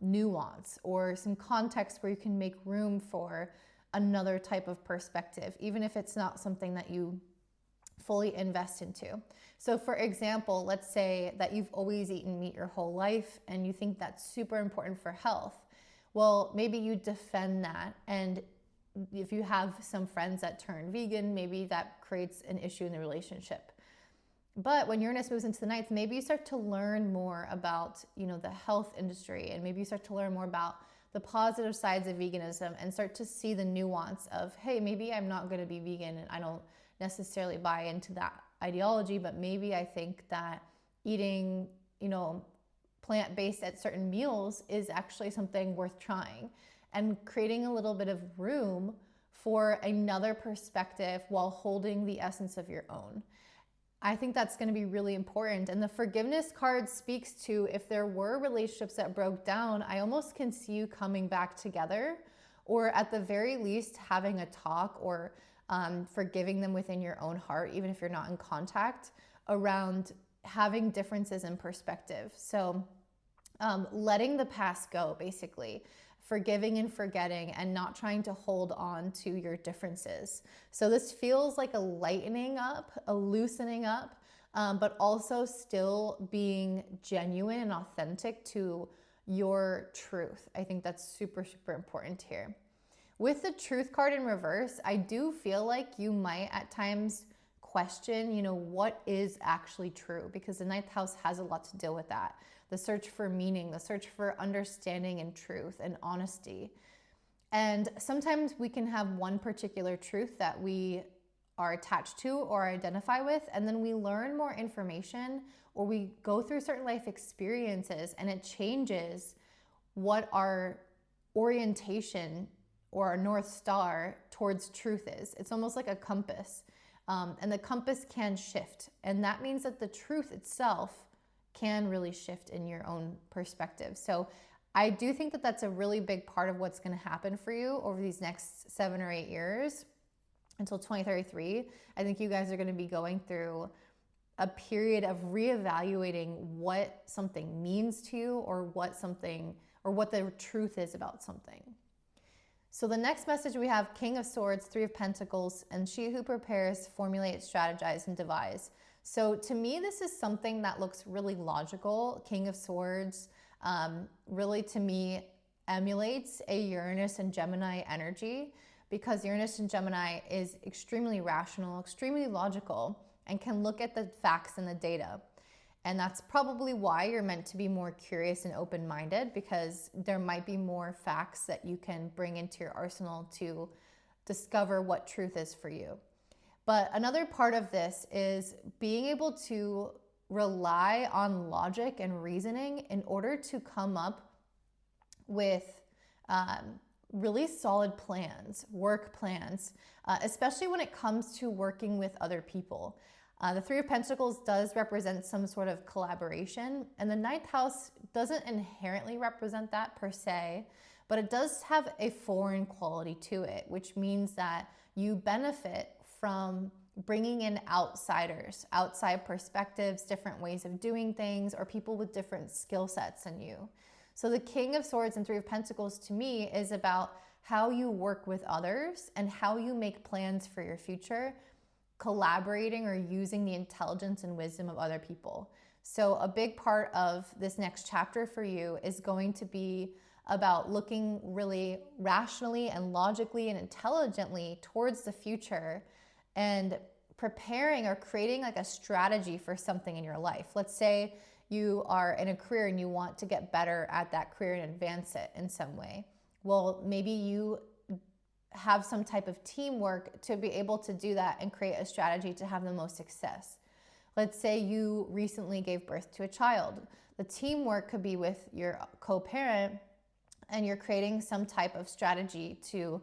nuance or some context where you can make room for another type of perspective, even if it's not something that you fully invest into. So for example, let's say that you've always eaten meat your whole life and you think that's super important for health. Well, maybe you defend that, and if you have some friends that turn vegan, maybe that creates an issue in the relationship. But when Uranus moves into the 9th, maybe you start to learn more about, the health industry, and maybe you start to learn more about the positive sides of veganism and start to see the nuance of, hey, maybe I'm not going to be vegan and I don't necessarily buy into that ideology, but maybe I think that eating, plant-based at certain meals is actually something worth trying, and creating a little bit of room for another perspective while holding the essence of your own. I think that's going to be really important. And the forgiveness card speaks to, if there were relationships that broke down, I almost can see you coming back together, or at the very least having a talk, or forgiving them within your own heart, even if you're not in contact, around having differences in perspective. So letting the past go, basically. Forgiving and forgetting, and not trying to hold on to your differences. So this feels like a lightening up, a loosening up, but also still being genuine and authentic to your truth. I think that's super, super important here. With the Truth card in reverse, I do feel like you might at times question, what is actually true, because the 9th house has a lot to deal with that. The search for meaning, the search for understanding and truth and honesty. And sometimes we can have one particular truth that we are attached to or identify with, and then we learn more information, or we go through certain life experiences, and it changes what our orientation or our North Star towards truth is. It's almost like a compass. And the compass can shift. And that means that the truth itself can really shift in your own perspective. So I do think that that's a really big part of what's going to happen for you over these next 7 or 8 years until 2033. I think you guys are going to be going through a period of reevaluating what something means to you, or what the truth is about something. So the next message we have, King of Swords, 3 of Pentacles, and she who prepares, formulates, strategize, and devise. So to me, this is something that looks really logical. King of Swords really, to me, emulates a Uranus and Gemini energy, because Uranus and Gemini is extremely rational, extremely logical, and can look at the facts and the data. And that's probably why you're meant to be more curious and open-minded, because there might be more facts that you can bring into your arsenal to discover what truth is for you. But another part of this is being able to rely on logic and reasoning in order to come up with really solid plans, work plans, especially when it comes to working with other people. The 3 of Pentacles does represent some sort of collaboration, and the 9th house doesn't inherently represent that per se, but it does have a foreign quality to it, which means that you benefit from bringing in outsiders, outside perspectives, different ways of doing things, or people with different skill sets than you. So the King of Swords and 3 of Pentacles to me is about how you work with others and how you make plans for your future, collaborating or using the intelligence and wisdom of other people. So a big part of this next chapter for you is going to be about looking really rationally and logically and intelligently towards the future, and preparing or creating like a strategy for something in your life. Let's say you are in a career and you want to get better at that career and advance it in some way. Well, maybe you have some type of teamwork to be able to do that and create a strategy to have the most success. Let's say you recently gave birth to a child. The teamwork could be with your co-parent, and you're creating some type of strategy to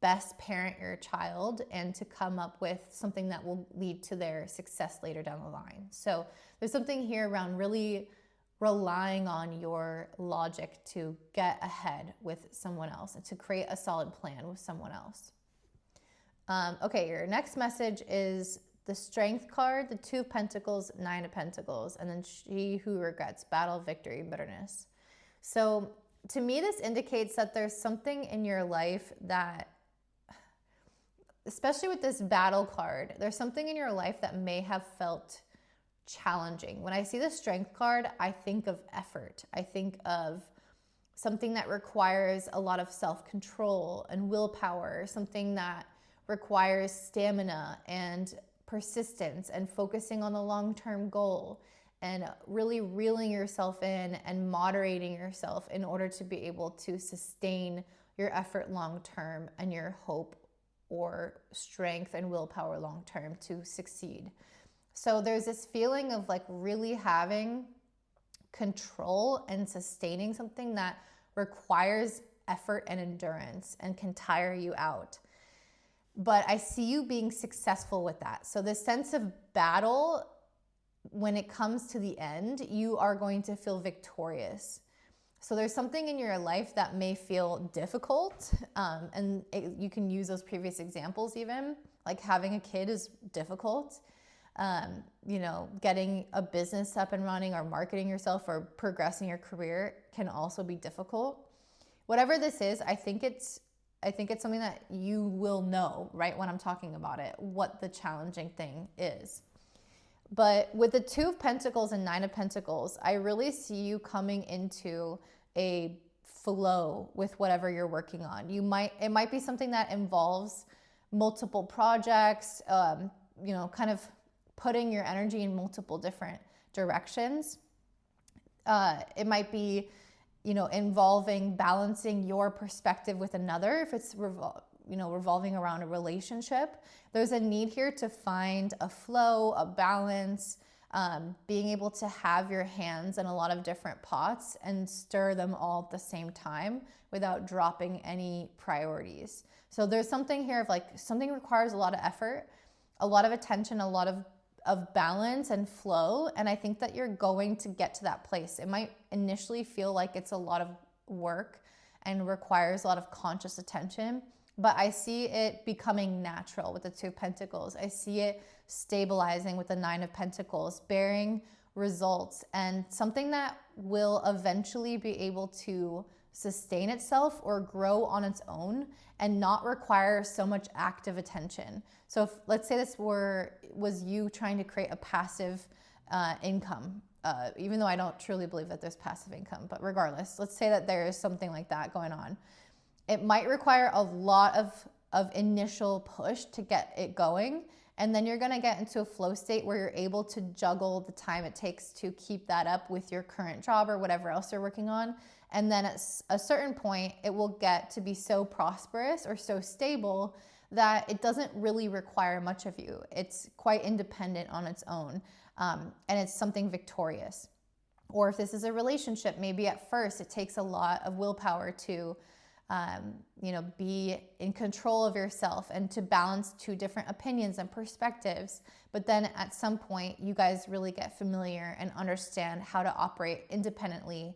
best parent your child and to come up with something that will lead to their success later down the line. So there's something here around really relying on your logic to get ahead with someone else and to create a solid plan with someone else. Okay, your next message is the Strength card, the Two of Pentacles, Nine of Pentacles, and then She Who Regrets, Battle, Victory, Bitterness. So to me, this indicates that there's something in your life that, especially with this Battle card, there's something in your life that may have felt challenging. When I see the Strength card, I think of effort. I think of something that requires a lot of self-control and willpower, something that requires stamina and persistence and focusing on the long-term goal and really reeling yourself in and moderating yourself in order to be able to sustain your effort long-term and your hope or strength and willpower long-term to succeed. So there's this feeling of like really having control and sustaining something that requires effort and endurance and can tire you out. But I see you being successful with that. So this sense of battle, when it comes to the end, you are going to feel victorious. So there's something in your life that may feel difficult, you can use those previous examples even, like having a kid is difficult. Getting a business up and running or marketing yourself or progressing your career can also be difficult. Whatever this is, I think it's something that you will know, right, when I'm talking about it, what the challenging thing is. But with the Two of Pentacles and Nine of Pentacles, I really see you coming into a flow with whatever you're working on. It might be something that involves multiple projects, kind of putting your energy in multiple different directions. It might be, involving balancing your perspective with another. If it's revolving around a relationship, there's a need here to find a flow, a balance, being able to have your hands in a lot of different pots and stir them all at the same time without dropping any priorities. So there's something here of like something requires a lot of effort, a lot of attention, a lot of balance and flow. And I think that you're going to get to that place. It might initially feel like it's a lot of work and requires a lot of conscious attention, but I see it becoming natural with the Two of Pentacles. I see it stabilizing with the Nine of Pentacles, bearing results, and something that will eventually be able to sustain itself or grow on its own and not require so much active attention. So if, let's say this was you trying to create a passive income, even though I don't truly believe that there's passive income, but regardless, let's say that there is something like that going on. It might require a lot of initial push to get it going, and then you're gonna get into a flow state where you're able to juggle the time it takes to keep that up with your current job or whatever else you're working on. And then at a certain point, it will get to be so prosperous or so stable that it doesn't really require much of you. It's quite independent on its own, and it's something victorious. Or if this is a relationship, maybe at first it takes a lot of willpower to be in control of yourself and to balance two different opinions and perspectives. But then at some point, you guys really get familiar and understand how to operate independently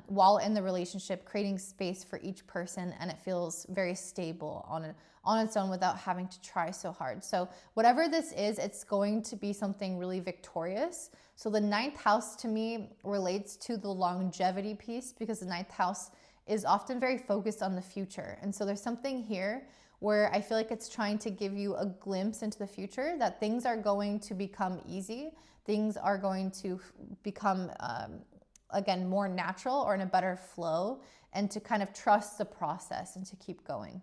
while in the relationship, creating space for each person, and it feels very stable on its own without having to try so hard. So whatever this is, it's going to be something really victorious. So the ninth house to me relates to the longevity piece, because the ninth house is often very focused on the future. And so there's something here where I feel like it's trying to give you a glimpse into the future, that things are going to become easy. Things are going to become, again, more natural or in a better flow, and to kind of trust the process and to keep going.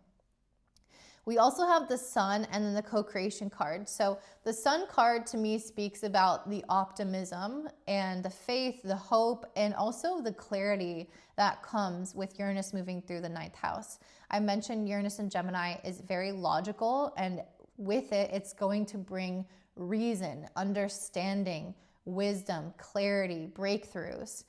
We also have the Sun and then the co-creation card. So the Sun card to me speaks about the optimism and the faith, the hope, and also the clarity that comes with Uranus moving through the 9th house. I mentioned Uranus in Gemini is very logical, and with it, it's going to bring reason, understanding, wisdom, clarity, breakthroughs,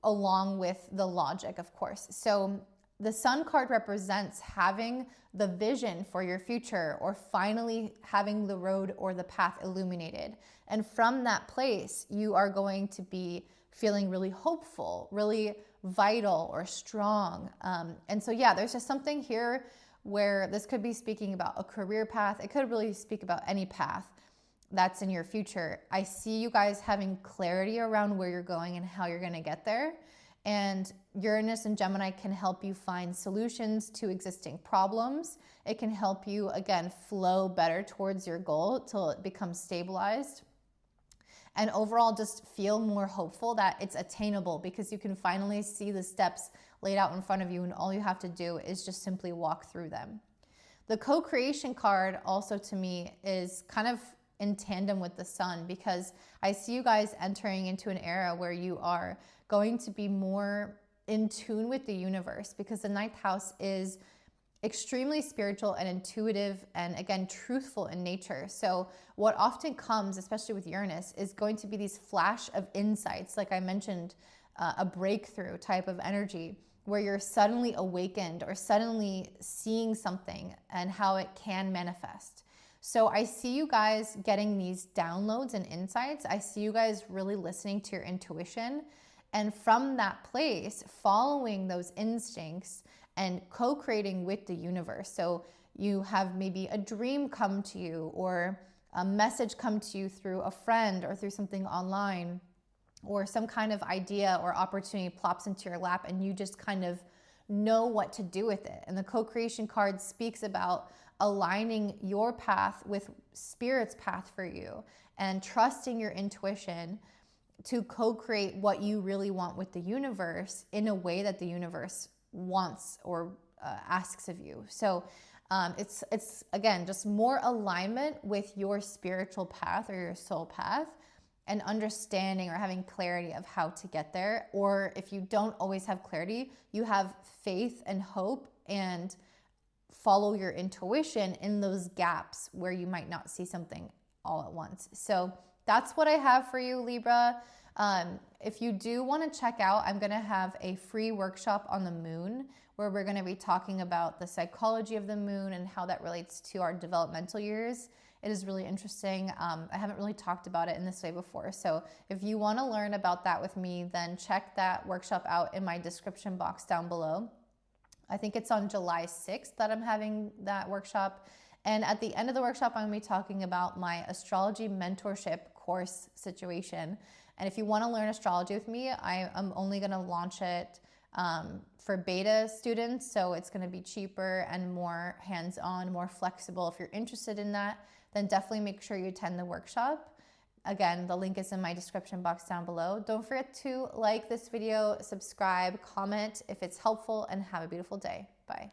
along with the logic, of course. So the Sun card represents having the vision for your future, or finally having the road or the path illuminated. And from that place, you are going to be feeling really hopeful, really vital or strong. And so, yeah, there's just something here where this could be speaking about a career path. It could really speak about any path that's in your future. I see you guys having clarity around where you're going and how you're going to get there. And Uranus and Gemini can help you find solutions to existing problems. It can help you, again, flow better towards your goal till it becomes stabilized. And overall, just feel more hopeful that it's attainable, because you can finally see the steps laid out in front of you, and all you have to do is just simply walk through them. The co-creation card also to me is kind of in tandem with the Sun, because I see you guys entering into an era where you are going to be more in tune with the universe, because the 9th house is extremely spiritual and intuitive and, again, truthful in nature. So what often comes, especially with Uranus, is going to be these flash of insights, like I mentioned, a breakthrough type of energy where you're suddenly awakened or suddenly seeing something and how it can manifest. So I see you guys getting these downloads and insights. I see you guys really listening to your intuition, and from that place, following those instincts and co-creating with the universe. So you have maybe a dream come to you, or a message come to you through a friend or through something online, or some kind of idea or opportunity plops into your lap, and you just kind of know what to do with it. And the co-creation card speaks about aligning your path with Spirit's path for you and trusting your intuition to co-create what you really want with the universe in a way that the universe wants or asks of you. So it's again, just more alignment with your spiritual path or your soul path, and understanding or having clarity of how to get there. Or if you don't always have clarity, you have faith and hope, and follow your intuition in those gaps where you might not see something all at once. So that's what I have for you, Libra. If you do want to check out, I'm going to have a free workshop on the moon, where we're going to be talking about the psychology of the moon and how that relates to our developmental years. It is really interesting. I haven't really talked about it in this way before. So if you want to learn about that with me, then check that workshop out in my description box down below. I think it's on July 6th that I'm having that workshop. And at the end of the workshop, I'm going to be talking about my astrology mentorship course situation. And if you want to learn astrology with me, I'm only going to launch it for beta students. So it's going to be cheaper and more hands-on, more flexible. If you're interested in that, then definitely make sure you attend the workshop. Again, the link is in my description box down below. Don't forget to like this video, subscribe, comment if it's helpful, and have a beautiful day. Bye.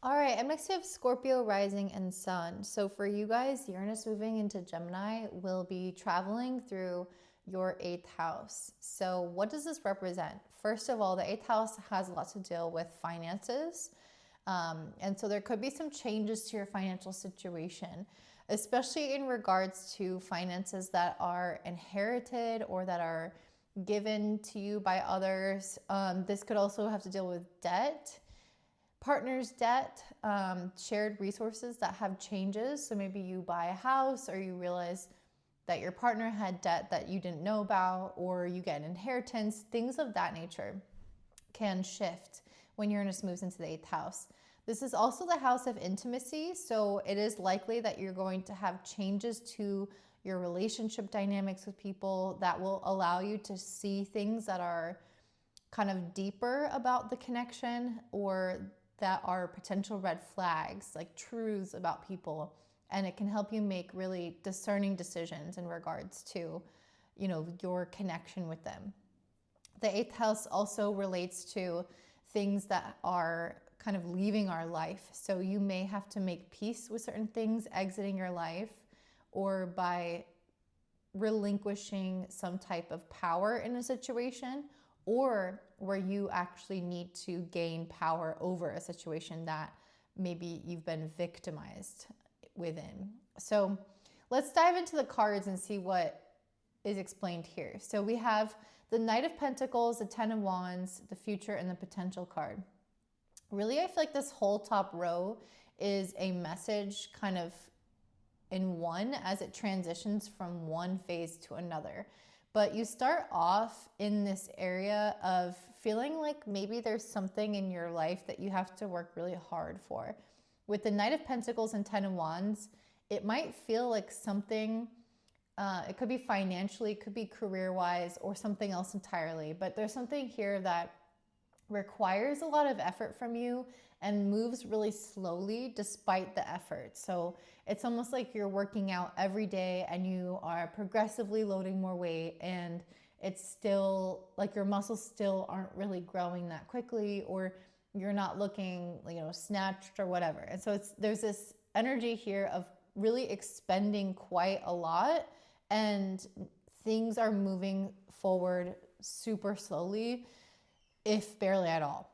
All right, up next we have Scorpio rising and sun. So for you guys, Uranus moving into Gemini will be traveling through your 8th house. So what does this represent? First of all, the 8th house has a lot to deal with finances. And so there could be some changes to your financial situation, especially in regards to finances that are inherited or that are given to you by others. This could also have to deal with debt, partner's debt, shared resources that have changes. So maybe you buy a house, or you realize that your partner had debt that you didn't know about, or you get an inheritance. Things of that nature can shift when Uranus moves into the 8th house. This is also the house of intimacy, so it is likely that you're going to have changes to your relationship dynamics with people that will allow you to see things that are kind of deeper about the connection, or that are potential red flags, like truths about people. And it can help you make really discerning decisions in regards to, your connection with them. The 8th house also relates to things that are kind of leaving our life. So you may have to make peace with certain things exiting your life, or by relinquishing some type of power in a situation, or where you actually need to gain power over a situation that maybe you've been victimized within. So let's dive into the cards and see what is explained here. So we have the Knight of Pentacles, the Ten of Wands, the Future, and the Potential card. Really, I feel like this whole top row is a message kind of in one as it transitions from one phase to another. But you start off in this area of feeling like maybe there's something in your life that you have to work really hard for. With the Knight of Pentacles and Ten of Wands, it might feel like something, it could be financially, it could be career-wise, or something else entirely. But there's something here that requires a lot of effort from you and moves really slowly despite the effort. So it's almost like you're working out every day and you are progressively loading more weight, and it's still like your muscles still aren't really growing that quickly, or you're not looking, snatched or whatever. And so there's this energy here of really expending quite a lot, and things are moving forward super slowly, if barely at all.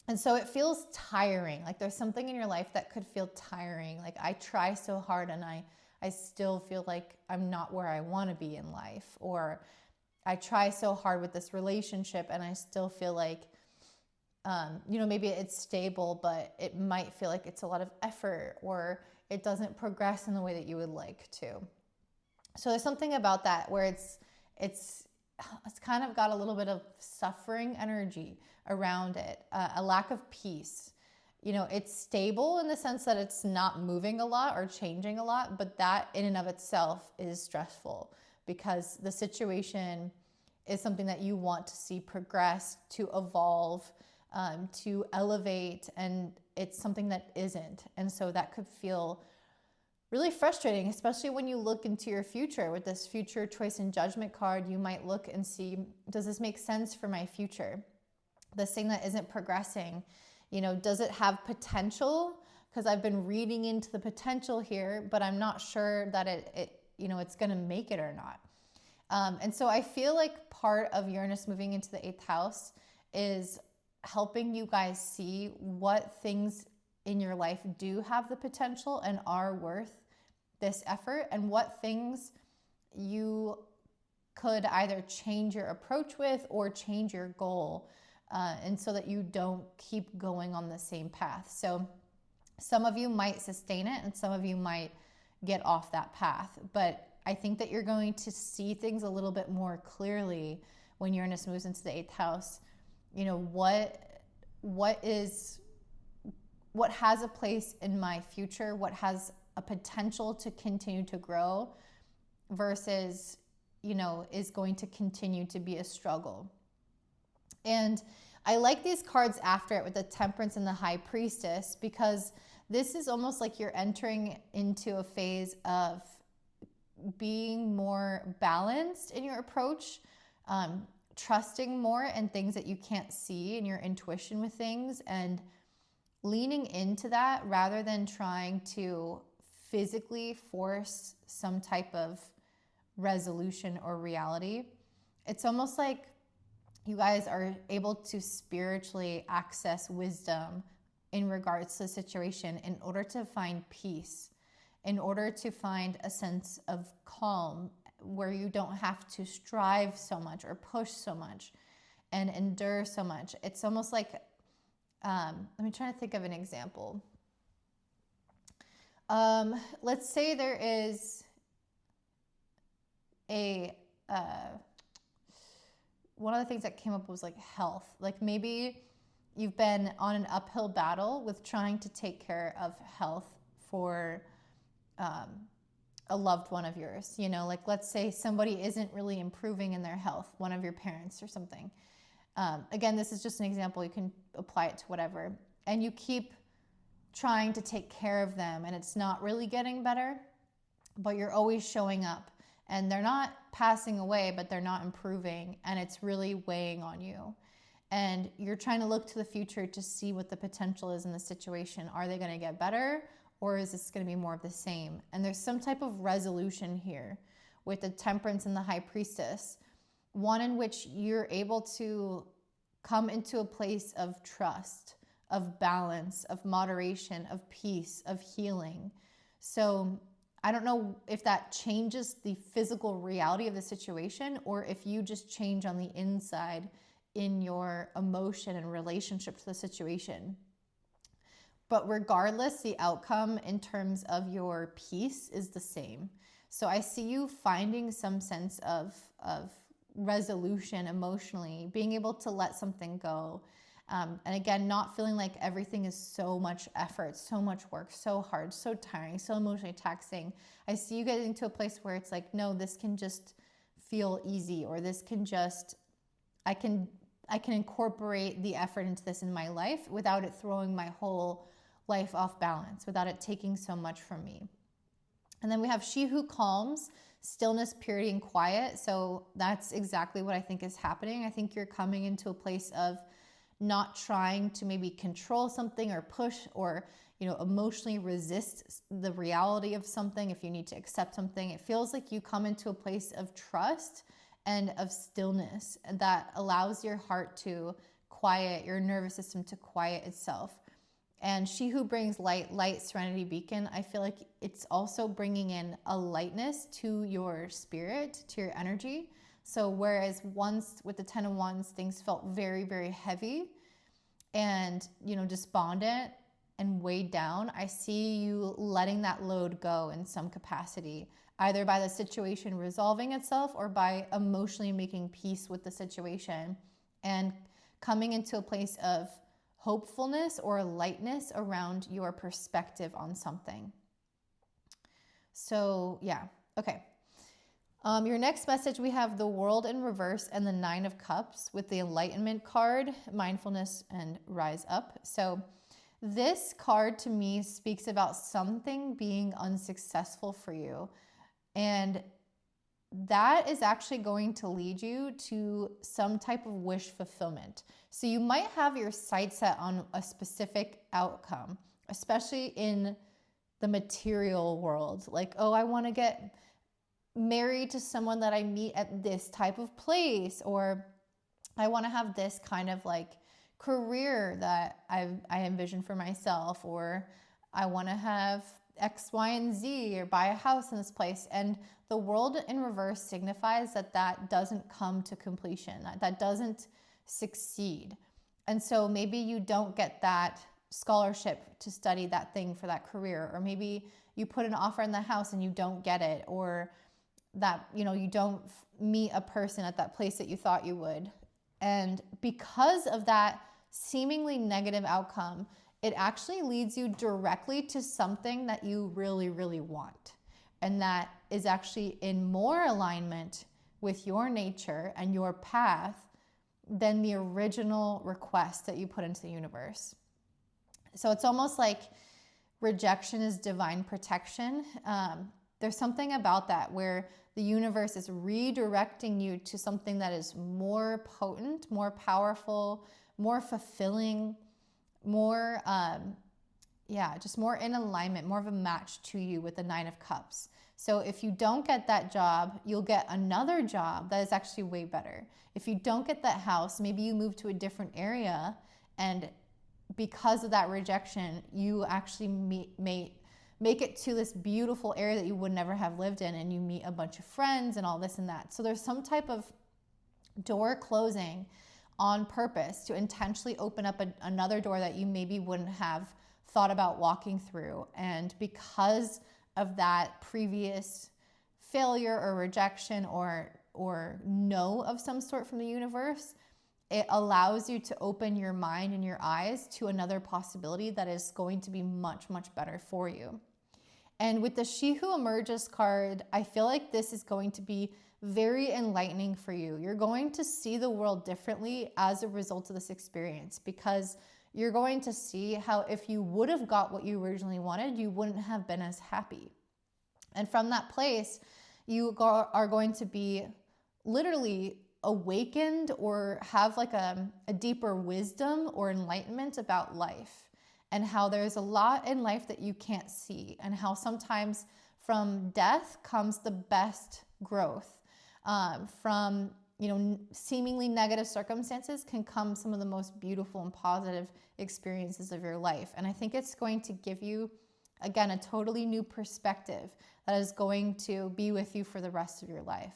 And so it feels tiring. Like there's something in your life that could feel tiring. Like I try so hard and I still feel like I'm not where I want to be in life. Or I try so hard with this relationship and I still feel like, maybe it's stable, but it might feel like it's a lot of effort, or it doesn't progress in the way that you would like to. So there's something about that where it's kind of got a little bit of suffering energy around it, a lack of peace. It's stable in the sense that it's not moving a lot or changing a lot, but that in and of itself is stressful because the situation is something that you want to see progress, to evolve, to elevate, and it's something that isn't. And so that could feel really frustrating, especially when you look into your future. With this Future, Choice, and Judgment card, you might look and see, does this make sense for my future? This thing that isn't progressing, does it have potential? Because I've been reading into the potential here, but I'm not sure that it's going to make it or not. And so I feel like part of Uranus moving into the 8th house is helping you guys see what things in your life do have the potential and are worth this effort, and what things you could either change your approach with or change your goal, and so that you don't keep going on the same path. So some of you might sustain it and some of you might get off that path, but I think that you're going to see things a little bit more clearly when Uranus moves into the 8th house. What has a place in my future, what has a potential to continue to grow versus, is going to continue to be a struggle. And I like these cards after it with the Temperance and the High Priestess, because this is almost like you're entering into a phase of being more balanced in your approach, trusting more in things that you can't see, in your intuition with things, and leaning into that rather than trying to physically force some type of resolution or reality. It's almost like you guys are able to spiritually access wisdom in regards to the situation in order to find peace, in order to find a sense of calm where you don't have to strive so much or push so much and endure so much. It's almost like, let me try to think of an example. Let's say there is one of the things that came up was like health. Like maybe you've been on an uphill battle with trying to take care of health for a loved one of yours. Like let's say somebody isn't really improving in their health, one of your parents or something. Again, this is just an example. You can apply it to whatever. And you keep trying to take care of them and it's not really getting better, but you're always showing up and they're not passing away, but they're not improving and it's really weighing on you. and you're trying to look to the future to see what the potential is in the situation. Are they going to get better, or is this going to be more of the same? And there's some type of resolution here with the Temperance and the High Priestess, one in which you're able to come into a place of trust, of balance, of moderation, of peace, of healing. So I don't know if that changes the physical reality of the situation, or if you just change on the inside in your emotion and relationship to the situation. But regardless, the outcome in terms of your peace is the same. So I see you finding some sense of resolution emotionally, being able to let something go. And again, not feeling like everything is so much effort, so much work, so hard, so tiring, so emotionally taxing. I see you getting to a place where it's like, no, this can just feel easy, or this can just, I can incorporate the effort into this in my life without it throwing my whole life off balance, without it taking so much from me. And then we have She Who Calms, stillness, purity, and quiet. So that's exactly what I think is happening. I think you're coming into a place of not trying to maybe control something or push or, emotionally resist the reality of something. If you need to accept something, it feels like you come into a place of trust and of stillness that allows your heart to quiet, your nervous system to quiet itself. And She Who Brings Light, serenity, beacon, I feel like it's also bringing in a lightness to your spirit, to your energy. So whereas once with the Ten of Wands, things felt very, very heavy and, despondent and weighed down, I see you letting that load go in some capacity, either by the situation resolving itself or by emotionally making peace with the situation and coming into a place of hopefulness or lightness around your perspective on something. So yeah, okay. Your next message, we have the World in reverse and the Nine of Cups with the Enlightenment card, mindfulness, and rise up. So this card to me speaks about something being unsuccessful for you. And that is actually going to lead you to some type of wish fulfillment. So you might have your sights set on a specific outcome, especially in the material world. Like, oh, I want to get married to someone that I meet at this type of place, or I want to have this kind of like career that I envision for myself, or I want to have X, Y, and Z, or buy a house in this place. And the World in reverse signifies that doesn't come to completion, that doesn't succeed. And so maybe you don't get that scholarship to study that thing for that career, or maybe you put an offer in the house and you don't get it, or that, you don't meet a person at that place that you thought you would. And because of that seemingly negative outcome, it actually leads you directly to something that you really, really want. And that is actually in more alignment with your nature and your path than the original request that you put into the universe. So it's almost like rejection is divine protection. There's something about that where the universe is redirecting you to something that is more potent, more powerful, more fulfilling, more, just more in alignment, more of a match to you with the Nine of Cups. So if you don't get that job, you'll get another job that is actually way better. If you don't get that house, maybe you move to a different area, and because of that rejection, you actually make it to this beautiful area that you would never have lived in, and you meet a bunch of friends and all this and that. So there's some type of door closing on purpose to intentionally open up another door that you maybe wouldn't have thought about walking through. And because of that previous failure or rejection or no of some sort from the universe, it allows you to open your mind and your eyes to another possibility that is going to be much, much better for you. And with the She Who Emerges card, I feel like this is going to be very enlightening for you. You're going to see the world differently as a result of this experience, because you're going to see how if you would have got what you originally wanted, you wouldn't have been as happy. And from that place, you are going to be literally awakened or have like a deeper wisdom or enlightenment about life, and how there's a lot in life that you can't see, and how sometimes from death comes the best growth. From seemingly negative circumstances can come some of the most beautiful and positive experiences of your life. And I think it's going to give you, again, a totally new perspective that is going to be with you for the rest of your life.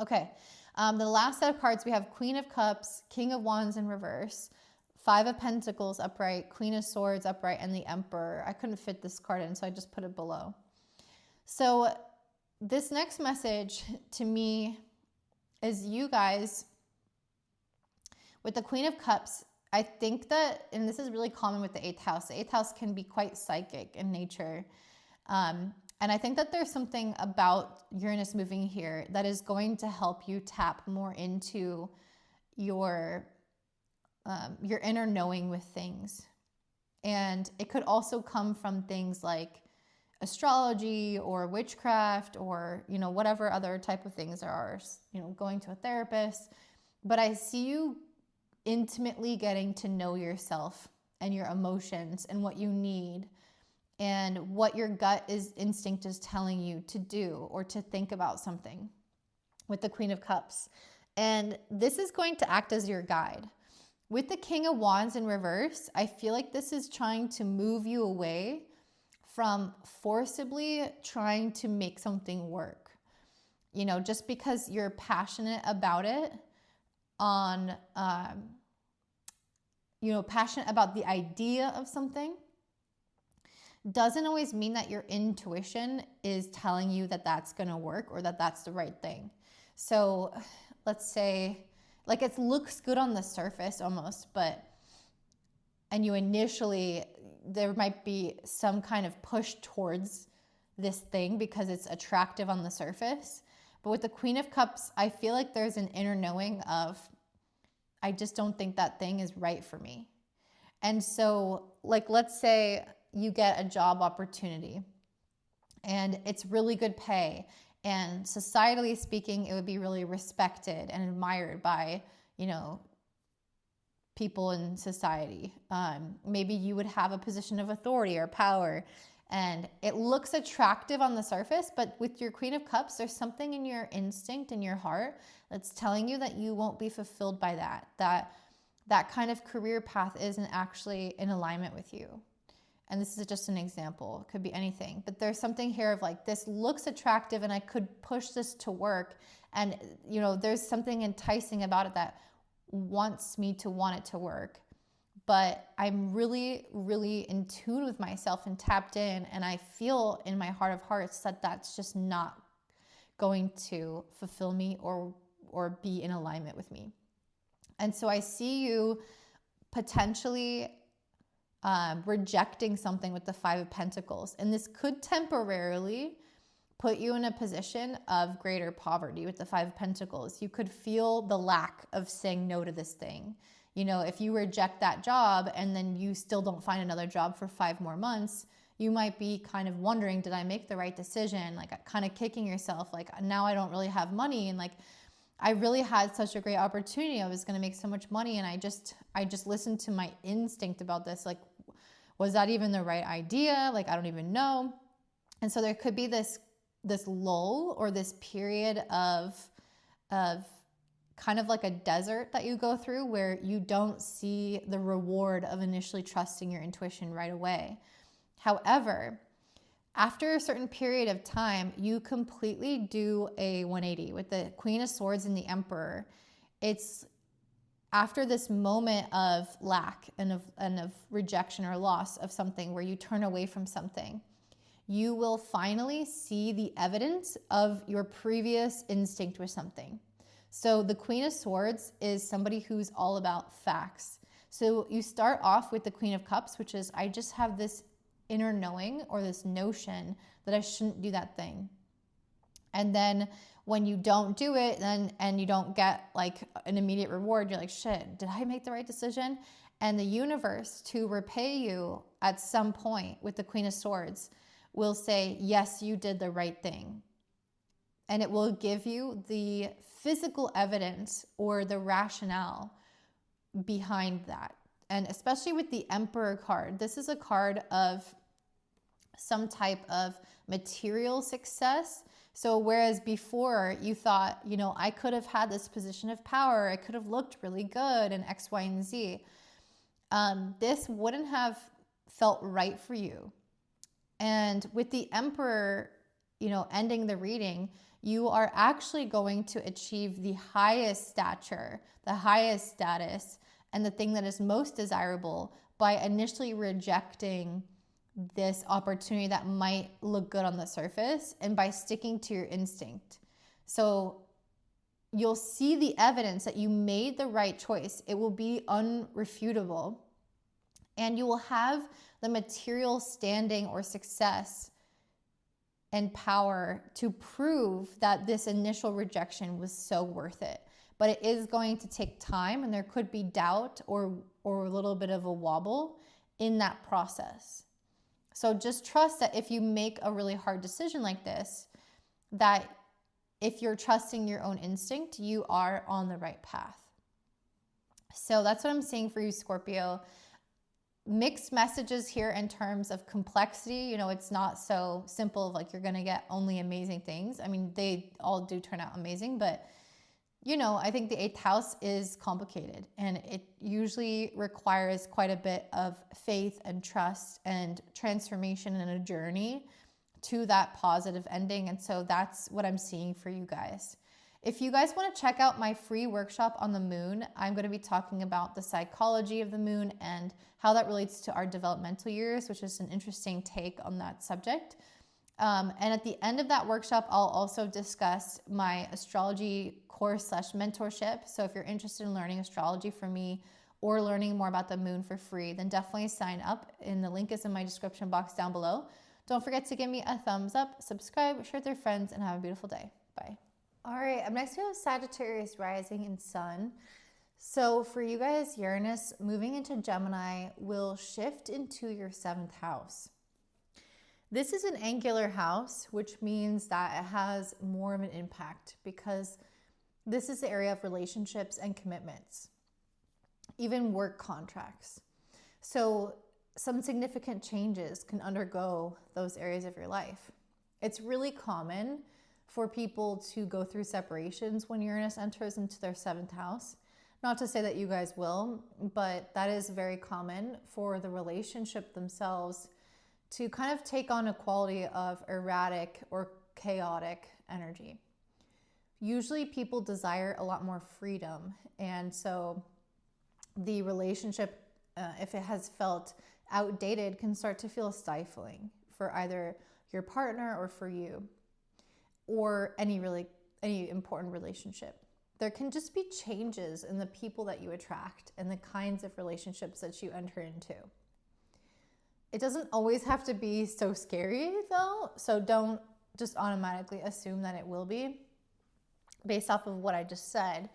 Okay, the last set of cards, we have Queen of Cups, King of Wands in reverse, Five of Pentacles upright, Queen of Swords upright, and the Emperor. I couldn't fit this card in, so I just put it below. So this next message to me is you guys, with the Queen of Cups, I think that, and this is really common with the 8th house, the 8th house can be quite psychic in nature. And I think that there's something about Uranus moving here that is going to help you tap more into your inner knowing with things. And it could also come from things like astrology or witchcraft or, whatever other type of things there are, going to a therapist. But I see you intimately getting to know yourself and your emotions and what you need and what your gut instinct is telling you to do or to think about something with the Queen of Cups. And this is going to act as your guide. With the King of Wands in reverse, I feel like this is trying to move you away from forcibly trying to make something work. Just because you're passionate about it passionate about the idea of something doesn't always mean that your intuition is telling you that that's going to work or that that's the right thing. So let's say, like, it looks good on the surface almost, and you initially, there might be some kind of push towards this thing because it's attractive on the surface. But with the Queen of Cups, I feel like there's an inner knowing of, I just don't think that thing is right for me. And so, like, let's say you get a job opportunity and it's really good pay, and societally speaking, it would be really respected and admired by, people in society. Maybe you would have a position of authority or power, and it looks attractive on the surface, but with your Queen of Cups, there's something in your instinct, in your heart, that's telling you that you won't be fulfilled by that kind of career path isn't actually in alignment with you. And this is just an example. It could be anything. But there's something here of like, this looks attractive and I could push this to work. And, there's something enticing about it that wants me to want it to work. But I'm really, really in tune with myself and tapped in. And I feel in my heart of hearts that that's just not going to fulfill me or be in alignment with me. And so I see you potentially rejecting something with the Five of Pentacles. And this could temporarily put you in a position of greater poverty with the Five of Pentacles. You could feel the lack of saying no to this thing. If you reject that job and then you still don't find another job for 5 more months, you might be kind of wondering, did I make the right decision? Like, kind of kicking yourself, like, now I don't really have money. And like, I really had such a great opportunity. I was going to make so much money. And I just listened to my instinct about this. Like, was that even the right idea? Like, I don't even know. And so there could be this lull or this period of kind of like a desert that you go through where you don't see the reward of initially trusting your intuition right away. However, after a certain period of time, you completely do a 180 with the Queen of Swords and the Emperor. It's after this moment of lack and of rejection or loss of something where you turn away from something, you will finally see the evidence of your previous instinct with something. So the Queen of Swords is somebody who's all about facts. So you start off with the Queen of Cups, which is, I just have this inner knowing or this notion that I shouldn't do that thing. And then when you don't do it and you don't get like an immediate reward, you're like, shit, did I make the right decision? And the universe, to repay you at some point with the Queen of Swords, will say, yes, you did the right thing. and it will give you the physical evidence or the rationale behind that. And especially with the Emperor card, this is a card of some type of material success. So whereas before you thought, you know, I could have had this position of power, I could have looked really good in X, Y, and Z, this wouldn't have felt right for you. And with the Emperor, you know, ending the reading, you are actually going to achieve the highest stature, the highest status, and the thing that is most desirable by initially rejecting this opportunity that might look good on the surface and by sticking to your instinct. So you'll see the evidence that you made the right choice. It will be unrefutable, and you will have the material standing or success and power to prove that this initial rejection was so worth it. But it is going to take time, and there could be doubt or a little bit of a wobble in that process. So just trust that if you make a really hard decision like this, that if you're trusting your own instinct, you are on the right path. So that's what I'm seeing for you, Scorpio. Mixed messages here in terms of complexity. You know, it's not so simple, like you're going to get only amazing things. I mean, they all do turn out amazing, but you know, I think the 8th house is complicated, and it usually requires quite a bit of faith and trust and transformation and a journey to that positive ending. And so that's what I'm seeing for you guys. If you guys want to check out my free workshop on the moon, I'm going to be talking about the psychology of the moon and how that relates to our developmental years, which is an interesting take on that subject. And at the end of that workshop, I'll also discuss my astrology course / mentorship. So if you're interested in learning astrology from me or learning more about the moon for free, then definitely sign up. And the link is in my description box down below. Don't forget to give me a thumbs up, subscribe, share with your friends, and have a beautiful day. Bye. All right, up next we have Sagittarius rising and sun. So for you guys, Uranus moving into Gemini will shift into your 7th house. This is an angular house, which means that it has more of an impact because this is the area of relationships and commitments, even work contracts. So some significant changes can undergo those areas of your life. It's really common for people to go through separations when Uranus enters into their 7th house. Not to say that you guys will, but that is very common for the relationship themselves to kind of take on a quality of erratic or chaotic energy. Usually people desire a lot more freedom, and so the relationship, if it has felt outdated, can start to feel stifling for either your partner or for you, or any important relationship. There can just be changes in the people that you attract and the kinds of relationships that you enter into. It doesn't always have to be so scary though, so don't just automatically assume that it will be based off of what I just said.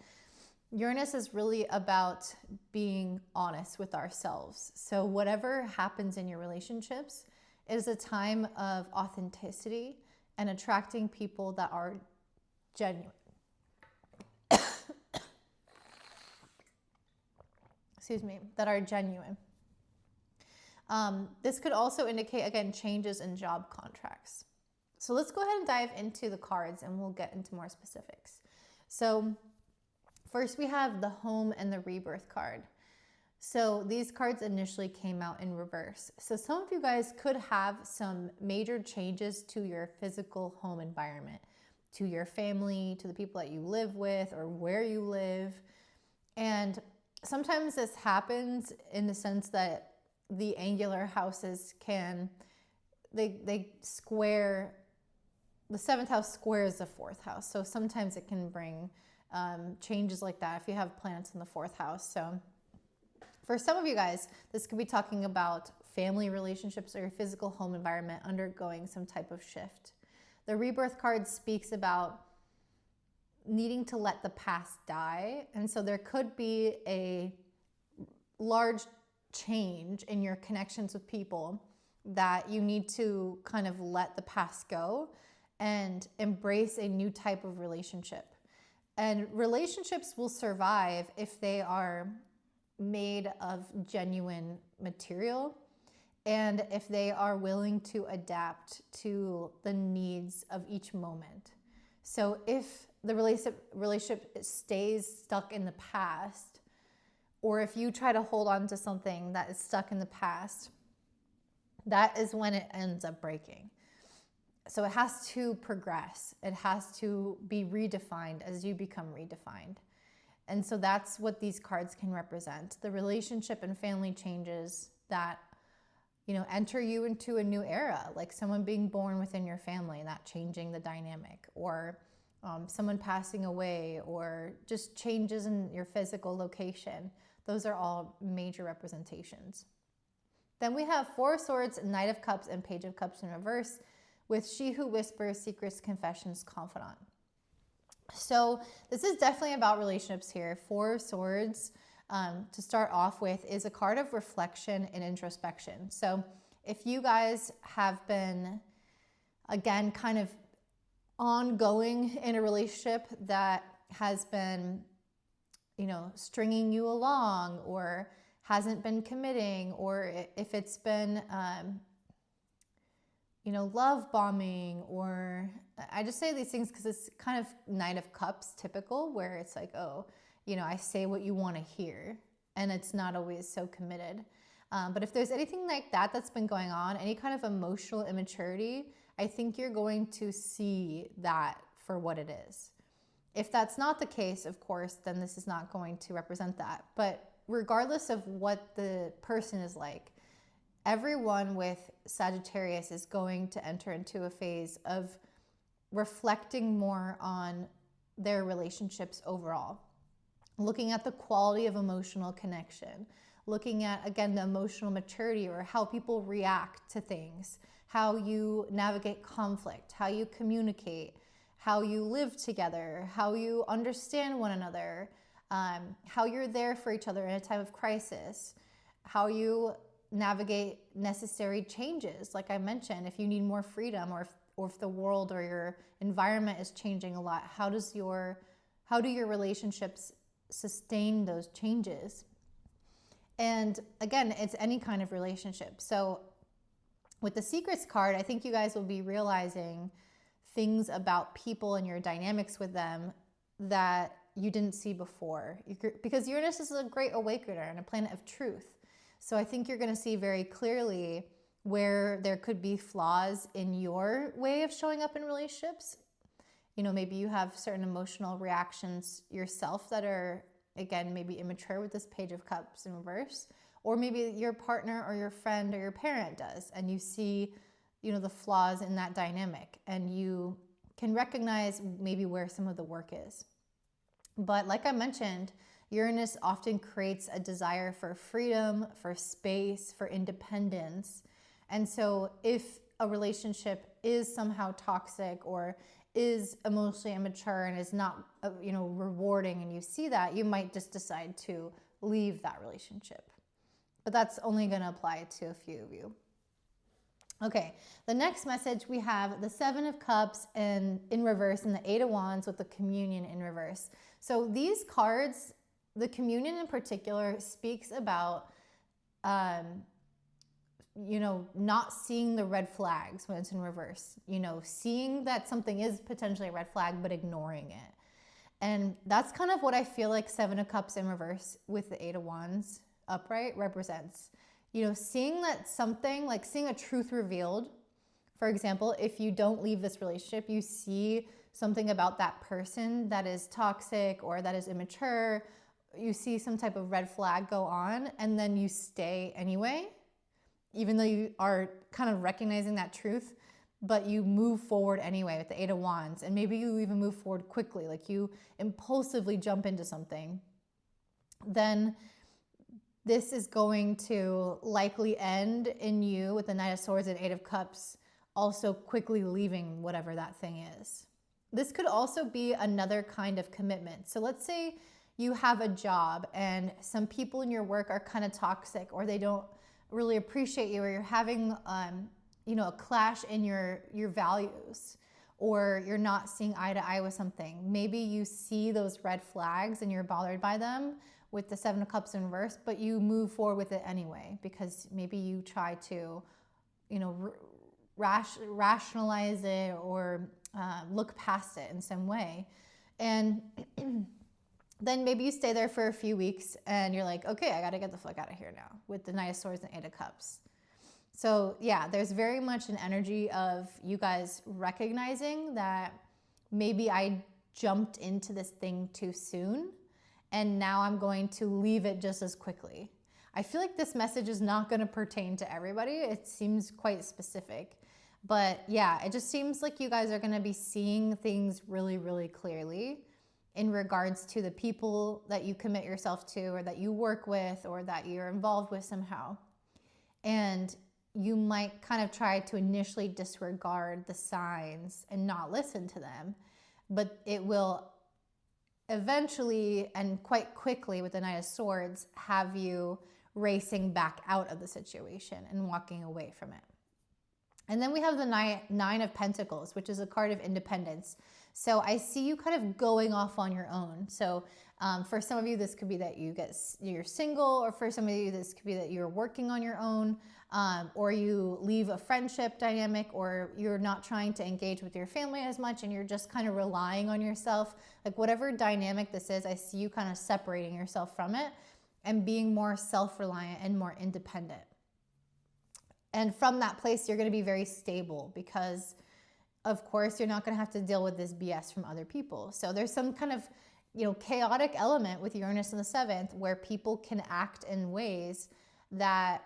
Uranus is really about being honest with ourselves. So whatever happens in your relationships is a time of authenticity and attracting people that are genuine. Excuse me, that are genuine. This could also indicate, again, changes in job contracts. So let's go ahead and dive into the cards and we'll get into more specifics. So first we have the home and the rebirth card. So these cards initially came out in reverse. So some of you guys could have some major changes to your physical home environment, to your family, to the people that you live with or where you live. And sometimes this happens in the sense that the angular houses they square, the 7th house squares the 4th house. So sometimes it can bring changes like that if you have planets in the 4th house. So for some of you guys, this could be talking about family relationships or your physical home environment undergoing some type of shift. The rebirth card speaks about needing to let the past die. And so there could be a large change in your connections with people that you need to kind of let the past go and embrace a new type of relationship. And relationships will survive if they are made of genuine material and if they are willing to adapt to the needs of each moment. So if the relationship stays stuck in the past, or if you try to hold on to something that is stuck in the past, that is when it ends up breaking. So it has to progress. It has to be redefined as you become redefined. And so that's what these cards can represent. The relationship and family changes that, enter you into a new era, like someone being born within your family and that changing the dynamic, or someone passing away, or just changes in your physical location. Those are all major representations. Then we have Four of Swords, Knight of Cups, and Page of Cups in reverse, with She Who Whispers, Secrets, Confessions, Confidant. So this is definitely about relationships here. Four of Swords, to start off with, is a card of reflection and introspection. So if you guys have been, again, kind of ongoing in a relationship that has been, stringing you along, or hasn't been committing, or if it's been, love bombing, or I just say these things because it's kind of Knight of Cups typical, where it's like, I say what you want to hear, and it's not always so committed. But if there's anything like that that's been going on, any kind of emotional immaturity, I think you're going to see that for what it is. If that's not the case, of course, then this is not going to represent that. But regardless of what the person is like, everyone with Sagittarius is going to enter into a phase of reflecting more on their relationships overall, looking at the quality of emotional connection, looking at, again, the emotional maturity, or how people react to things, how you navigate conflict, how you communicate, how you live together, how you understand one another, how you're there for each other in a time of crisis, how you navigate necessary changes. Like I mentioned, if you need more freedom, or if the world or your environment is changing a lot, how do your relationships sustain those changes? And again, it's any kind of relationship. So with the Secrets card, I think you guys will be realizing things about people and your dynamics with them that you didn't see before. Because Uranus is a great awakener and a planet of truth. So I think you're going to see very clearly where there could be flaws in your way of showing up in relationships. Maybe you have certain emotional reactions yourself that are, again, maybe immature with this Page of Cups in reverse. Or maybe your partner or your friend or your parent does, and you see, the flaws in that dynamic, and you can recognize maybe where some of the work is. But like I mentioned, Uranus often creates a desire for freedom, for space, for independence. And so if a relationship is somehow toxic or is emotionally immature and is not, rewarding, and you see that, you might just decide to leave that relationship. But that's only going to apply to a few of you. Okay, the next message, we have the Seven of Cups in reverse and the Eight of Wands with the Communion in reverse. So these cards, the Communion in particular, speaks about, not seeing the red flags when it's in reverse. Seeing that something is potentially a red flag, but ignoring it. And that's kind of what I feel like Seven of Cups in reverse with the Eight of Wands upright represents. Seeing that something, like seeing a truth revealed. For example, if you don't leave this relationship, you see something about that person that is toxic or that is immature, you see some type of red flag go on, and then you stay anyway, even though you are kind of recognizing that truth, but you move forward anyway with the Eight of Wands. And maybe you even move forward quickly, like you impulsively jump into something. Then this is going to likely end in you with the Knight of Swords and Eight of Cups also quickly leaving whatever that thing is. This could also be another kind of commitment. So let's say you have a job and some people in your work are kind of toxic, or they don't really appreciate you, or you're having a clash in your values, or you're not seeing eye to eye with something. Maybe you see those red flags and you're bothered by them with the Seven of Cups in reverse, but you move forward with it anyway because maybe you try to, rationalize it or look past it in some way. And then maybe you stay there for a few weeks and you're like, okay, I got to get the fuck out of here now with the Knight of Swords and Eight of Cups. So yeah, there's very much an energy of you guys recognizing that maybe I jumped into this thing too soon and now I'm going to leave it just as quickly. I feel like this message is not going to pertain to everybody. It seems quite specific. But yeah, it just seems like you guys are going to be seeing things really, really clearly in regards to the people that you commit yourself to or that you work with or that you're involved with somehow. And you might kind of try to initially disregard the signs and not listen to them, but it will eventually and quite quickly with the Knight of Swords have you racing back out of the situation and walking away from it. And then we have the Nine of Pentacles, which is a card of independence. So I see you kind of going off on your own. So for some of you, this could be that you're single, or for some of you, this could be that you're working on your own, or you leave a friendship dynamic, or you're not trying to engage with your family as much and you're just kind of relying on yourself. Like whatever dynamic this is, I see you kind of separating yourself from it and being more self-reliant and more independent. And from that place, you're going to be very stable because, of course, you're not going to have to deal with this BS from other people. So there's some kind of, chaotic element with Uranus in the 7th where people can act in ways that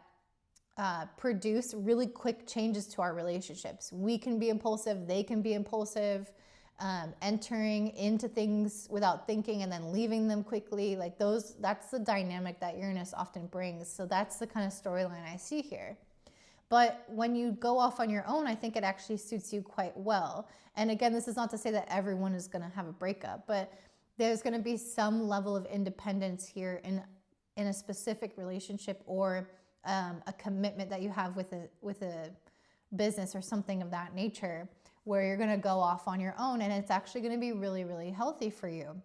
produce really quick changes to our relationships. We can be impulsive. They can be impulsive, entering into things without thinking and then leaving them quickly. Like that's the dynamic that Uranus often brings. So that's the kind of storyline I see here. But when you go off on your own, I think it actually suits you quite well. And again, this is not to say that everyone is going to have a breakup, but there's going to be some level of independence here in a specific relationship or a commitment that you have with a business or something of that nature where you're going to go off on your own, and it's actually going to be really, really healthy for you.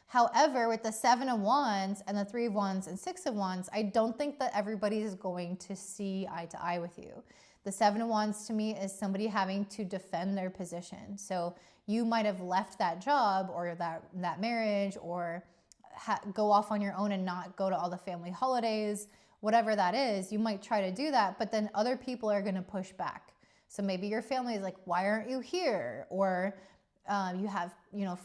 However, with the Seven of Wands and the Three of Wands and Six of Wands, I don't think that everybody is going to see eye to eye with you. The Seven of Wands to me is somebody having to defend their position. So you might have left that job or that marriage or go off on your own and not go to all the family holidays, whatever that is. You might try to do that, but then other people are going to push back. So maybe your family is like, why aren't you here? Or you have,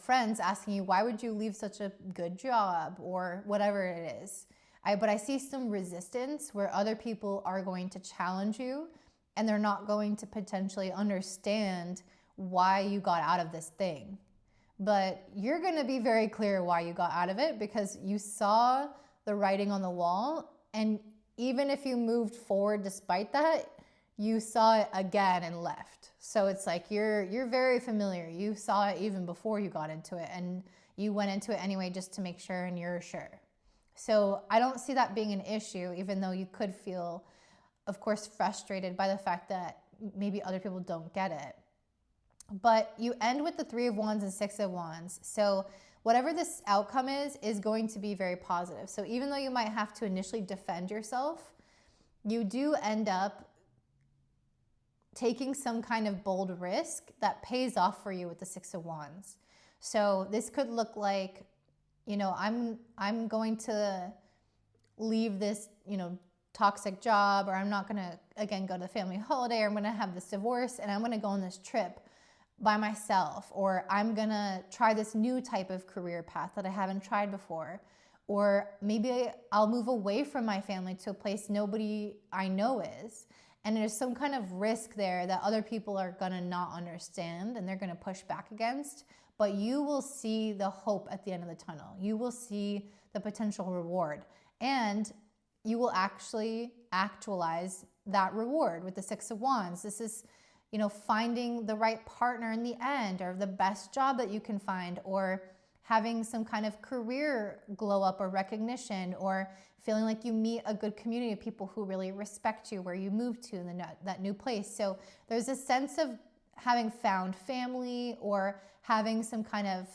friends asking you, why would you leave such a good job or whatever it is. But I see some resistance where other people are going to challenge you and they're not going to potentially understand why you got out of this thing. But you're going to be very clear why you got out of it because you saw the writing on the wall. And even if you moved forward despite that, you saw it again and left. So it's like you're very familiar. You saw it even before you got into it and you went into it anyway just to make sure and you're sure. So I don't see that being an issue, even though you could feel, of course, frustrated by the fact that maybe other people don't get it. But you end with the Three of Wands and Six of Wands. So whatever this outcome is going to be very positive. So even though you might have to initially defend yourself, you do end up taking some kind of bold risk that pays off for you with the Six of Wands. So this could look like, I'm going to leave this, toxic job, or I'm not going to, again, go to the family holiday, or I'm going to have this divorce and I'm going to go on this trip by myself, or I'm going to try this new type of career path that I haven't tried before. Or maybe I'll move away from my family to a place nobody I know is. And there's some kind of risk there that other people are going to not understand and they're going to push back against. But you will see the hope at the end of the tunnel. You will see the potential reward. And you will actually actualize that reward with the Six of Wands. This is, finding the right partner in the end, or the best job that you can find, or having some kind of career glow up or recognition, or feeling like you meet a good community of people who really respect you where you moved to in that new place. So there's a sense of having found family or having some kind of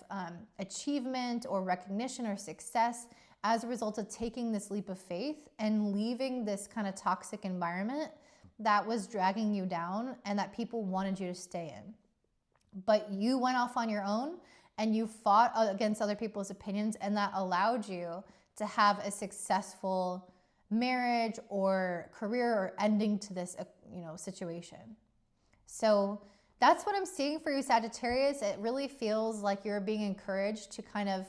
achievement or recognition or success as a result of taking this leap of faith and leaving this kind of toxic environment that was dragging you down and that people wanted you to stay in. But you went off on your own and you fought against other people's opinions, and that allowed you to have a successful marriage or career or ending to this, situation. So that's what I'm seeing for you, Sagittarius. It really feels like you're being encouraged to kind of,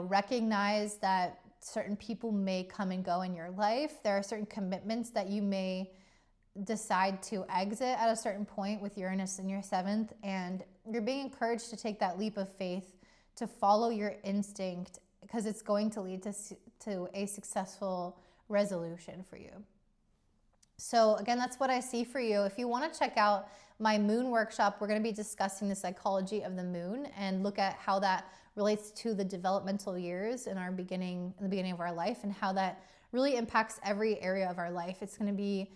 recognize that certain people may come and go in your life. There are certain commitments that you may decide to exit at a certain point with Uranus in your 7th, and you're being encouraged to take that leap of faith, to follow your instinct, because it's going to lead to a successful resolution for you. So again, that's what I see for you. If you want to check out my moon workshop, we're going to be discussing the psychology of the moon and look at how that relates to the developmental years in the beginning of our life, and how that really impacts every area of our life. It's going to be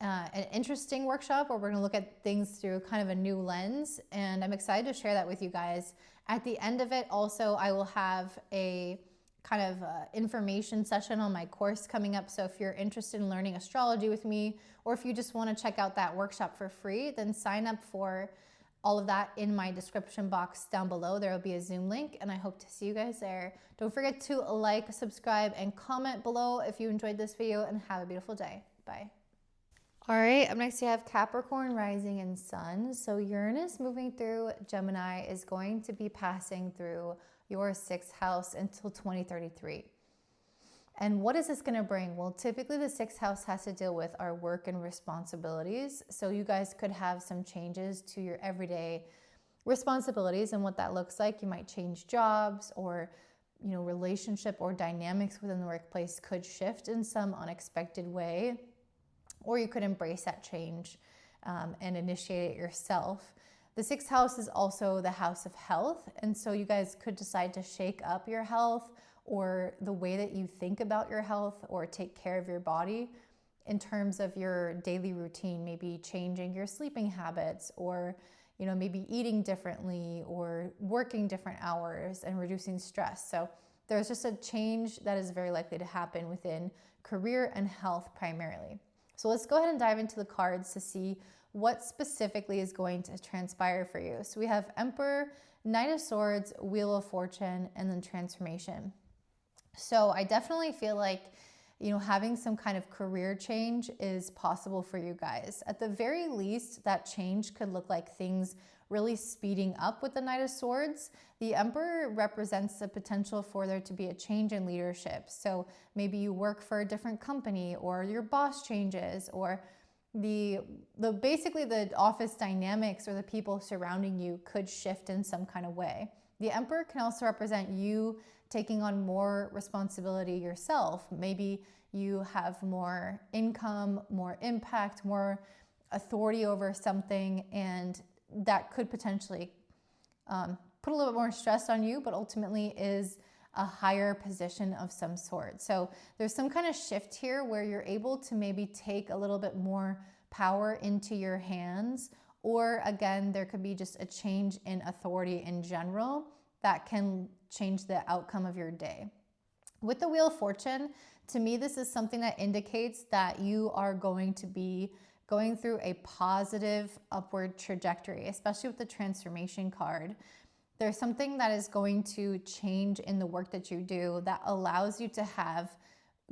an interesting workshop where we're going to look at things through kind of a new lens, and I'm excited to share that with you guys. At the end of it, also, I will have a kind of information session on my course coming up. So if you're interested in learning astrology with me, or if you just want to check out that workshop for free, then sign up for all of that in my description box down below. There will be a Zoom link, and I hope to see you guys there. Don't forget to like, subscribe, and comment below if you enjoyed this video, and have a beautiful day. Bye. All right, up next you have Capricorn rising and sun. So Uranus moving through Gemini is going to be passing through your 6th house until 2033. And what is this going to bring? Well, typically the 6th house has to deal with our work and responsibilities. So you guys could have some changes to your everyday responsibilities and what that looks like. You might change jobs, or relationship or dynamics within the workplace could shift in some unexpected way. Or you could embrace that change and initiate it yourself. The 6th house is also the house of health. And so you guys could decide to shake up your health, or the way that you think about your health, or take care of your body in terms of your daily routine, maybe changing your sleeping habits, or maybe eating differently, or working different hours and reducing stress. So there's just a change that is very likely to happen within career and health primarily. So let's go ahead and dive into the cards to see what specifically is going to transpire for you. So we have Emperor, Knight of Swords, Wheel of Fortune, and then Transformation. So I definitely feel like, having some kind of career change is possible for you guys. At the very least, that change could look like things really speeding up with the Knight of Swords. The Emperor represents the potential for there to be a change in leadership. So maybe you work for a different company, or your boss changes, or basically the office dynamics or the people surrounding you could shift in some kind of way. The Emperor can also represent you taking on more responsibility yourself. Maybe you have more income, more impact, more authority over something, and that could potentially put a little bit more stress on you, but ultimately is a higher position of some sort. So there's some kind of shift here where you're able to maybe take a little bit more power into your hands, or again, there could be just a change in authority in general that can change the outcome of your day. With the Wheel of Fortune, to me, this is something that indicates that you are going to be going through a positive upward trajectory, especially with the Transformation card. There's something that is going to change in the work that you do that allows you to have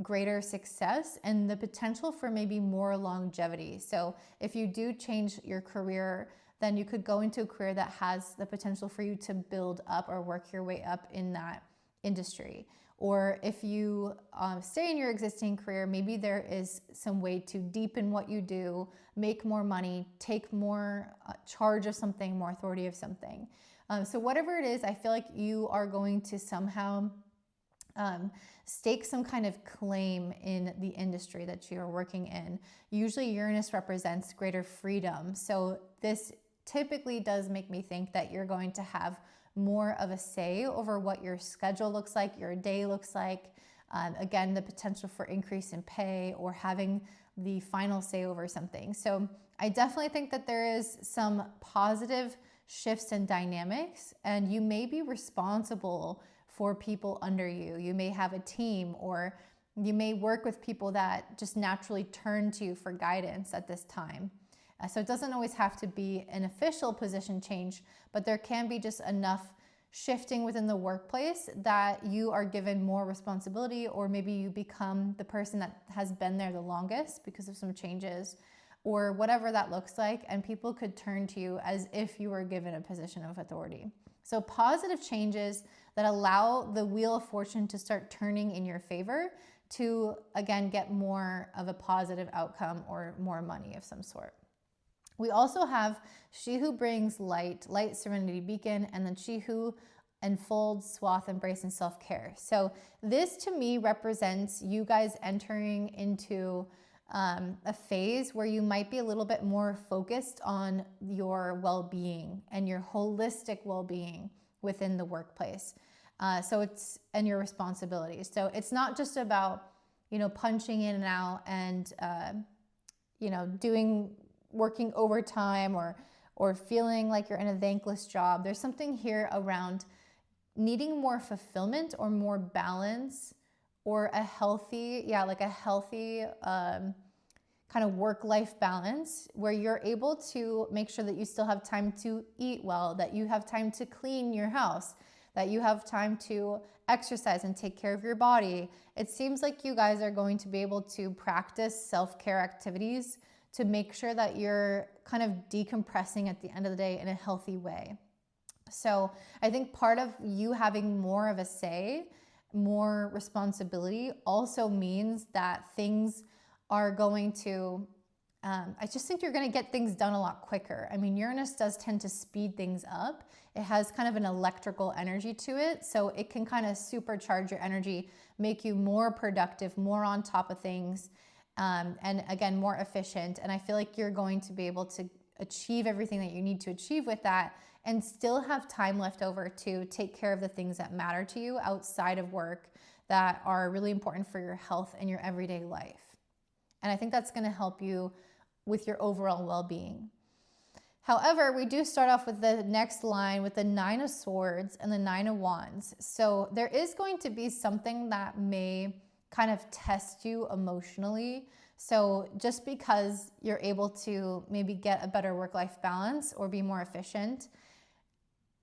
greater success and the potential for maybe more longevity. So if you do change your career, then you could go into a career that has the potential for you to build up or work your way up in that industry. Or if you stay in your existing career, maybe there is some way to deepen what you do, make more money, take more charge of something, more authority of something. So whatever it is, I feel like you are going to somehow stake some kind of claim in the industry that you're working in. Usually Uranus represents greater freedom. So this typically does make me think that you're going to have more of a say over what your schedule looks like, your day looks like. Again, the potential for increase in pay, or having the final say over something. So I definitely think that there is some positive shifts and dynamics, and you may be responsible for people under you. You may have a team, or you may work with people that just naturally turn to you for guidance at this time. So it doesn't always have to be an official position change, but there can be just enough shifting within the workplace that you are given more responsibility, or maybe you become the person that has been there the longest because of some changes, or whatever that looks like, and people could turn to you as if you were given a position of authority. So positive changes that allow the wheel of fortune to start turning in your favor to, again, get more of a positive outcome or more money of some sort. We also have she who brings light, serenity, beacon, and then she who enfolds, swath, embrace, and self-care. So this to me represents you guys entering into a phase where you might be a little bit more focused on your well-being and your holistic well-being within the workplace. And your responsibilities. So it's not just about, punching in and out and, working overtime or feeling like you're in a thankless job. There's something here around needing more fulfillment or more balance, or a healthy kind of work-life balance where you're able to make sure that you still have time to eat well, that you have time to clean your house, that you have time to exercise and take care of your body. It seems like you guys are going to be able to practice self-care activities to make sure that you're kind of decompressing at the end of the day in a healthy way. So I think part of you having more of a say, more responsibility, also means that things are going to, I just think you're going to get things done a lot quicker. I mean, Uranus does tend to speed things up. It has kind of an electrical energy to it. So it can kind of supercharge your energy, make you more productive, more on top of things, and again, more efficient. And I feel like you're going to be able to achieve everything that you need to achieve with that, and still have time left over to take care of the things that matter to you outside of work that are really important for your health and your everyday life. And I think that's going to help you with your overall well-being. However, we do start off with the next line with the 9 of Swords and the 9 of Wands. So there is going to be something that may kind of test you emotionally. So just because you're able to maybe get a better work-life balance or be more efficient,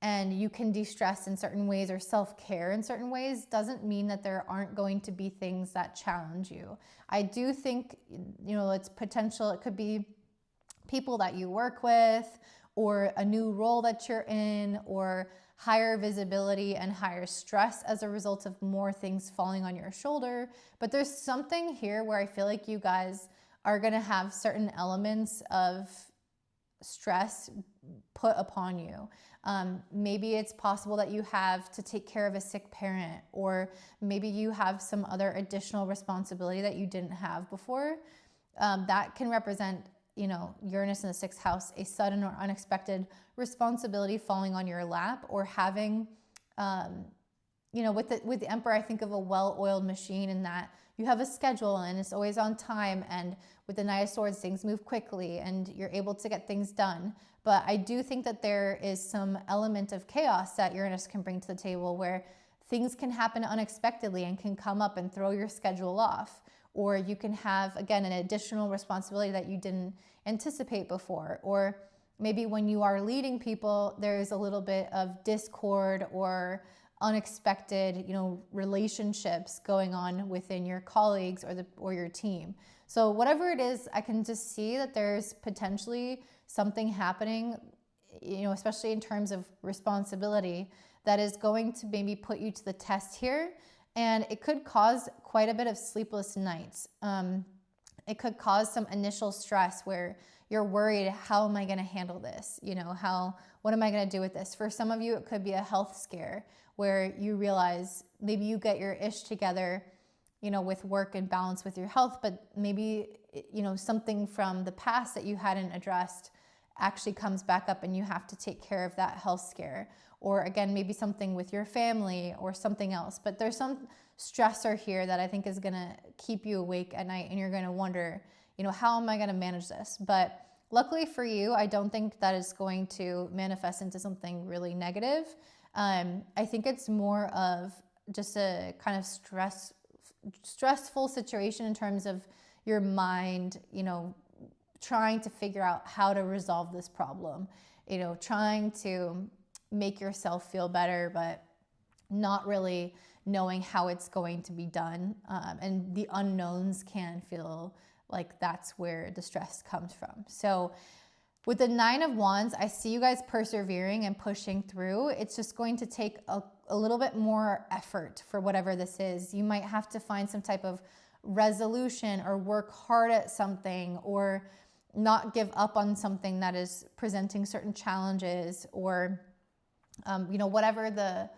and you can de-stress in certain ways or self-care in certain ways, doesn't mean that there aren't going to be things that challenge you. I do think, it's potential. It could be people that you work with, or a new role that you're in, or higher visibility and higher stress as a result of more things falling on your shoulder. But there's something here where I feel like you guys are going to have certain elements of stress put upon you. Maybe it's possible that you have to take care of a sick parent, or maybe you have some other additional responsibility that you didn't have before. That can represent, Uranus in the 6th house, a sudden or unexpected responsibility falling on your lap, or having, with the Emperor, I think of a well-oiled machine in that you have a schedule and it's always on time. And with the Knight of Swords, things move quickly and you're able to get things done. But I do think that there is some element of chaos that Uranus can bring to the table, where things can happen unexpectedly and can come up and throw your schedule off. Or you can have, again, an additional responsibility that you didn't anticipate before. Or maybe when you are leading people, there's a little bit of discord or unexpected, relationships going on within your colleagues or your team. So whatever it is, I can just see that there's potentially something happening, especially in terms of responsibility, that is going to maybe put you to the test here. And it could cause quite a bit of sleepless nights. It could cause some initial stress where you're worried, how am I going to handle this? What am I going to do with this? For some of you, it could be a health scare where you realize maybe you get your ish together, with work and balance with your health, but maybe, something from the past that you hadn't addressed actually comes back up and you have to take care of that health scare. Or again, maybe something with your family or something else. But there's some stressor here that I think is going to keep you awake at night, and you're going to wonder, how am I going to manage this? But luckily for you, I don't think that is going to manifest into something really negative. I think it's more of just a kind of stressful situation in terms of your mind, you know, trying to figure out how to resolve this problem, you know, trying to make yourself feel better, but not really knowing how it's going to be done. And the unknowns can feel like that's where the stress comes from. So with the 9 of Wands, I see you guys persevering and pushing through. It's just going to take a little bit more effort for whatever this is. You might have to find some type of resolution or work hard at something, or not give up on something that is presenting certain challenges, or you know, whatever the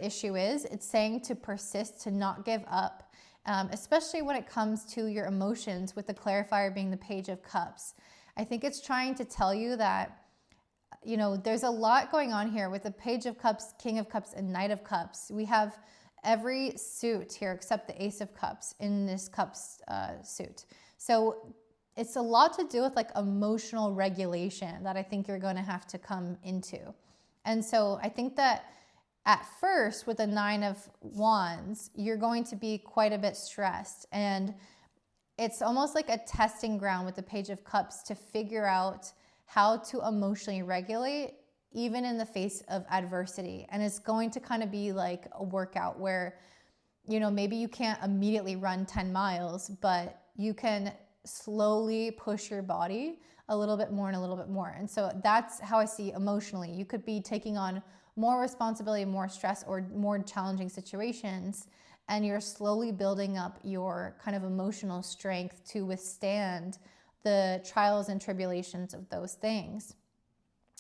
issue is. It's saying to persist, to not give up, especially when it comes to your emotions, with the clarifier being the Page of Cups. I think it's trying to tell you that, you know, there's a lot going on here with the Page of Cups, King of Cups, and Knight of Cups. We have every suit here except the Ace of Cups in this Cups suit. So it's a lot to do with like emotional regulation that I think you're going to have to come into. And so I think that at first with the 9 of Wands, you're going to be quite a bit stressed, and it's almost like a testing ground with the Page of Cups to figure out how to emotionally regulate even in the face of adversity. And it's going to kind of be like a workout where, you know, maybe you can't immediately run 10 miles, but you can slowly push your body a little bit more and a little bit more. And so that's how I see emotionally. You could be taking on more responsibility, more stress, or more challenging situations, and you're slowly building up your kind of emotional strength to withstand the trials and tribulations of those things.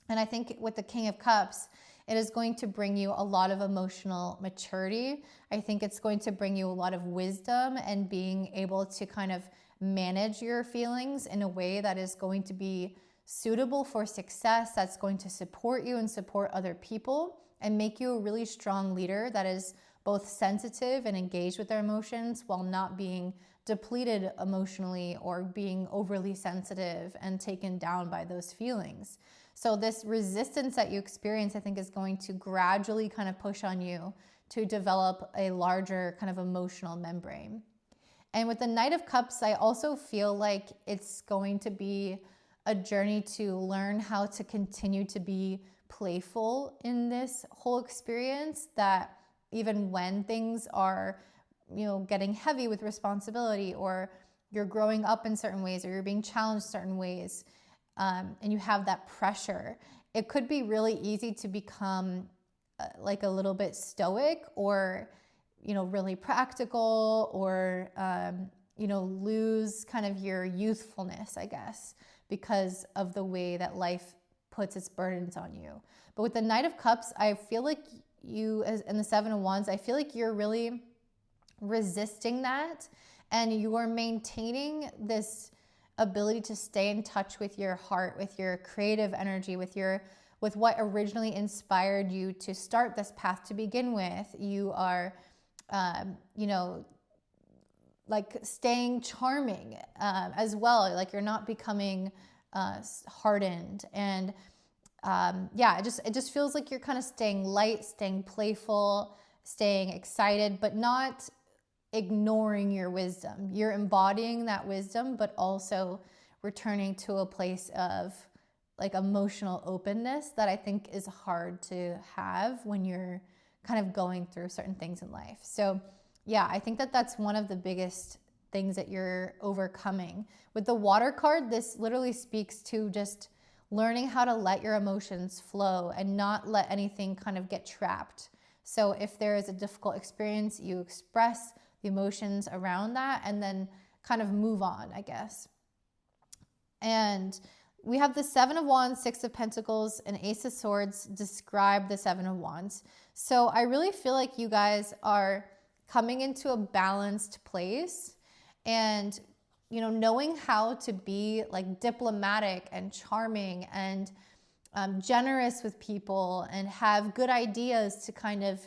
And I think with the King of Cups, it is going to bring you a lot of emotional maturity. I think it's going to bring you a lot of wisdom and being able to kind of manage your feelings in a way that is going to be suitable for success, that's going to support you and support other people and make you a really strong leader that is both sensitive and engaged with their emotions while not being depleted emotionally or being overly sensitive and taken down by those feelings. So this resistance that you experience, I think, is going to gradually kind of push on you to develop a larger kind of emotional membrane. And with the Knight of Cups, I also feel like it's going to be a journey to learn how to continue to be playful in this whole experience, that even when things are, you know, getting heavy with responsibility, or you're growing up in certain ways, or you're being challenged certain ways, and you have that pressure, it could be really easy to become like a little bit stoic, or, you know, really practical, or, you know, lose kind of your youthfulness, I guess, because of the way that life puts its burdens on you. But with the Knight of Cups, I feel like you, and the 7 of Wands, I feel like you're really resisting that, and you are maintaining this ability to stay in touch with your heart, with your creative energy, with what originally inspired you to start this path to begin with. You are, you know, like staying charming as well. Like you're not becoming hardened. And yeah, it just feels like you're kind of staying light, staying playful, staying excited, but not ignoring your wisdom. You're embodying that wisdom, but also returning to a place of like emotional openness that I think is hard to have when you're kind of going through certain things in life. So yeah, I think that that's one of the biggest things that you're overcoming. With the Water card, this literally speaks to just learning how to let your emotions flow and not let anything kind of get trapped. So if there is a difficult experience, you express the emotions around that and then kind of move on, I guess. And we have the 7 of Wands, 6 of Pentacles, and Ace of Swords describe the 7 of Wands. So I really feel like you guys are coming into a balanced place, and, you know, knowing how to be like diplomatic and charming and generous with people, and have good ideas to kind of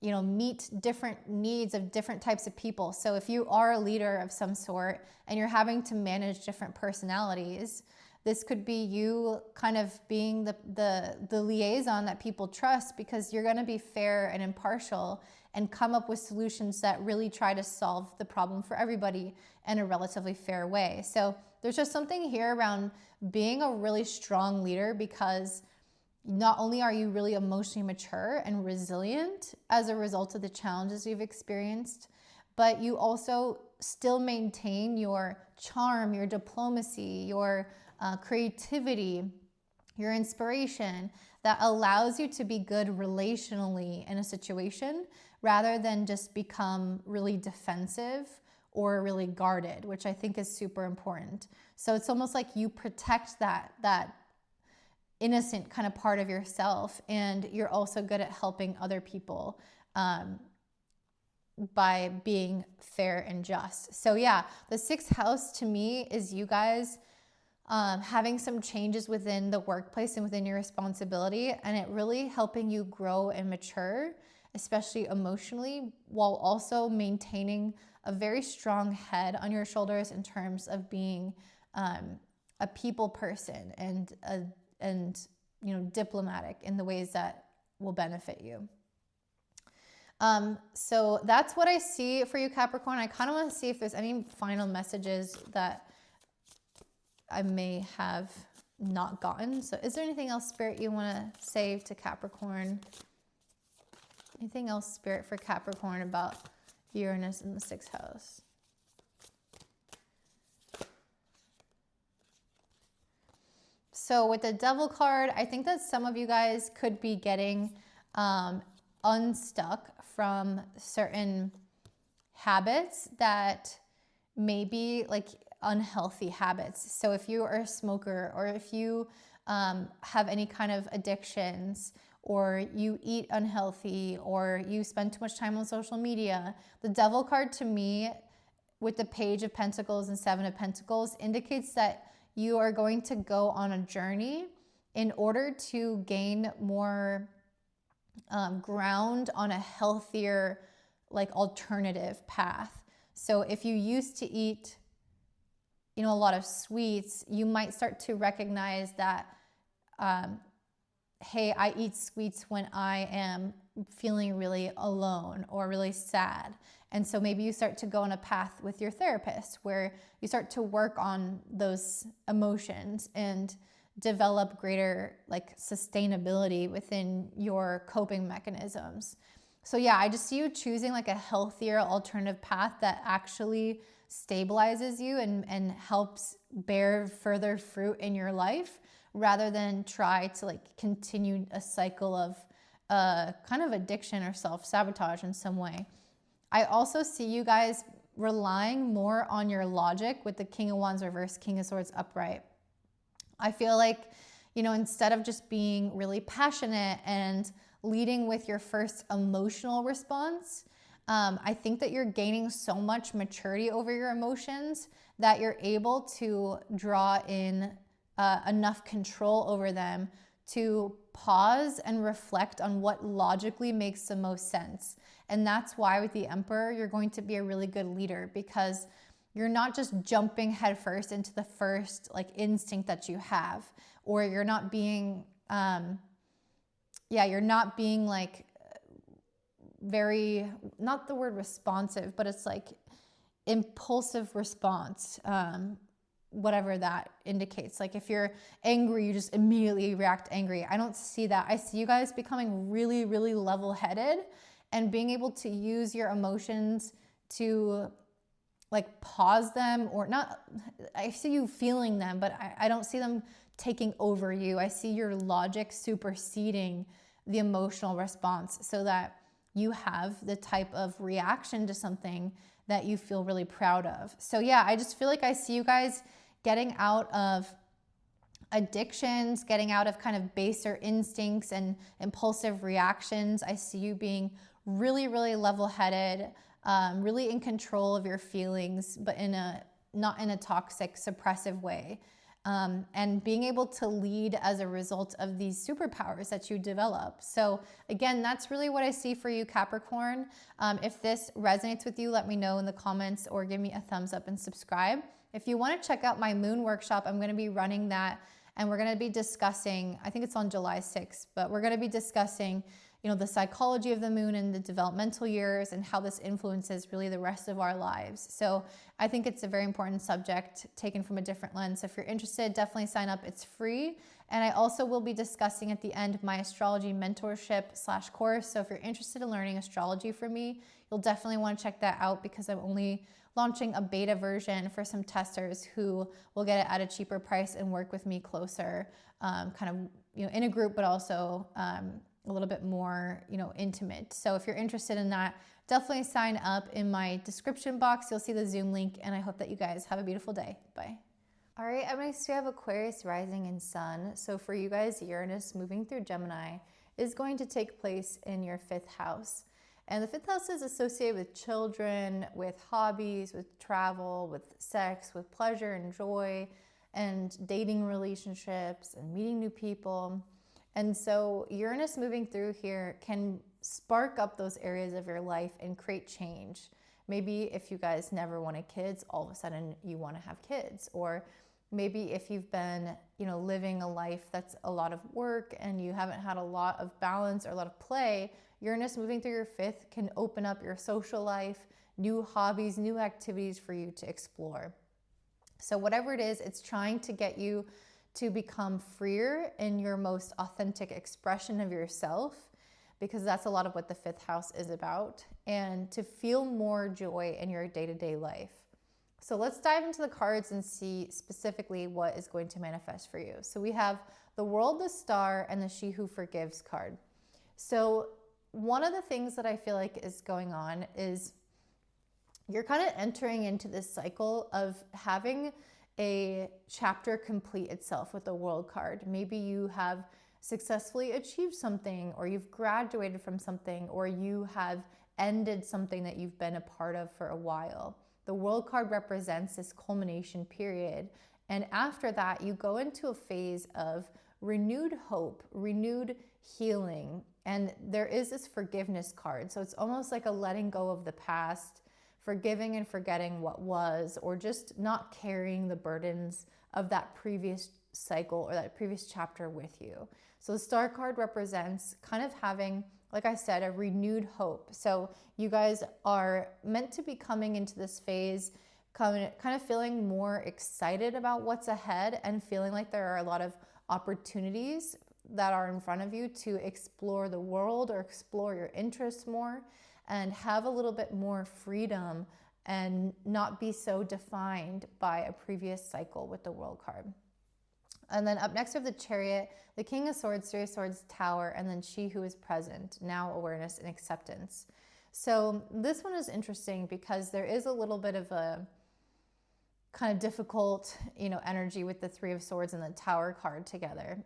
meet different needs of different types of people. So if you are a leader of some sort and you're having to manage different personalities, this could be you kind of being the liaison that people trust, because you're going to be fair and impartial and come up with solutions that really try to solve the problem for everybody in a relatively fair way. So there's just something here around being a really strong leader, because not only are you really emotionally mature and resilient as a result of the challenges you've experienced, but you also still maintain your charm, your diplomacy, your creativity, your inspiration, that allows you to be good relationally in a situation rather than just become really defensive or really guarded, which I think is super important. So it's almost like you protect that innocent kind of part of yourself, and you're also good at helping other people by being fair and just. So yeah, the 6th house to me is you guys having some changes within the workplace and within your responsibility, and it really helping you grow and mature, especially emotionally, while also maintaining a very strong head on your shoulders in terms of being a people person and diplomatic in the ways that will benefit you. So that's what I see for you, Capricorn. I kind of want to see if there's any final messages that I may have not gotten. So is there anything else, Spirit, you want to say to Capricorn? Anything else, Spirit, for Capricorn about Uranus in the 6th house? So with the Devil card, I think that some of you guys could be getting unstuck from certain habits that may be like unhealthy habits. So if you are a smoker, or if you have any kind of addictions, or you eat unhealthy, or you spend too much time on social media, the Devil card to me, with the Page of Pentacles and 7 of Pentacles, indicates that you are going to go on a journey in order to gain more ground on a healthier, like, alternative path. So if you used to eat, a lot of sweets, you might start to recognize that, hey, I eat sweets when I am feeling really alone or really sad. And so maybe you start to go on a path with your therapist where you start to work on those emotions and develop greater sustainability within your coping mechanisms. So yeah, I just see you choosing a healthier alternative path that actually stabilizes you and helps bear further fruit in your life, rather than try to continue a cycle of kind of addiction or self-sabotage in some way. I also see you guys relying more on your logic with the King of Wands reverse, King of Swords upright. I feel like, instead of just being really passionate and leading with your first emotional response, I think that you're gaining so much maturity over your emotions that you're able to draw in enough control over them to pause and reflect on what logically makes the most sense. And that's why with the Emperor, you're going to be a really good leader, because you're not just jumping headfirst into the first instinct that you have, or you're not being, you're not being very, not the word responsive, but it's impulsive response. Whatever that indicates. If you're angry, you just immediately react angry. I don't see that. I see you guys becoming really, really level-headed and being able to use your emotions to pause them, or not. I see you feeling them, but I don't see them taking over you. I see your logic superseding the emotional response, so that you have the type of reaction to something that you feel really proud of. So yeah, I just feel like I see you guys getting out of addictions, getting out of kind of baser instincts and impulsive reactions. I see you being really, really level-headed, really in control of your feelings, but not in a toxic, suppressive way. and being able to lead as a result of these superpowers that you develop. So again, that's really what I see for you, Capricorn. If this resonates with you, let me know in the comments or give me a thumbs up and subscribe. If you want to check out my moon workshop, I'm going to be running that, and we're going to be discussing, I think it's on July 6th, but we're going to be discussing, the psychology of the moon and the developmental years and how this influences really the rest of our lives. So I think it's a very important subject taken from a different lens. So if you're interested, definitely sign up. It's free. And I also will be discussing at the end my astrology mentorship / course. So if you're interested in learning astrology from me, you'll definitely want to check that out, because I'm only launching a beta version for some testers who will get it at a cheaper price and work with me closer, in a group, but also a little bit more, intimate. So if you're interested in that, definitely sign up. In my description box, you'll see the Zoom link, and I hope that you guys have a beautiful day. Bye. All right, up next we have Aquarius rising and sun. So for you guys, Uranus moving through Gemini is going to take place in your 5th house. And the 5th house is associated with children, with hobbies, with travel, with sex, with pleasure and joy, and dating relationships and meeting new people. And so Uranus moving through here can spark up those areas of your life and create change. Maybe if you guys never wanted kids, all of a sudden you want to have kids. Or maybe if you've been, living a life that's a lot of work and you haven't had a lot of balance or a lot of play, Uranus moving through your 5th can open up your social life, new hobbies, new activities for you to explore. So whatever it is, it's trying to get you to become freer in your most authentic expression of yourself, because that's a lot of what the 5th house is about, and to feel more joy in your day-to-day life. So let's dive into the cards and see specifically what is going to manifest for you. So we have the World, the Star, and the She Who Forgives card. So one of the things that I feel like is going on is you're kind of entering into this cycle of having a chapter complete itself with the World card. Maybe you have successfully achieved something, or you've graduated from something, or you have ended something that you've been a part of for a while. The World card represents this culmination period. And after that, you go into a phase of renewed hope, renewed healing. And there is this forgiveness card. So it's almost like a letting go of the past, forgiving and forgetting what was, or just not carrying the burdens of that previous cycle or that previous chapter with you. So the Star card represents kind of having, like I said, a renewed hope. So you guys are meant to be coming into this phase, kind of feeling more excited about what's ahead, and feeling like there are a lot of opportunities that are in front of you to explore the world or explore your interests more, and have a little bit more freedom and not be so defined by a previous cycle with the World card. And then up next we have the Chariot, the King of Swords, 3 of Swords, Tower, and then She Who is Present, now awareness and acceptance. So this one is interesting because there is a little bit of a kind of difficult, energy with the 3 of Swords and the Tower card together.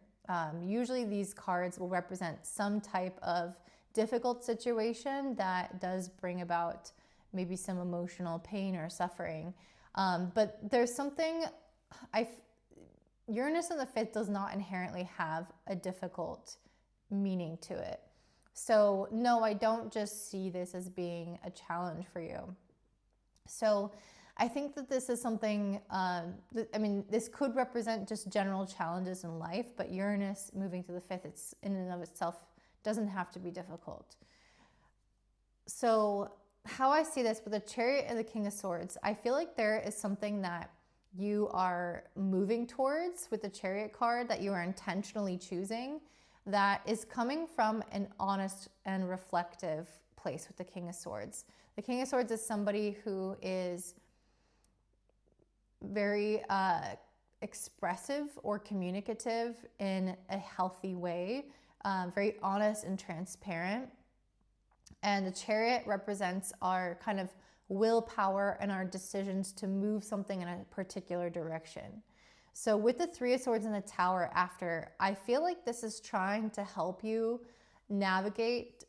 Usually these cards will represent some type of difficult situation that does bring about maybe some emotional pain or suffering. But there's something, Uranus in the 5th does not inherently have a difficult meaning to it. So no, I don't just see this as being a challenge for you. So I think that this is something, this could represent just general challenges in life, but Uranus moving to the 5th, it's in and of itself doesn't have to be difficult. So how I see this with the Chariot and the King of Swords, I feel like there is something that you are moving towards with the Chariot card, that you are intentionally choosing, that is coming from an honest and reflective place with the King of Swords. The King of Swords is somebody who is very expressive or communicative in a healthy way, very honest and transparent. And the Chariot represents our kind of willpower and our decisions to move something in a particular direction. So with the 3 of Swords and the Tower after, I feel like this is trying to help you navigate,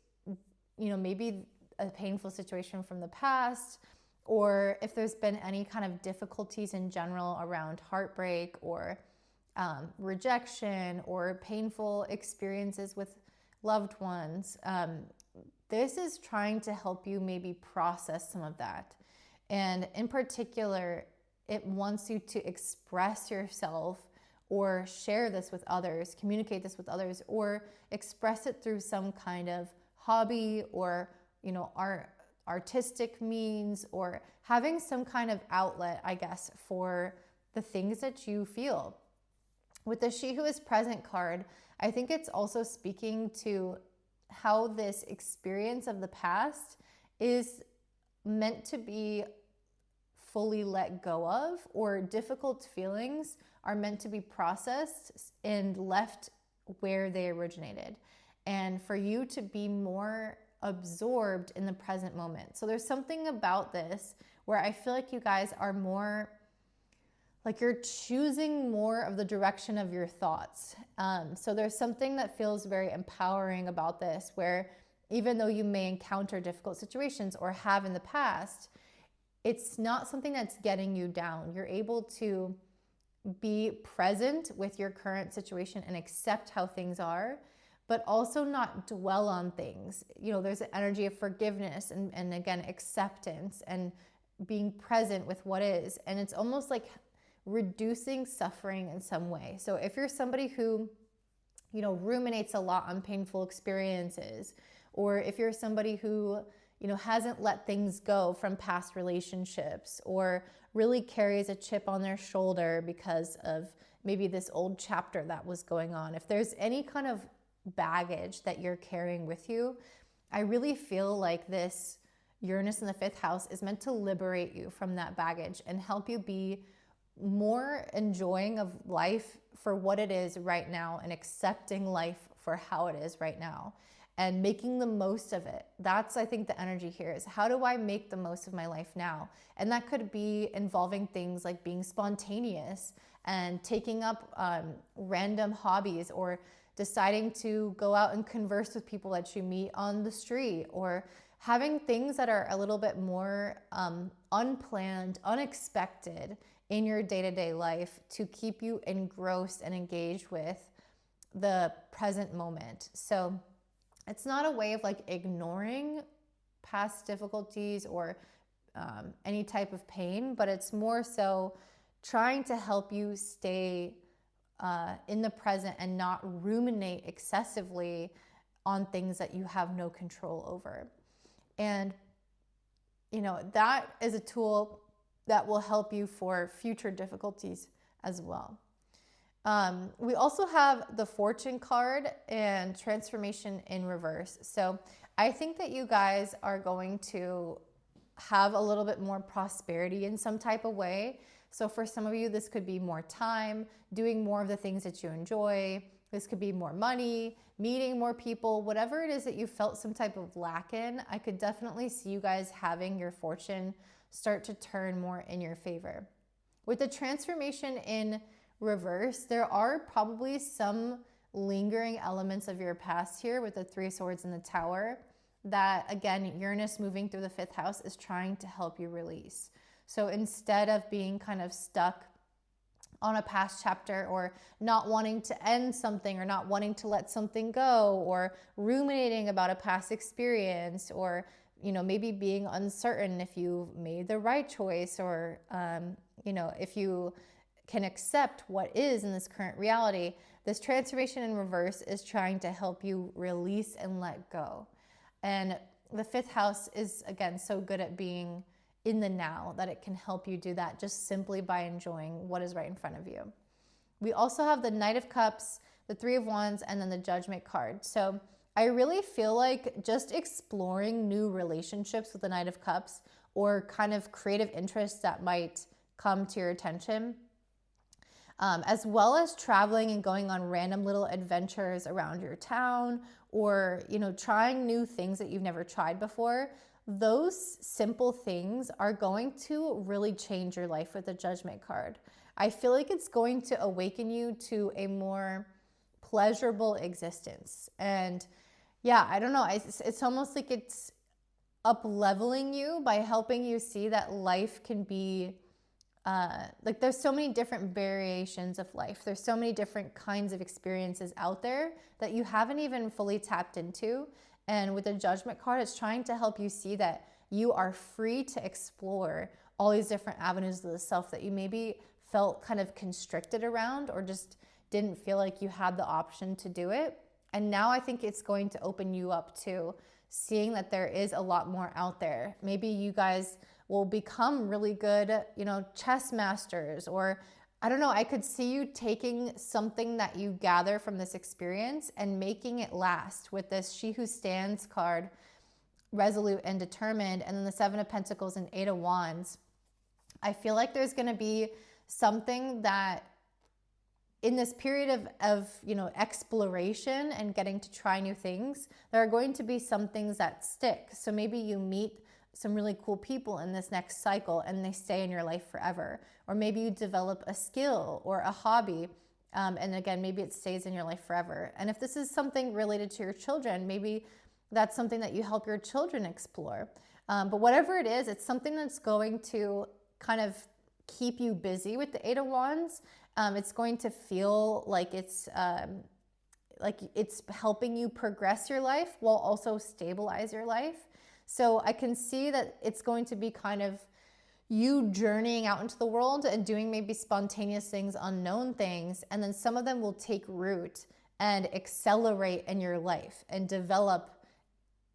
maybe a painful situation from the past, or if there's been any kind of difficulties in general around heartbreak or rejection or painful experiences with loved ones. This is trying to help you maybe process some of that. And in particular, it wants you to express yourself or share this with others, communicate this with others, or express it through some kind of hobby or, artistic means, or having some kind of outlet, I guess, for the things that you feel. With the She Who is Present card, I think it's also speaking to how this experience of the past is meant to be fully let go of, or difficult feelings are meant to be processed and left where they originated, and for you to be more absorbed in the present moment. So there's something about this where I feel like you guys are more like you're choosing more of the direction of your thoughts. So there's something that feels very empowering about this, where even though you may encounter difficult situations or have in the past, it's not something that's getting you down. You're able to be present with your current situation and accept how things are, but also not dwell on things. There's an energy of forgiveness and again, acceptance and being present with what is. And it's almost like reducing suffering in some way. So if you're somebody who, ruminates a lot on painful experiences, or if you're somebody who, hasn't let things go from past relationships, or really carries a chip on their shoulder because of maybe this old chapter that was going on. If there's any kind of baggage that you're carrying with you, I really feel like this Uranus in the 5th house is meant to liberate you from that baggage and help you be more enjoying of life for what it is right now, and accepting life for how it is right now, and making the most of it. That's, I think, the energy here is, how do I make the most of my life now? And that could be involving things like being spontaneous and taking up random hobbies, or deciding to go out and converse with people that you meet on the street, or having things that are a little bit more unplanned, unexpected in your day-to-day life to keep you engrossed and engaged with the present moment. So it's not a way of like ignoring past difficulties or any type of pain, but it's more so trying to help you stay in the present and not ruminate excessively on things that you have no control over. And, that is a tool that will help you for future difficulties as well. We also have the Fortune card and transformation in reverse. So I think that you guys are going to have a little bit more prosperity in some type of way. So for some of you, this could be more time, doing more of the things that you enjoy. This could be more money, meeting more people, whatever it is that you felt some type of lack in. I could definitely see you guys having your fortune start to turn more in your favor. With the transformation in reverse, there are probably some lingering elements of your past here with the 3 swords and the Tower that, again, Uranus moving through the 5th house is trying to help you release. So instead of being kind of stuck on a past chapter, or not wanting to end something, or not wanting to let something go, or ruminating about a past experience, or maybe being uncertain if you made the right choice, or if you can accept what is in this current reality, this transformation in reverse is trying to help you release and let go. And the 5th house is, again, so good at being in the now that it can help you do that just simply by enjoying what is right in front of you. We also have the Knight of Cups, the 3 of Wands, and then the Judgment card. So I really feel like just exploring new relationships with the Knight of Cups, or kind of creative interests that might come to your attention, as well as traveling and going on random little adventures around your town, or trying new things that you've never tried before. Those simple things are going to really change your life with the Judgment card. I feel like it's going to awaken you to a more pleasurable existence. And yeah, I don't know, it's almost like it's up-leveling you by helping you see that life can be like there's so many different variations of life. There's so many different kinds of experiences out there that you haven't even fully tapped into. And with the Judgment card, it's trying to help you see that you are free to explore all these different avenues of the self that you maybe felt kind of constricted around, or just didn't feel like you had the option to do it. And now I think it's going to open you up to seeing that there is a lot more out there. Maybe you guys will become really good, chess masters, or I don't know, I could see you taking something that you gather from this experience and making it last with this She Who Stands card, resolute and determined, and then the Seven of Pentacles and Eight of Wands. I feel like there's going to be something that in this period of exploration and getting to try new things, there are going to be some things that stick. So maybe you meet some really cool people in this next cycle and they stay in your life forever. Or maybe you develop a skill or a hobby, and again, maybe it stays in your life forever. And if this is something related to your children, maybe that's something that you help your children explore. But whatever it is, it's something that's going to kind of keep you busy with the Eight of Wands. It's going to feel like it's helping you progress your life while also stabilize your life. So I can see that it's going to be kind of you journeying out into the world and doing maybe spontaneous things, unknown things, and then some of them will take root and accelerate in your life and develop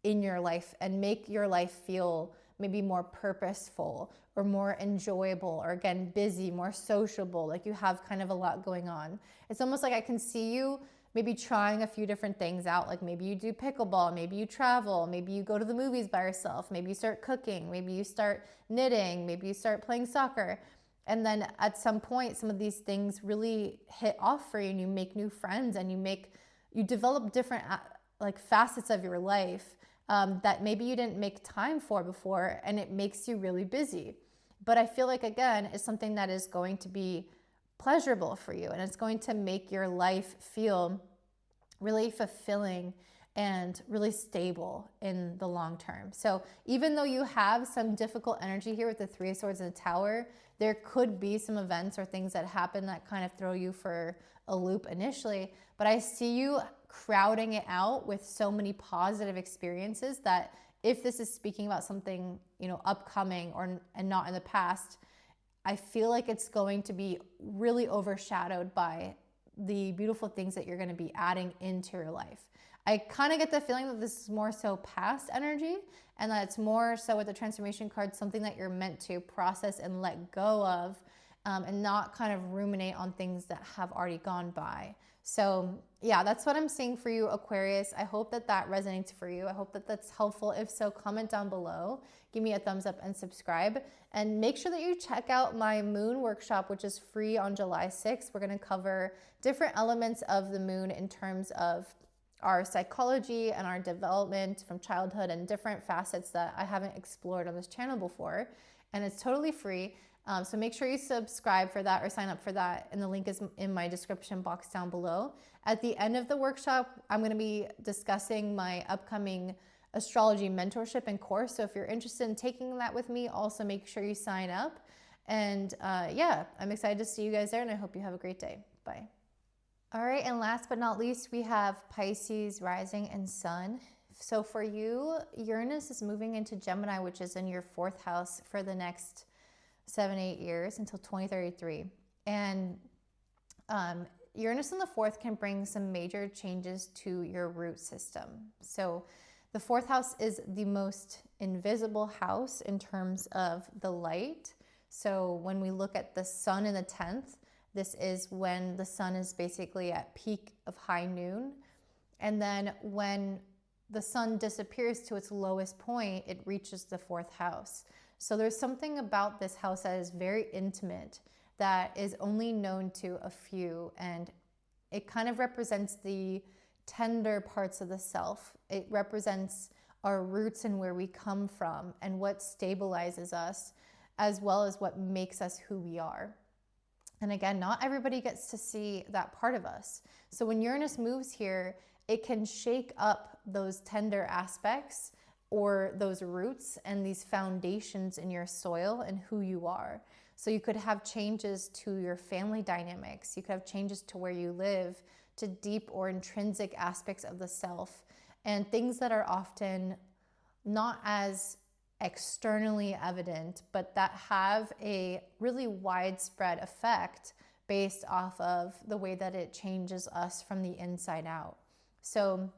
in your life and make your life feel maybe more purposeful or more enjoyable, or again, busy, more sociable, like you have kind of a lot going on. It's almost like I can see you maybe trying a few different things out, like maybe you do pickleball, maybe you travel, maybe you go to the movies by yourself, maybe you start cooking, maybe you start knitting, maybe you start playing soccer. And then at some point, some of these things really hit off for you and you make new friends and you develop different like facets of your life that maybe you didn't make time for before, and it makes you really busy. But I feel like, again, it's something that is going to be pleasurable for you, and it's going to make your life feel really fulfilling and really stable in the long term. So even though you have some difficult energy here with the Three of Swords and the Tower, there could be some events or things that happen that kind of throw you for a loop initially, but I see you crowding it out with so many positive experiences that if this is speaking about something, upcoming and not in the past, I feel like it's going to be really overshadowed by the beautiful things that you're going to be adding into your life. I kind of get the feeling that this is more so past energy, and that it's more so with the transformation card, something that you're meant to process and let go of, and not kind of ruminate on things that have already gone by. So yeah, that's what I'm seeing for you, Aquarius. I hope that resonates for you. I hope that that's helpful. If so, comment down below, give me a thumbs up and subscribe. And make sure that you check out my moon workshop, which is free on July 6th. We're going to cover different elements of the moon in terms of our psychology and our development from childhood and different facets that I haven't explored on this channel before. And it's totally free. So make sure you subscribe for that or sign up for that. And the link is in my description box down below. At the end of the workshop, I'm going to be discussing my upcoming astrology mentorship and course. So if you're interested in taking that with me, also make sure you sign up. And yeah, I'm excited to see you guys there, and I hope you have a great day. Bye. All right, and last but not least, we have Pisces rising and sun. So for you, Uranus is moving into Gemini, which is in your 4th house for the next 7-8 years until 2033. And Uranus in the 4th can bring some major changes to your root system. So the 4th house is the most invisible house in terms of the light. So when we look at the sun in the 10th, this is when the sun is basically at peak of high noon. And then when the sun disappears to its lowest point, it reaches the 4th house. So there's something about this house that is very intimate, that is only known to a few, and it kind of represents the tender parts of the self. It represents our roots and where we come from and what stabilizes us, as well as what makes us who we are. And again, not everybody gets to see that part of us. So when Uranus moves here, it can shake up those tender aspects or those roots and these foundations in your soil and who you are. So you could have changes to your family dynamics. You could have changes to where you live, to deep or intrinsic aspects of the self, and things that are often not as externally evident, but that have a really widespread effect based off of the way that it changes us from the inside out. So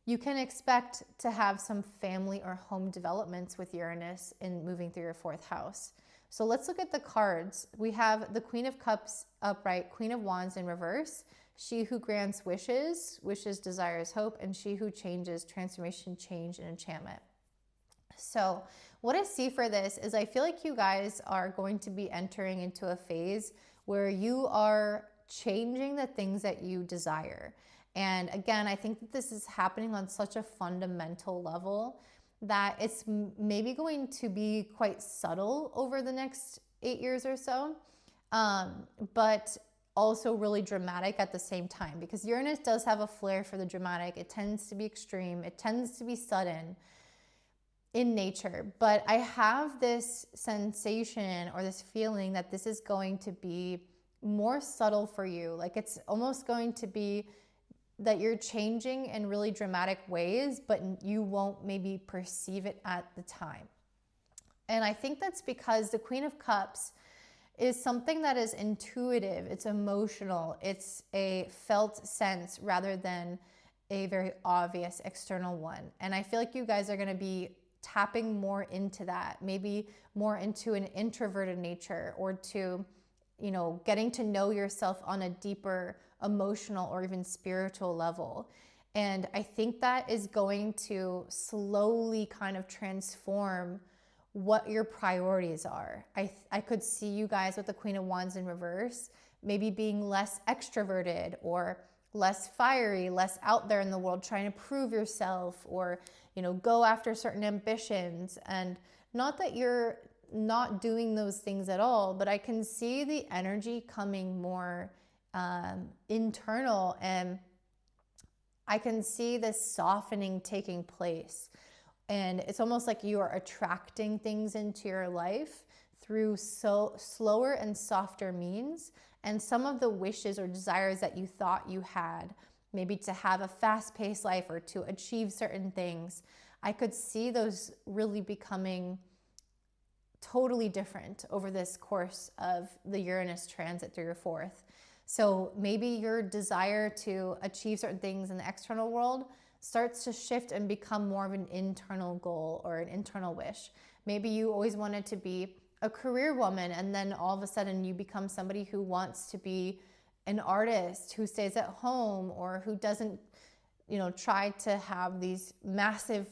you can expect to have some family or home developments with Uranus in moving through your 4th house. So let's look at the cards. We have the Queen of Cups upright, Queen of Wands in reverse. She who grants wishes, desires hope, and she who changes, transformation, change, and enchantment. So what I see for this is I feel like you guys are going to be entering into a phase where you are changing the things that you desire. And again, I think that this is happening on such a fundamental level that it's maybe going to be quite subtle over the next 8 years or so, but also really dramatic at the same time, because Uranus does have a flair for the dramatic. It tends to be extreme. It tends to be sudden in nature. But I have this sensation or this feeling that this is going to be more subtle for you. Like it's almost going to be that you're changing in really dramatic ways, but you won't maybe perceive it at the time. And I think that's because the Queen of Cups is something that is intuitive, it's emotional, it's a felt sense rather than a very obvious external one. And I feel like you guys are going to be tapping more into that, maybe more into an introverted nature, or to, you know, getting to know yourself on a deeper emotional or even spiritual level. And I think that is going to slowly kind of transform what your priorities are. I could see you guys with the Queen of Wands in reverse, maybe being less extroverted or less fiery, less out there in the world trying to prove yourself, or, you know, go after certain ambitions. And not that you're not doing those things at all, but I can see the energy coming more internal, and I can see this softening taking place. And it's almost like you are attracting things into your life through slower and softer means. And some of the wishes or desires that you thought you had, maybe to have a fast-paced life or to achieve certain things, I could see those really becoming totally different over this course of the Uranus transit through your 4th. So maybe your desire to achieve certain things in the external world starts to shift and become more of an internal goal or an internal wish. Maybe you always wanted to be a career woman, and then all of a sudden you become somebody who wants to be an artist, who stays at home, or who doesn't, you know, try to have these massive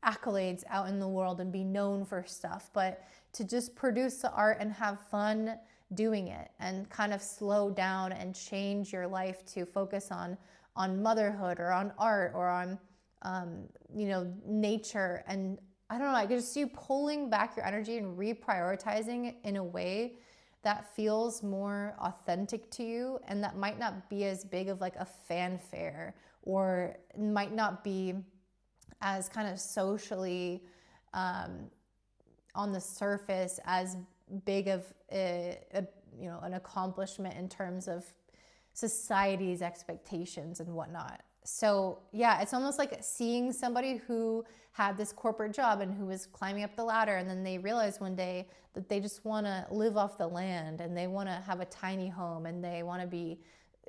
accolades out in the world and be known for stuff, but to just produce the art and have fun doing it, and kind of slow down and change your life to focus on motherhood or on art or on you know, nature. And I don't know, I could just see you pulling back your energy and reprioritizing it in a way that feels more authentic to you, and that might not be as big of like a fanfare, or might not be as kind of socially on the surface as big of a you know, an accomplishment in terms of society's expectations and whatnot. So yeah, it's almost like seeing somebody who had this corporate job and who was climbing up the ladder, and then they realized one day that they just want to live off the land, and they want to have a tiny home, and they want to be,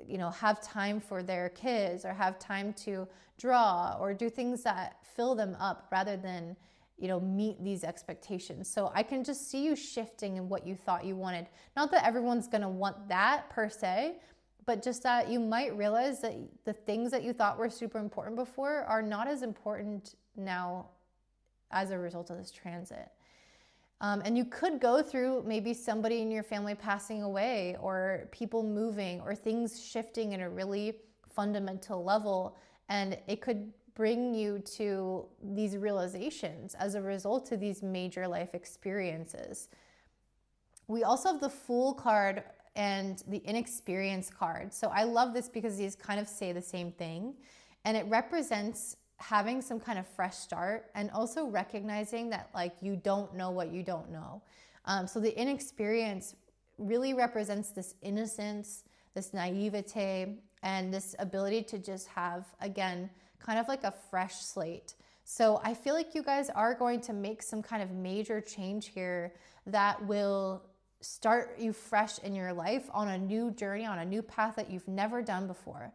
you know, have time for their kids, or have time to draw or do things that fill them up rather than, you know, meet these expectations. So I can just see you shifting in what you thought you wanted. Not that everyone's going to want that per se, but just that you might realize that the things that you thought were super important before are not as important now as a result of this transit. And you could go through maybe somebody in your family passing away, or people moving, or things shifting in a really fundamental level. And it could bring you to these realizations as a result of these major life experiences. We also have the Fool card and the Inexperienced card. So I love this because these kind of say the same thing, and it represents having some kind of fresh start, and also recognizing that, like, you don't know what you don't know. So the inexperience really represents this innocence, this naivete, and this ability to just have, again, kind of like a fresh slate. So I feel like you guys are going to make some kind of major change here that will start you fresh in your life on a new journey, on a new path that you've never done before.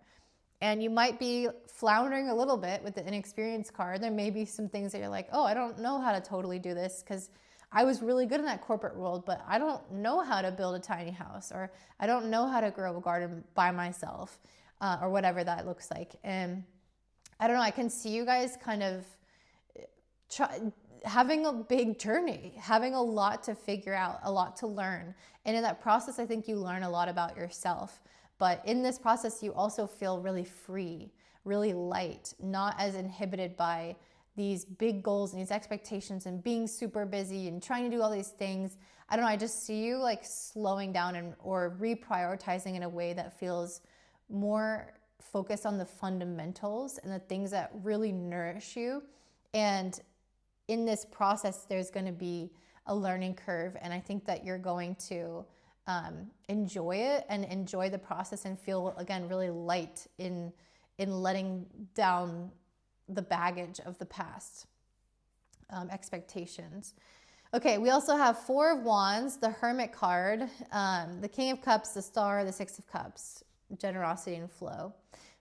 And you might be floundering a little bit with the inexperienced card. There may be some things that you're like, oh, I don't know how to totally do this because I was really good in that corporate world, but I don't know how to build a tiny house, or I don't know how to grow a garden by myself, or whatever that looks like. And I don't know, I can see you guys kind of having a big journey, having a lot to figure out, a lot to learn. And in that process, I think you learn a lot about yourself. But in this process, you also feel really free, really light, not as inhibited by these big goals and these expectations and being super busy and trying to do all these things. I don't know, I just see you like slowing down or reprioritizing in a way that feels more focused on the fundamentals and the things that really nourish you. And in this process, there's going to be a learning curve. And I think that you're going to enjoy it and enjoy the process and feel, again, really light in letting down the baggage of the past expectations. Okay, we also have Four of Wands, the Hermit card, the King of Cups, the Star, the Six of Cups, generosity and flow.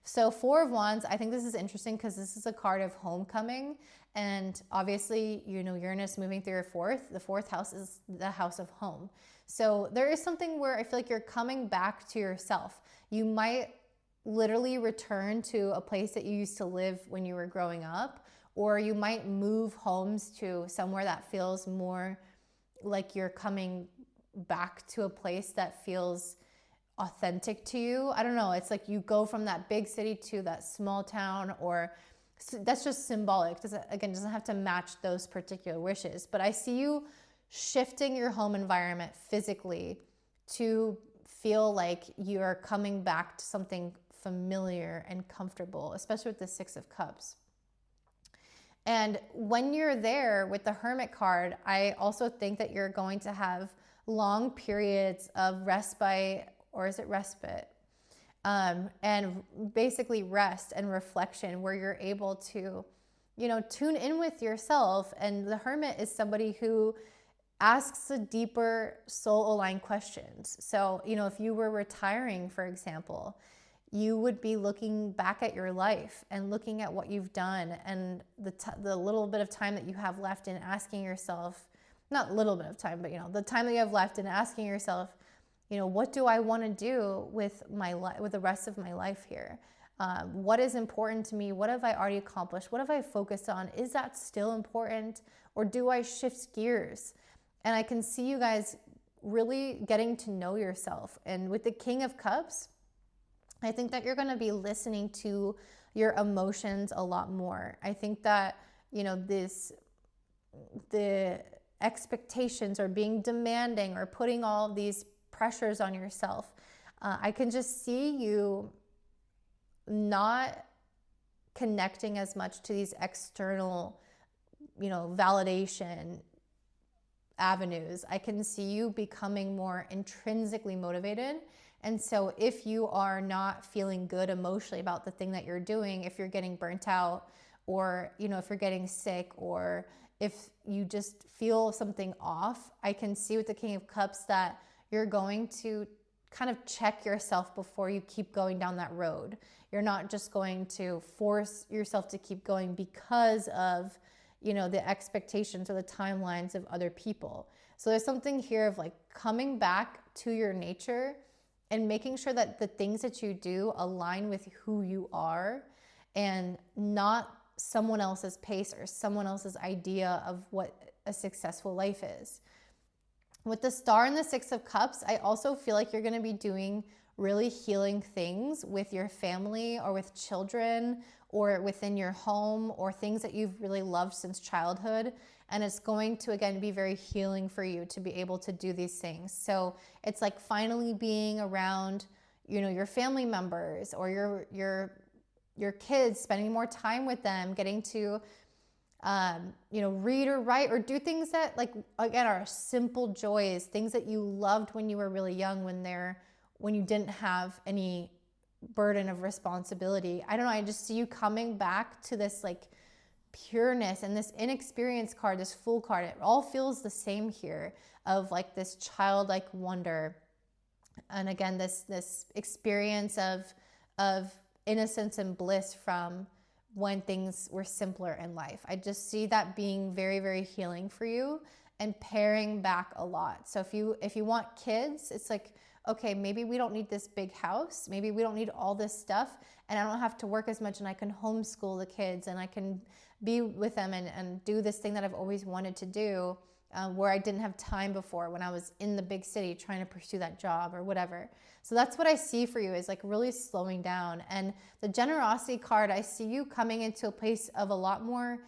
So Four of Wands, I think this is interesting because this is a card of homecoming. And obviously, you know, Uranus moving through your fourth. The fourth house is the house of home. So there is something where I feel like you're coming back to yourself. You might literally return to a place that you used to live when you were growing up, or you might move homes to somewhere that feels more like you're coming back to a place that feels authentic to you. I don't know. It's like you go from that big city to that small town, or that's just symbolic. Doesn't have to match those particular wishes. But I see you shifting your home environment physically to feel like you're coming back to something familiar and comfortable, especially with the Six of Cups. And when you're there with the Hermit card, I also think that you're going to have long periods of respite, or is it respite? And basically rest and reflection, where you're able to, you know, tune in with yourself. And the Hermit is somebody who asks the deeper soul-aligned questions. So, you know, if you were retiring, for example, you would be looking back at your life and looking at what you've done and the little bit of time that you have left, and asking yourself, not little bit of time, but, you know, the time that you have left, and asking yourself, you know, what do I want to do with my life, with the rest of my life here? What is important to me? What have I already accomplished? What have I focused on? Is that still important? Or do I shift gears? And I can see you guys really getting to know yourself. And with the King of Cups, I think that you're going to be listening to your emotions a lot more. I think that, you know, the expectations, or being demanding, or putting all these pressures on yourself. I can just see you not connecting as much to these external, you know, validation avenues. I can see you becoming more intrinsically motivated. And so if you are not feeling good emotionally about the thing that you're doing, if you're getting burnt out, or, you know, if you're getting sick, or if you just feel something off, I can see with the King of Cups that you're going to kind of check yourself before you keep going down that road. You're not just going to force yourself to keep going because of, you know, the expectations or the timelines of other people. So there's something here of like coming back to your nature and making sure that the things that you do align with who you are, and not someone else's pace or someone else's idea of what a successful life is. With the Star and the Six of Cups, I also feel like you're going to be doing really healing things with your family, or with children, or within your home, or things that you've really loved since childhood. And it's going to, again, be very healing for you to be able to do these things. So it's like finally being around, you know, your family members, or your kids, spending more time with them, getting to read or write or do things that, like, again, are simple joys, things that you loved when you were really young, when you didn't have any burden of responsibility. I don't know, I just see you coming back to this like pureness, and this inexperienced card, this Fool card, it all feels the same here, of like this childlike wonder. And again, this experience of innocence and bliss from when things were simpler in life. I just see that being very, very healing for you and paring back a lot. So if you want kids, it's like, okay, maybe we don't need this big house. Maybe we don't need all this stuff, and I don't have to work as much, and I can homeschool the kids, and I can be with them and do this thing that I've always wanted to do, where I didn't have time before when I was in the big city trying to pursue that job or whatever. So that's what I see for you, is like really slowing down. And the generosity card, I see you coming into a place of a lot more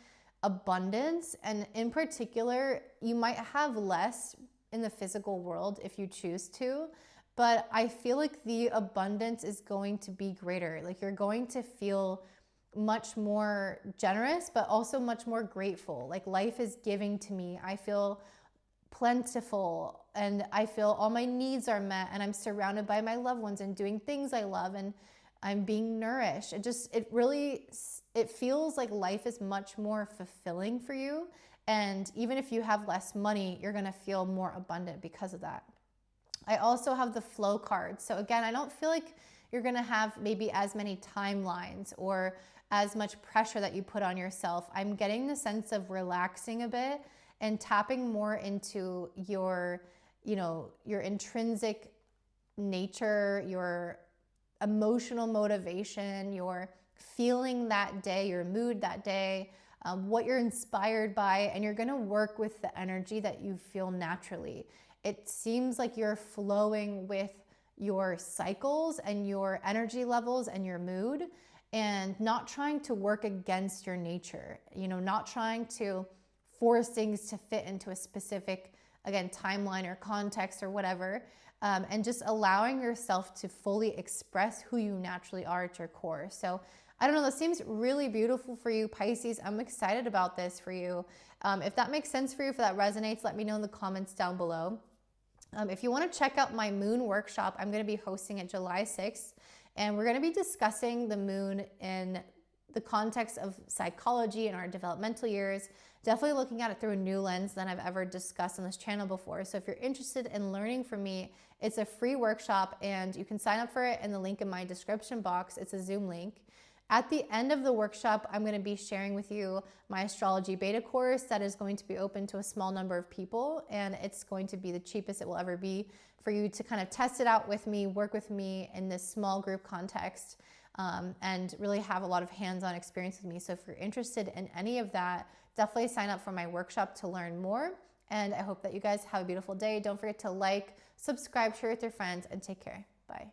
abundance. And in particular, you might have less in the physical world if you choose to, but I feel like the abundance is going to be greater. Like, you're going to feel much more generous, but also much more grateful. Like, life is giving to me. I feel plentiful, and I feel all my needs are met, and I'm surrounded by my loved ones and doing things I love, and I'm being nourished. It feels like life is much more fulfilling for you. And even if you have less money, you're going to feel more abundant because of that. I also have the Flow card. So again, I don't feel like you're going to have maybe as many timelines or as much pressure that you put on yourself. I'm getting the sense of relaxing a bit and tapping more into your intrinsic nature, your emotional motivation, your feeling that day, your mood that day, what you're inspired by, and you're going to work with the energy that you feel naturally. It seems like you're flowing with your cycles and your energy levels and your mood, and not trying to work against your nature, not trying to force things to fit into a specific, again, timeline or context or whatever, and just allowing yourself to fully express who you naturally are at your core. So I don't know, this seems really beautiful for you, Pisces. I'm excited about this for you. If that makes sense for you, if that resonates, let me know in the comments down below. If you want to check out my moon workshop, I'm going to be hosting it July 6th, and we're going to be discussing the moon in the context of psychology and our developmental years, definitely looking at it through a new lens than I've ever discussed on this channel before. So if you're interested in learning from me, it's a free workshop, and you can sign up for it in the link in my description box. It's a Zoom link. At the end of the workshop, I'm going to be sharing with you my astrology beta course that is going to be open to a small number of people, and it's going to be the cheapest it will ever be for you to kind of test it out with me, work with me in this small group context, and really have a lot of hands-on experience with me. So if you're interested in any of that, definitely sign up for my workshop to learn more. And I hope that you guys have a beautiful day. Don't forget to like, subscribe, share with your friends, and take care. Bye.